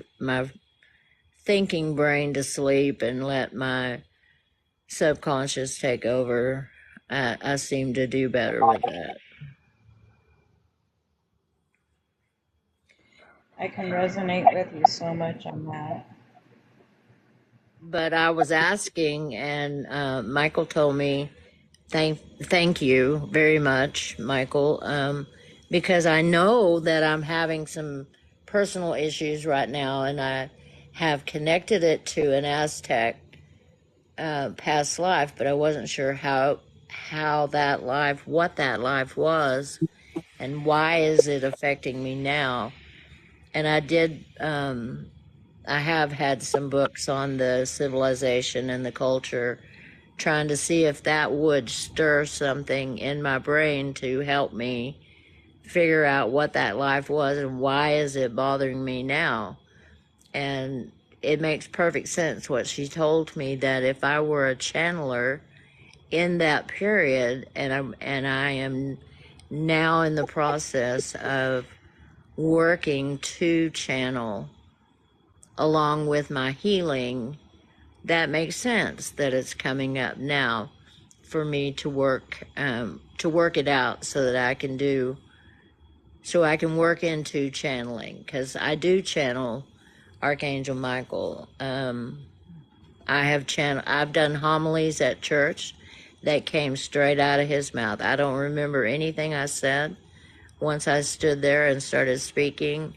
thinking brain to sleep and let my subconscious take over, I seem to do better with that. I can resonate with you so much on that. But I was asking, and Michael told me, thank you very much, Michael, because I know that I'm having some personal issues right now, and I have connected it to an Aztec past life, but I wasn't sure what that life was, and why is it affecting me now. And I have had some books on the civilization and the culture, trying to see if that would stir something in my brain to help me figure out what that life was and why is it bothering me now. And it makes perfect sense what she told me, that if I were a channeler in that period, and I am now in the process of working to channel along with my healing, that makes sense that it's coming up now for me to work it out so that I can work into channeling, because I do channel Archangel Michael. I've done homilies at church that came straight out of his mouth. I don't remember anything I said once I stood there and started speaking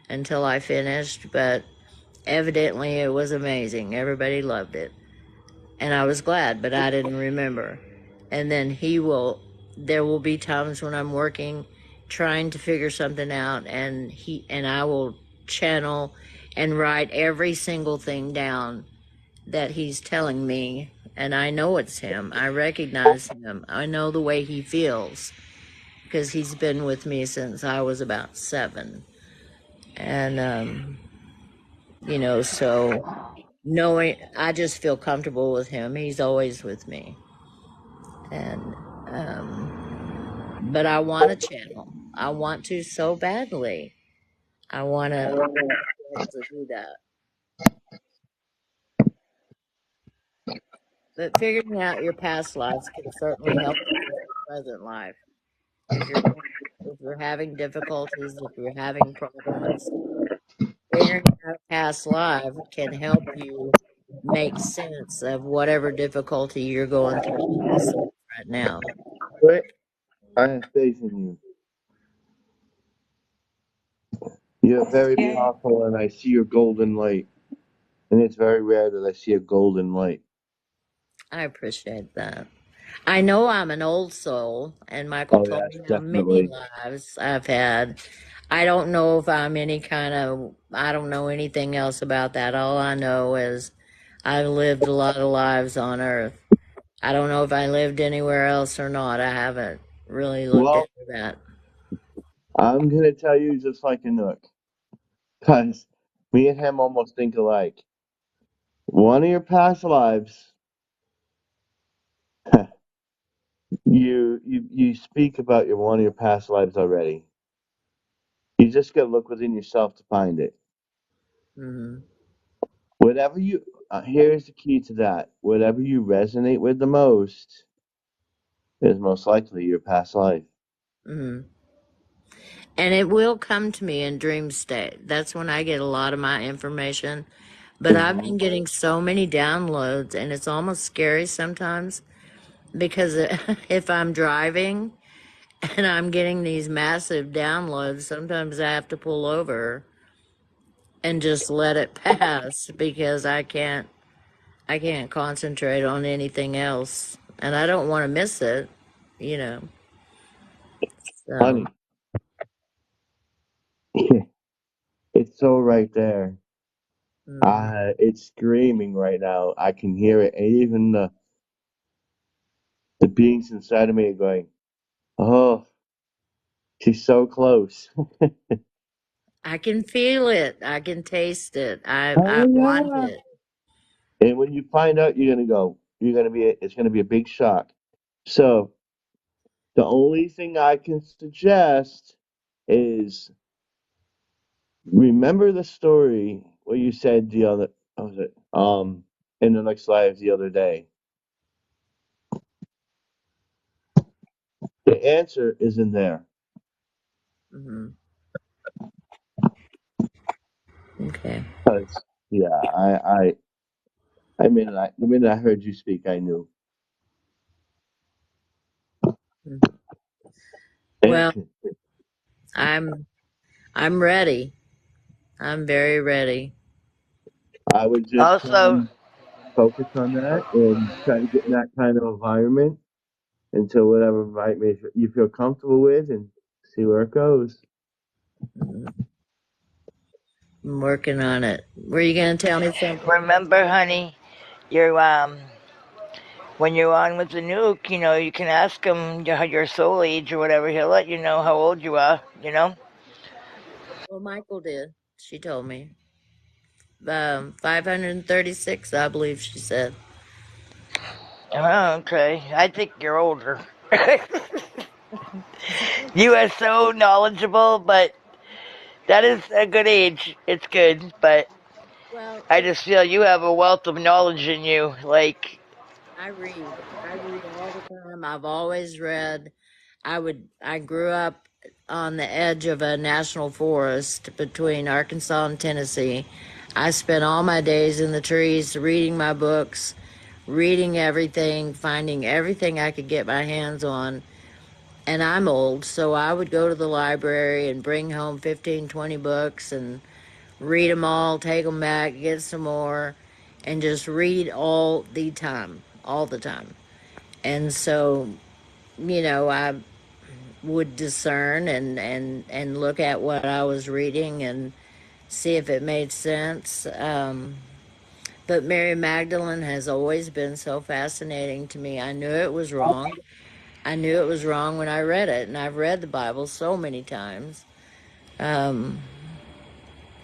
until I finished, but evidently it was amazing. Everybody loved it. And I was glad, but I didn't remember. And then there will be times when I'm working, trying to figure something out, and I will channel and write every single thing down that he's telling me. And I know it's him. I recognize him. I know the way he feels, because he's been with me since I was about 7. And, so knowing, I just feel comfortable with him. He's always with me. And, but I want a channel. I want to so badly. I want to be able to do that. But figuring out your past lives can certainly help you with your present life. If you're having difficulties, if you're having problems, figuring out a past life can help you make sense of whatever difficulty you're going through in this life right now. But I have faith in you. You're very powerful, and I see your golden light. And it's very rare that I see a golden light. I appreciate that. I know I'm an old soul, and Michael Oh, told yes, me how many definitely. lives I've had. I don't know if I'm I don't know anything else about that. All I know is I've lived a lot of lives on Earth. I don't know if I lived anywhere else or not. I haven't really looked Well, into that. I'm going to tell you just like a Nook. Because me and him almost think alike. One of your past lives, you speak about one of your past lives already. You just got to look within yourself to find it. Hmm. Whatever here's the key to that. Whatever you resonate with the most is most likely your past life. Hmm. And it will come to me in dream state. That's when I get a lot of my information. But I've been getting so many downloads, and it's almost scary sometimes because if I'm driving and I'm getting these massive downloads, sometimes I have to pull over and just let it pass because I can't concentrate on anything else, and I don't want to miss it, you know. Honey, So, it's so right there. mm, It's screaming right now. I can hear it. And even the beings inside of me are going, oh, she's so close. I can feel it. I can taste it. I Oh want yeah. it. And when you find out, it's gonna be a big shock. So the only thing I can suggest is remember the story what you said the other, what was it? In the next live the other day. The answer is in there. Hmm. Okay. 'Cause, yeah, the minute I heard you speak, I knew. Mhm. And Well, I'm ready. I'm very ready. I would just Also, focus on that and try to get in that kind of environment until whatever might make you feel comfortable with, and see where it goes. Mhm. I'm working on it. Were you going to tell me something? remember, honey, you when you're on with the nuke, you can ask him your soul age or whatever. He'll let you know how old you are. Well, Michael did. She told me. 536, I believe she said. Oh, okay. I think you're older. You are so knowledgeable, but that is a good age. It's good, but Well, I just feel you have a wealth of knowledge in you. Like, I read. I read all the time. I've always read. I grew up on the edge of a national forest between Arkansas and Tennessee. I spent all my days in the trees reading my books, reading everything, finding everything I could get my hands on. And I'm old, so I would go to the library and bring home 15, 20 books and read them all, take them back, get some more, and just read all the time. And so, I would discern and look at what I was reading and see if it made sense. But Mary Magdalene has always been so fascinating to me. I knew it was wrong. I knew it was wrong when I read it, and I've read the Bible so many times. And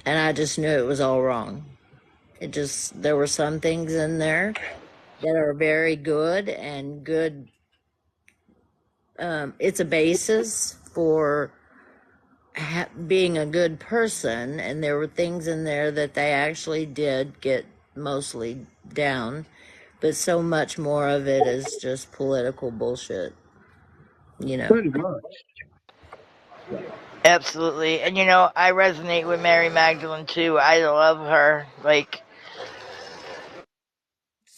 I just knew it was all wrong. There were some things in there that are very good and good. It's a basis for being a good person, and there were things in there that they actually did get mostly down, but so much more of it is just political bullshit, you know. Pretty much. Absolutely. And I resonate with Mary Magdalene too. I love her.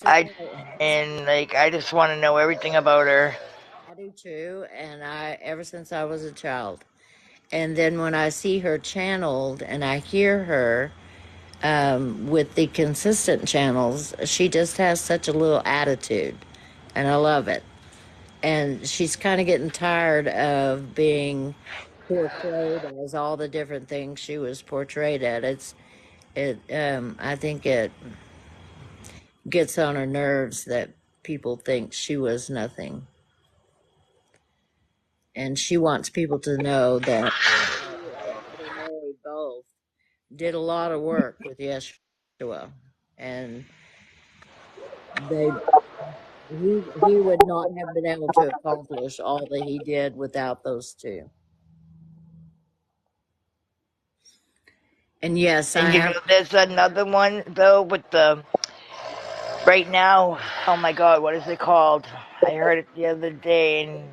I just want to know everything about her. I do too, and ever since I was a child. And then when I see her channeled and I hear her with the consistent channels, she just has such a little attitude, and I love it. And she's kind of getting tired of being portrayed as all the different things she was portrayed at. I think it gets on her nerves that people think she was nothing. And she wants people to know that Anthony and Mary both did a lot of work with Yeshua, and he would not have been able to accomplish all that he did without those two. And yes, And there's another one though with the right now. Oh my God, what is it called? I heard it the other day, and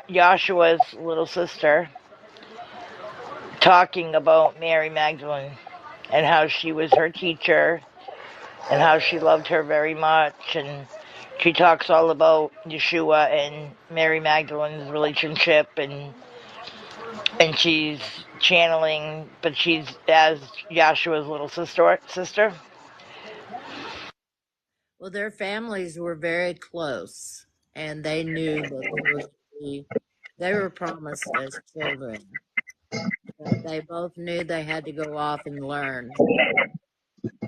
Joshua's little sister talking about Mary Magdalene and how she was her teacher and how she loved her very much, and she talks all about Yeshua and Mary Magdalene's relationship, and she's channeling, but she's as Joshua's little sister. Well, their families were very close, and they knew that they were promised as children. But they both knew they had to go off and learn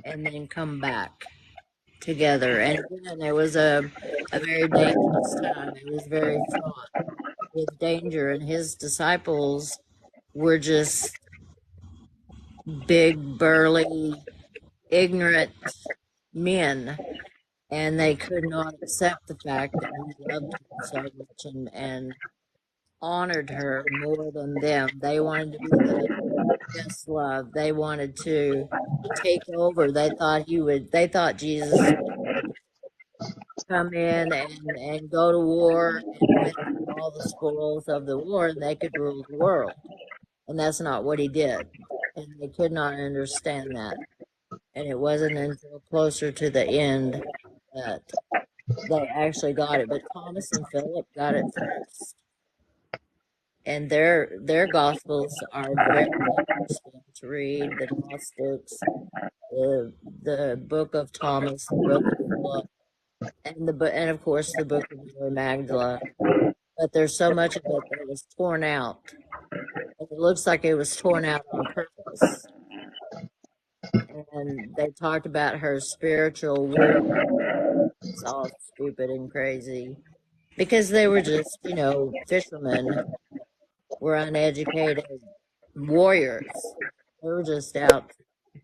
and then come back together. And again, it was a very dangerous time. It was very fraught with danger, and his disciples were just big, burly, ignorant men, and they could not accept the fact that he loved her so much and honored her more than them. They wanted to be the best love. They wanted to take over. They thought Jesus would come in and go to war and win all the spoils of the war, and they could rule the world. And that's not what he did. And they could not understand that. And it wasn't until closer to the end that they actually got it. But Thomas and Philip got it first. And their gospels are very interesting to read. The Gnostics, the book of Thomas, the book of Philip, and of course the book of Mary Magdalene. But there's so much of it that was torn out. And it looks like it was torn out on purpose. And they talked about her spiritual war. It's all stupid and crazy. Because they were just, fishermen, were uneducated warriors. They were just out to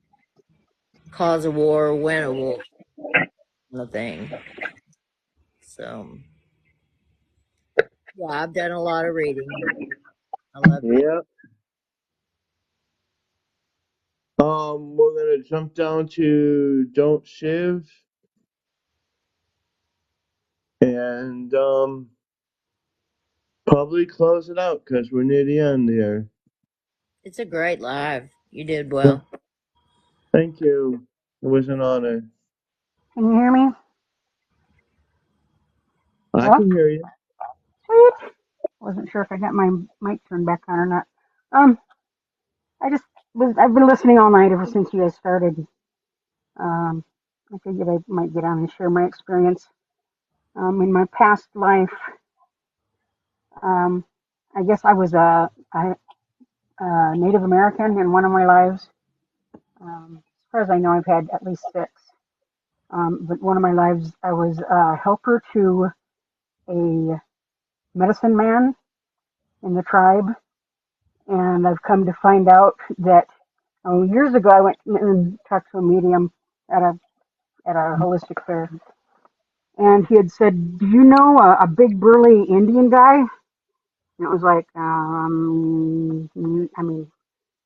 cause a war, win a war, kind of thing. So, yeah, I've done a lot of reading. I love it. Yeah. We're gonna jump down to Don't Shiv, and probably close it out because we're near the end here. It's a great live. You did well. Thank you. It was an honor. Can you hear me? I Hello? can hear you. Sweet. Wasn't sure if I got my mic turned back on or not. I've been listening all night ever since you guys started. I figured I might get on and share my experience. In my past life, I guess I was a Native American in one of my lives. As far as I know, I've had at least 6. But one of my lives, I was a helper to a medicine man in the tribe, and I've come to find out that years ago I went and talked to a medium at a holistic fair, and he had said, "Do you know a big burly Indian guy?" And it was like, I mean,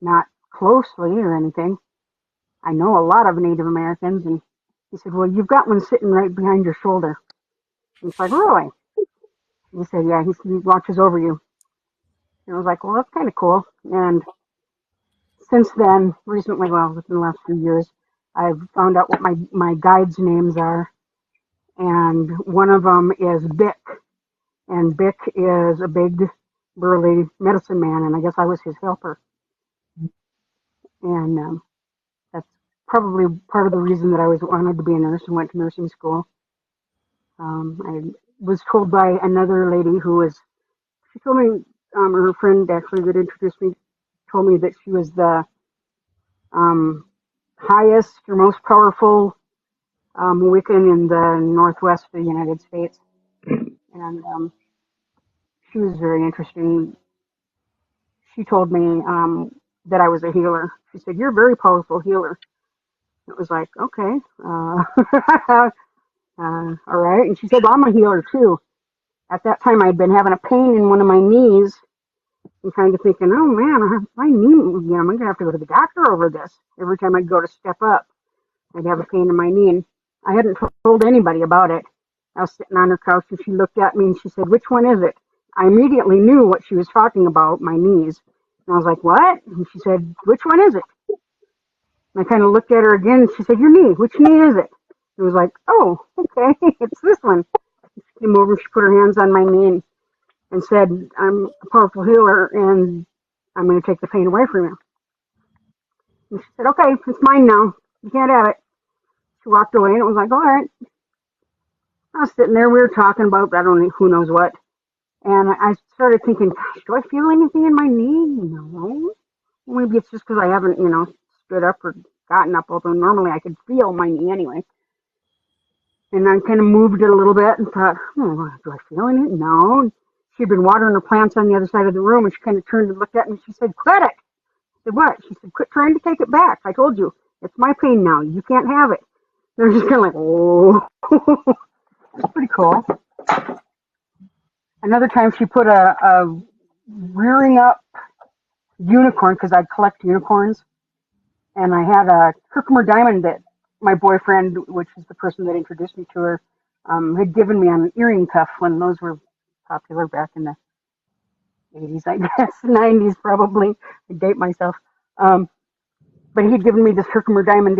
not closely or anything. I know a lot of Native Americans, and he said, "Well, you've got one sitting right behind your shoulder." And it's like, "Really?" And he said, "Yeah, he watches over you." And I was like, "Well, that's kind of cool." And since then, recently, well, within the last few years, I've found out what my guides' names are, and one of them is Bick, and Bick is a big, burly medicine man, and I guess I was his helper, and that's probably part of the reason that I was wanted to be a nurse and went to nursing school. I was told by another lady she told me, her friend actually that introduced me, told me that she was the um, highest or most powerful Wiccan in the Northwest of the United States. And she was very interesting. She told me that I was a healer. She said, "You're a very powerful healer." It was like, okay, all right. And she said, "Well, I'm a healer too." At that time, I'd been having a pain in one of my knees and kind of thinking, "Oh man, my knee, I'm going to have to go to the doctor over this." Every time I'd go to step up, I'd have a pain in my knee. And I hadn't told anybody about it. I was sitting on her couch and she looked at me and she said, "Which one is it?" I immediately knew what she was talking about, my knees. And I was like, "What?" And she said, "Which one is it?" And I kind of looked at her again and she said, "Your knee, which knee is it?" It was like, "Oh, okay, it's this one." She came over, she put her hands on my knee and said, "I'm a powerful healer and I'm going to take the pain away from you." And she said, "Okay, it's mine now. You can't have it." She walked away and it was like, all right. I was sitting there, we were talking about, I don't know, who knows what. And I started thinking, gosh, do I feel anything in my knee? No. Maybe it's just because I haven't, stood up or gotten up, although normally I could feel my knee anyway. And I kind of moved it a little bit and thought, do I feel anything? No. She'd been watering her plants on the other side of the room and she kind of turned and looked at me and she said, "Quit it." I said, "What?" She said, "Quit trying to take it back. I told you, it's my pain now. You can't have it." They're just kind of like, oh, it's pretty cool. Another time she put a rearing up unicorn, because I collect unicorns, and I had a Herkimer diamond that my boyfriend, which is the person that introduced me to her, had given me on an earring cuff when those were popular back in the 80s, I guess, 90s probably. I date myself. But he'd given me this Herkimer diamond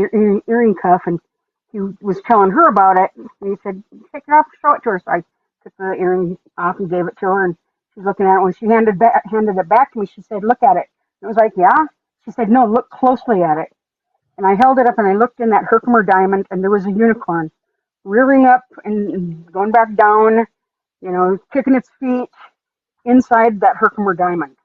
earring cuff, and he was telling her about it. And he said, "Take it off, show it to her." So I took the earring off and gave it to her, and she's looking at it. When she handed it back to me, she said, "Look at it." And it was like, "Yeah." She said, "No, look closely at it." And I held it up and I looked in that Herkimer diamond, and there was a unicorn rearing up and going back down, kicking its feet inside that Herkimer diamond.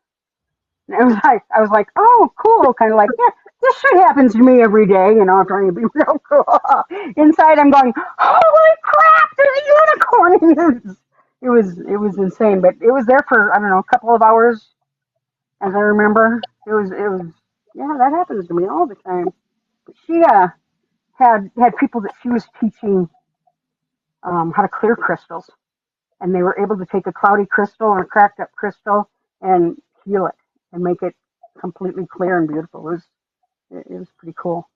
And I was like, "Oh, cool," kind of like, yeah, this shit happens to me every day, trying to be real cool. Inside, I'm going, "Holy crap, there's a unicorn!" It was insane, but it was there for, I don't know, a couple of hours, as I remember. Yeah, that happens to me all the time. But she had people that she was teaching how to clear crystals, and they were able to take a cloudy crystal or a cracked up crystal and heal it and make it completely clear and beautiful. It was pretty cool.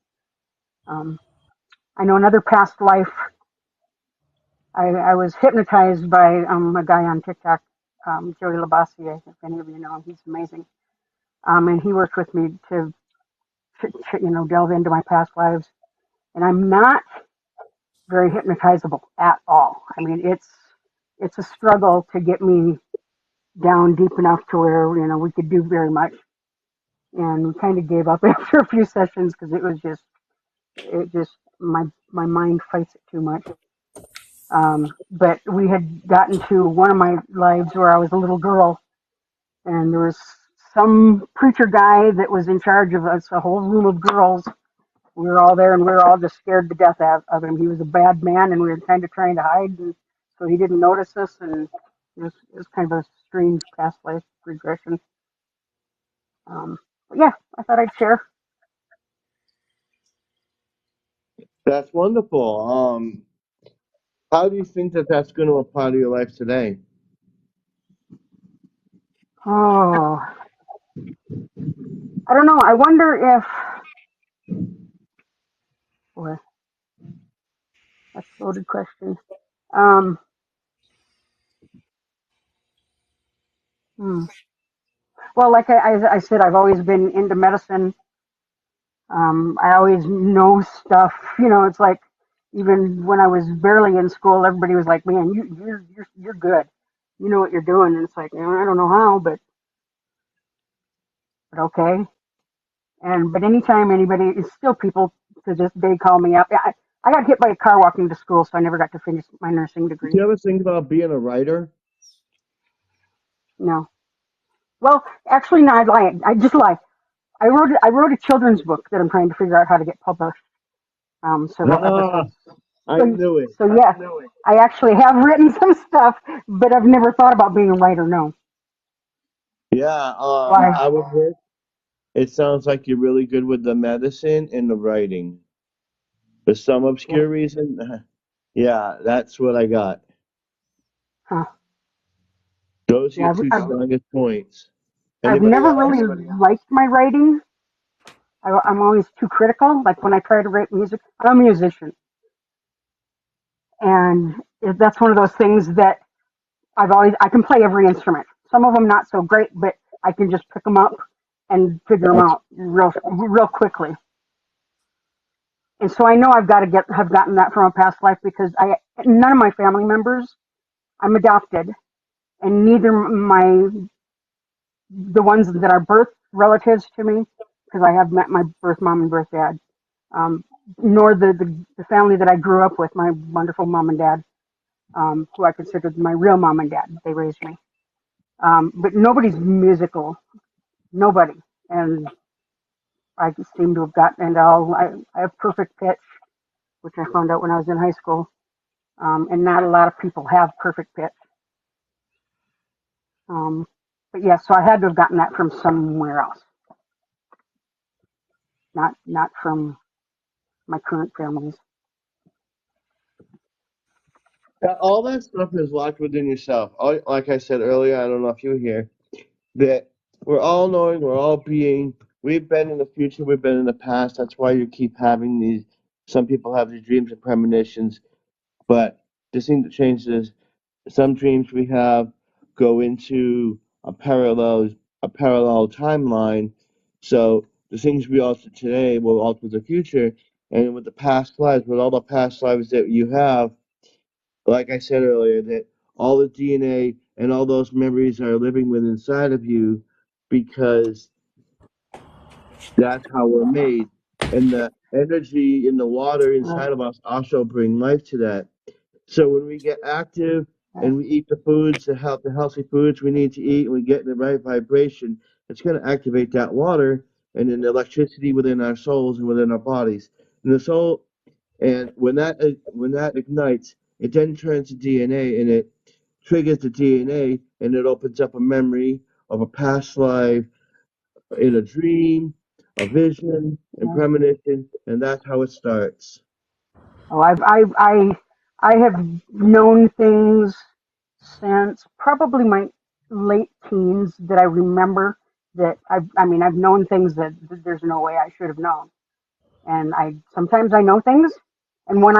I know another past life. I was hypnotized by a guy on TikTok, Joey Labassiere, if any of you know him. He's amazing. And he worked with me to delve into my past lives. And I'm not very hypnotizable at all. I mean, it's a struggle to get me down deep enough to where, we could do very much. And we kind of gave up after a few sessions because it just my mind fights it too much. But we had gotten to one of my lives where I was a little girl, and there was some preacher guy that was in charge of us, a whole room of girls, we were all there, and we were all just scared to death of him. He was a bad man, and we were kind of trying to hide, and so he didn't notice us, and it was kind of a strange past life regression. But yeah, I thought I'd share. That's wonderful. How do you think that that's going to apply to your life today? Oh, I don't know. I wonder if, boy, that's a loaded question. Um, hmm. Well, like I said, I've always been into medicine. I always know stuff. It's like even when I was barely in school, everybody was like, "Man, you're good. You know what you're doing." And it's like, I don't know how, but okay. But anytime anybody, it's still people to this day call me up. I got hit by a car walking to school, so I never got to finish my nursing Did degree. you ever think about being a writer? No. Well, actually, no, I lie. I just lie. I wrote a children's book that I'm trying to figure out how to get published. Several episodes. I knew it. So yeah, I actually have written some stuff, but I've never thought about being a writer. No. Yeah, Why? I would work. It sounds like you're really good with the medicine and the writing. For some Yeah. obscure reason, yeah, that's what I got. Huh. Those are Yeah. your two strongest points. I've Anybody never else? really liked my writing. I'm always too critical. Like when I try to write music, I'm a musician, and that's one of those things that I can play every instrument. Some of them not so great, but I can just pick them up and figure them out real quickly. And so I know I've got to have gotten that from a past life because none of my family members, I'm adopted, and neither the ones that are birth relatives to me, because I have met my birth mom and birth dad, nor the family that I grew up with, my wonderful mom and dad, who I considered my real mom and dad. They raised me. But nobody's musical. Nobody. And I just seem to have gotten into I have perfect pitch, which I found out when I was in high school. And not a lot of people have perfect pitch. But yeah, so I had to have gotten that from somewhere else. Not from my current families. All that stuff is locked within yourself. Like I said earlier, I don't know if you were here, that we're all knowing, we're all being, we've been in the future, we've been in the past. That's why you keep having these, some people have these dreams and premonitions, but the thing that changes, some dreams we have go into a parallel timeline. So the things we alter today will alter the future. And with the past lives, with all the past lives that you have, like I said earlier, that all the DNA and all those memories are living within inside of you because that's how we're made. And the energy in the water inside of us also bring life to that. So when we get active and we eat the foods, the healthy foods we need to eat, and we get in the right vibration, it's going to activate that water and then the electricity within our souls and within our bodies. And the soul, and when that ignites, it then turns to DNA and it triggers the DNA and it opens up a memory of a past life in a dream, a vision, and premonition, and that's how it starts. Oh, I have known things since probably my late teens that I remember that I've known things that there's no way I should have known. And sometimes I know things, and when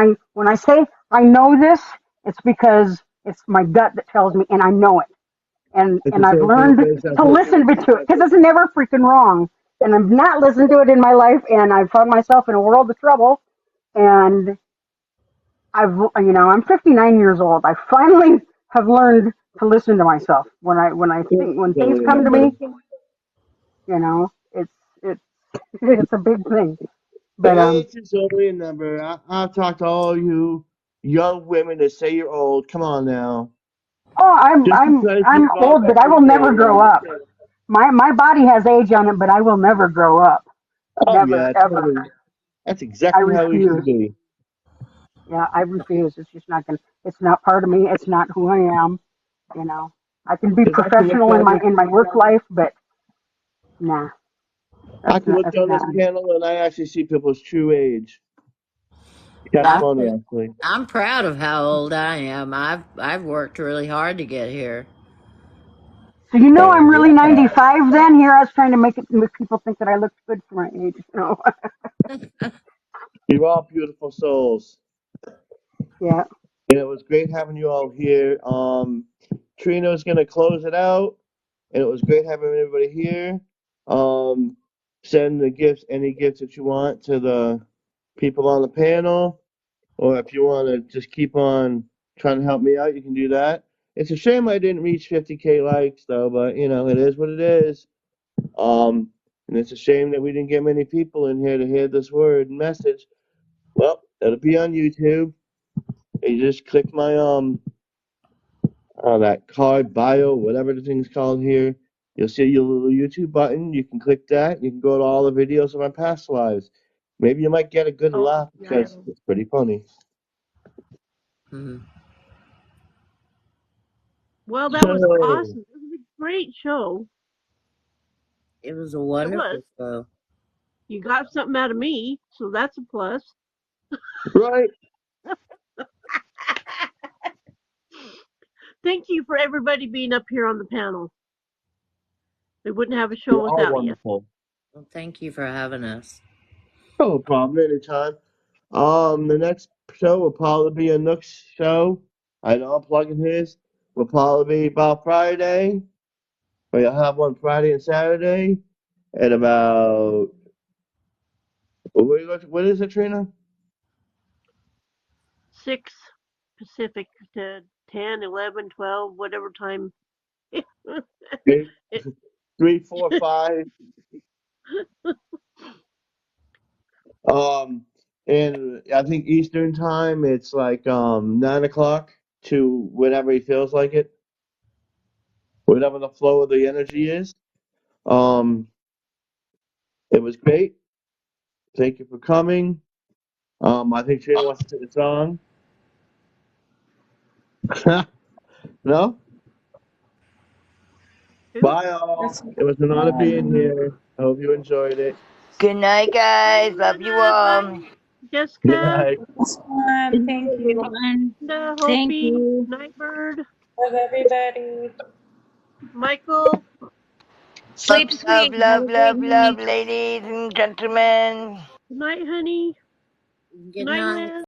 I say I know this, it's because it's my gut that tells me, and I know it. And I've learned to listen to it because it's never freaking wrong. And I've not listened to it in my life, and I've found myself in a world of trouble. And I'm 59 years old. I finally have learned to listen to myself when things come to me. It's it's a big thing. But Age is only a number. I've talked to all you young women that say you're old. Come on now. Oh, I'm old, but I will never grow up. My body has age on it, but I will never grow up. Oh Never, yeah, ever. totally. That's I exactly how we should refuse. be. Yeah, I refuse. It's just not gonna. It's not part of me. It's not who I am. You know, I can be If I could look professional in down my this, work life, but nah, I could look that's down not this me. panel and I actually see people's true age. Kind of I'm, funny, actually. I'm proud of how old I am. I've worked really hard to get here. So you know, I'm really Yeah. 95. Then here I was trying to make people think that I looked good for my age. You know. You're all beautiful souls. Yeah. And it was great having you all here. Trina's gonna close it out, and it was great having everybody here. Um, send the gifts, any gifts that you want, to the people on the panel, or if you want to just keep on trying to help me out, you can do that. It's a shame I didn't reach 50K likes though, but you know it is what it is. And it's a shame that we didn't get many people in here to hear this word and message. Well, it'll be on YouTube. You just click my that card bio, whatever the thing's called here. You'll see your little YouTube button. You can click that. You can go to all the videos of my past lives. Maybe you might get a good Oh, laugh because it's pretty funny. Mm-hmm. well, that was So, awesome. It was a great show. It was a It wonderful was. show. You got something out of me, so that's a plus. right. Thank you for everybody being up here on the panel. We wouldn't have a show You're all without you. wonderful. Well, thank you for having us. No problem. Anytime. The next show will probably be a Nook's show. I know I'm plugging his. Will probably be about Friday. We'll have one Friday and Saturday at about what is it, Trina? 6 Pacific to 10, 11, 12, whatever time. Okay. It, 3, 4, 5. And I think Eastern time it's like 9 o'clock to whenever he feels like it, whatever the flow of the energy is. It was great. Thank you for coming. I think Trina wants to sing a song. No? Bye all. It was an honor being here. I hope you enjoyed it. Good night, guys. Love you all. bye, Good Jessica, night. Thank you. Linda, Thank Hopi, you. Nightbird, Love everybody. Michael. Love, Sleep love, sweet. Have love, a great love, night. love, ladies and gentlemen. Good night, honey. Good Good night, night. Liz.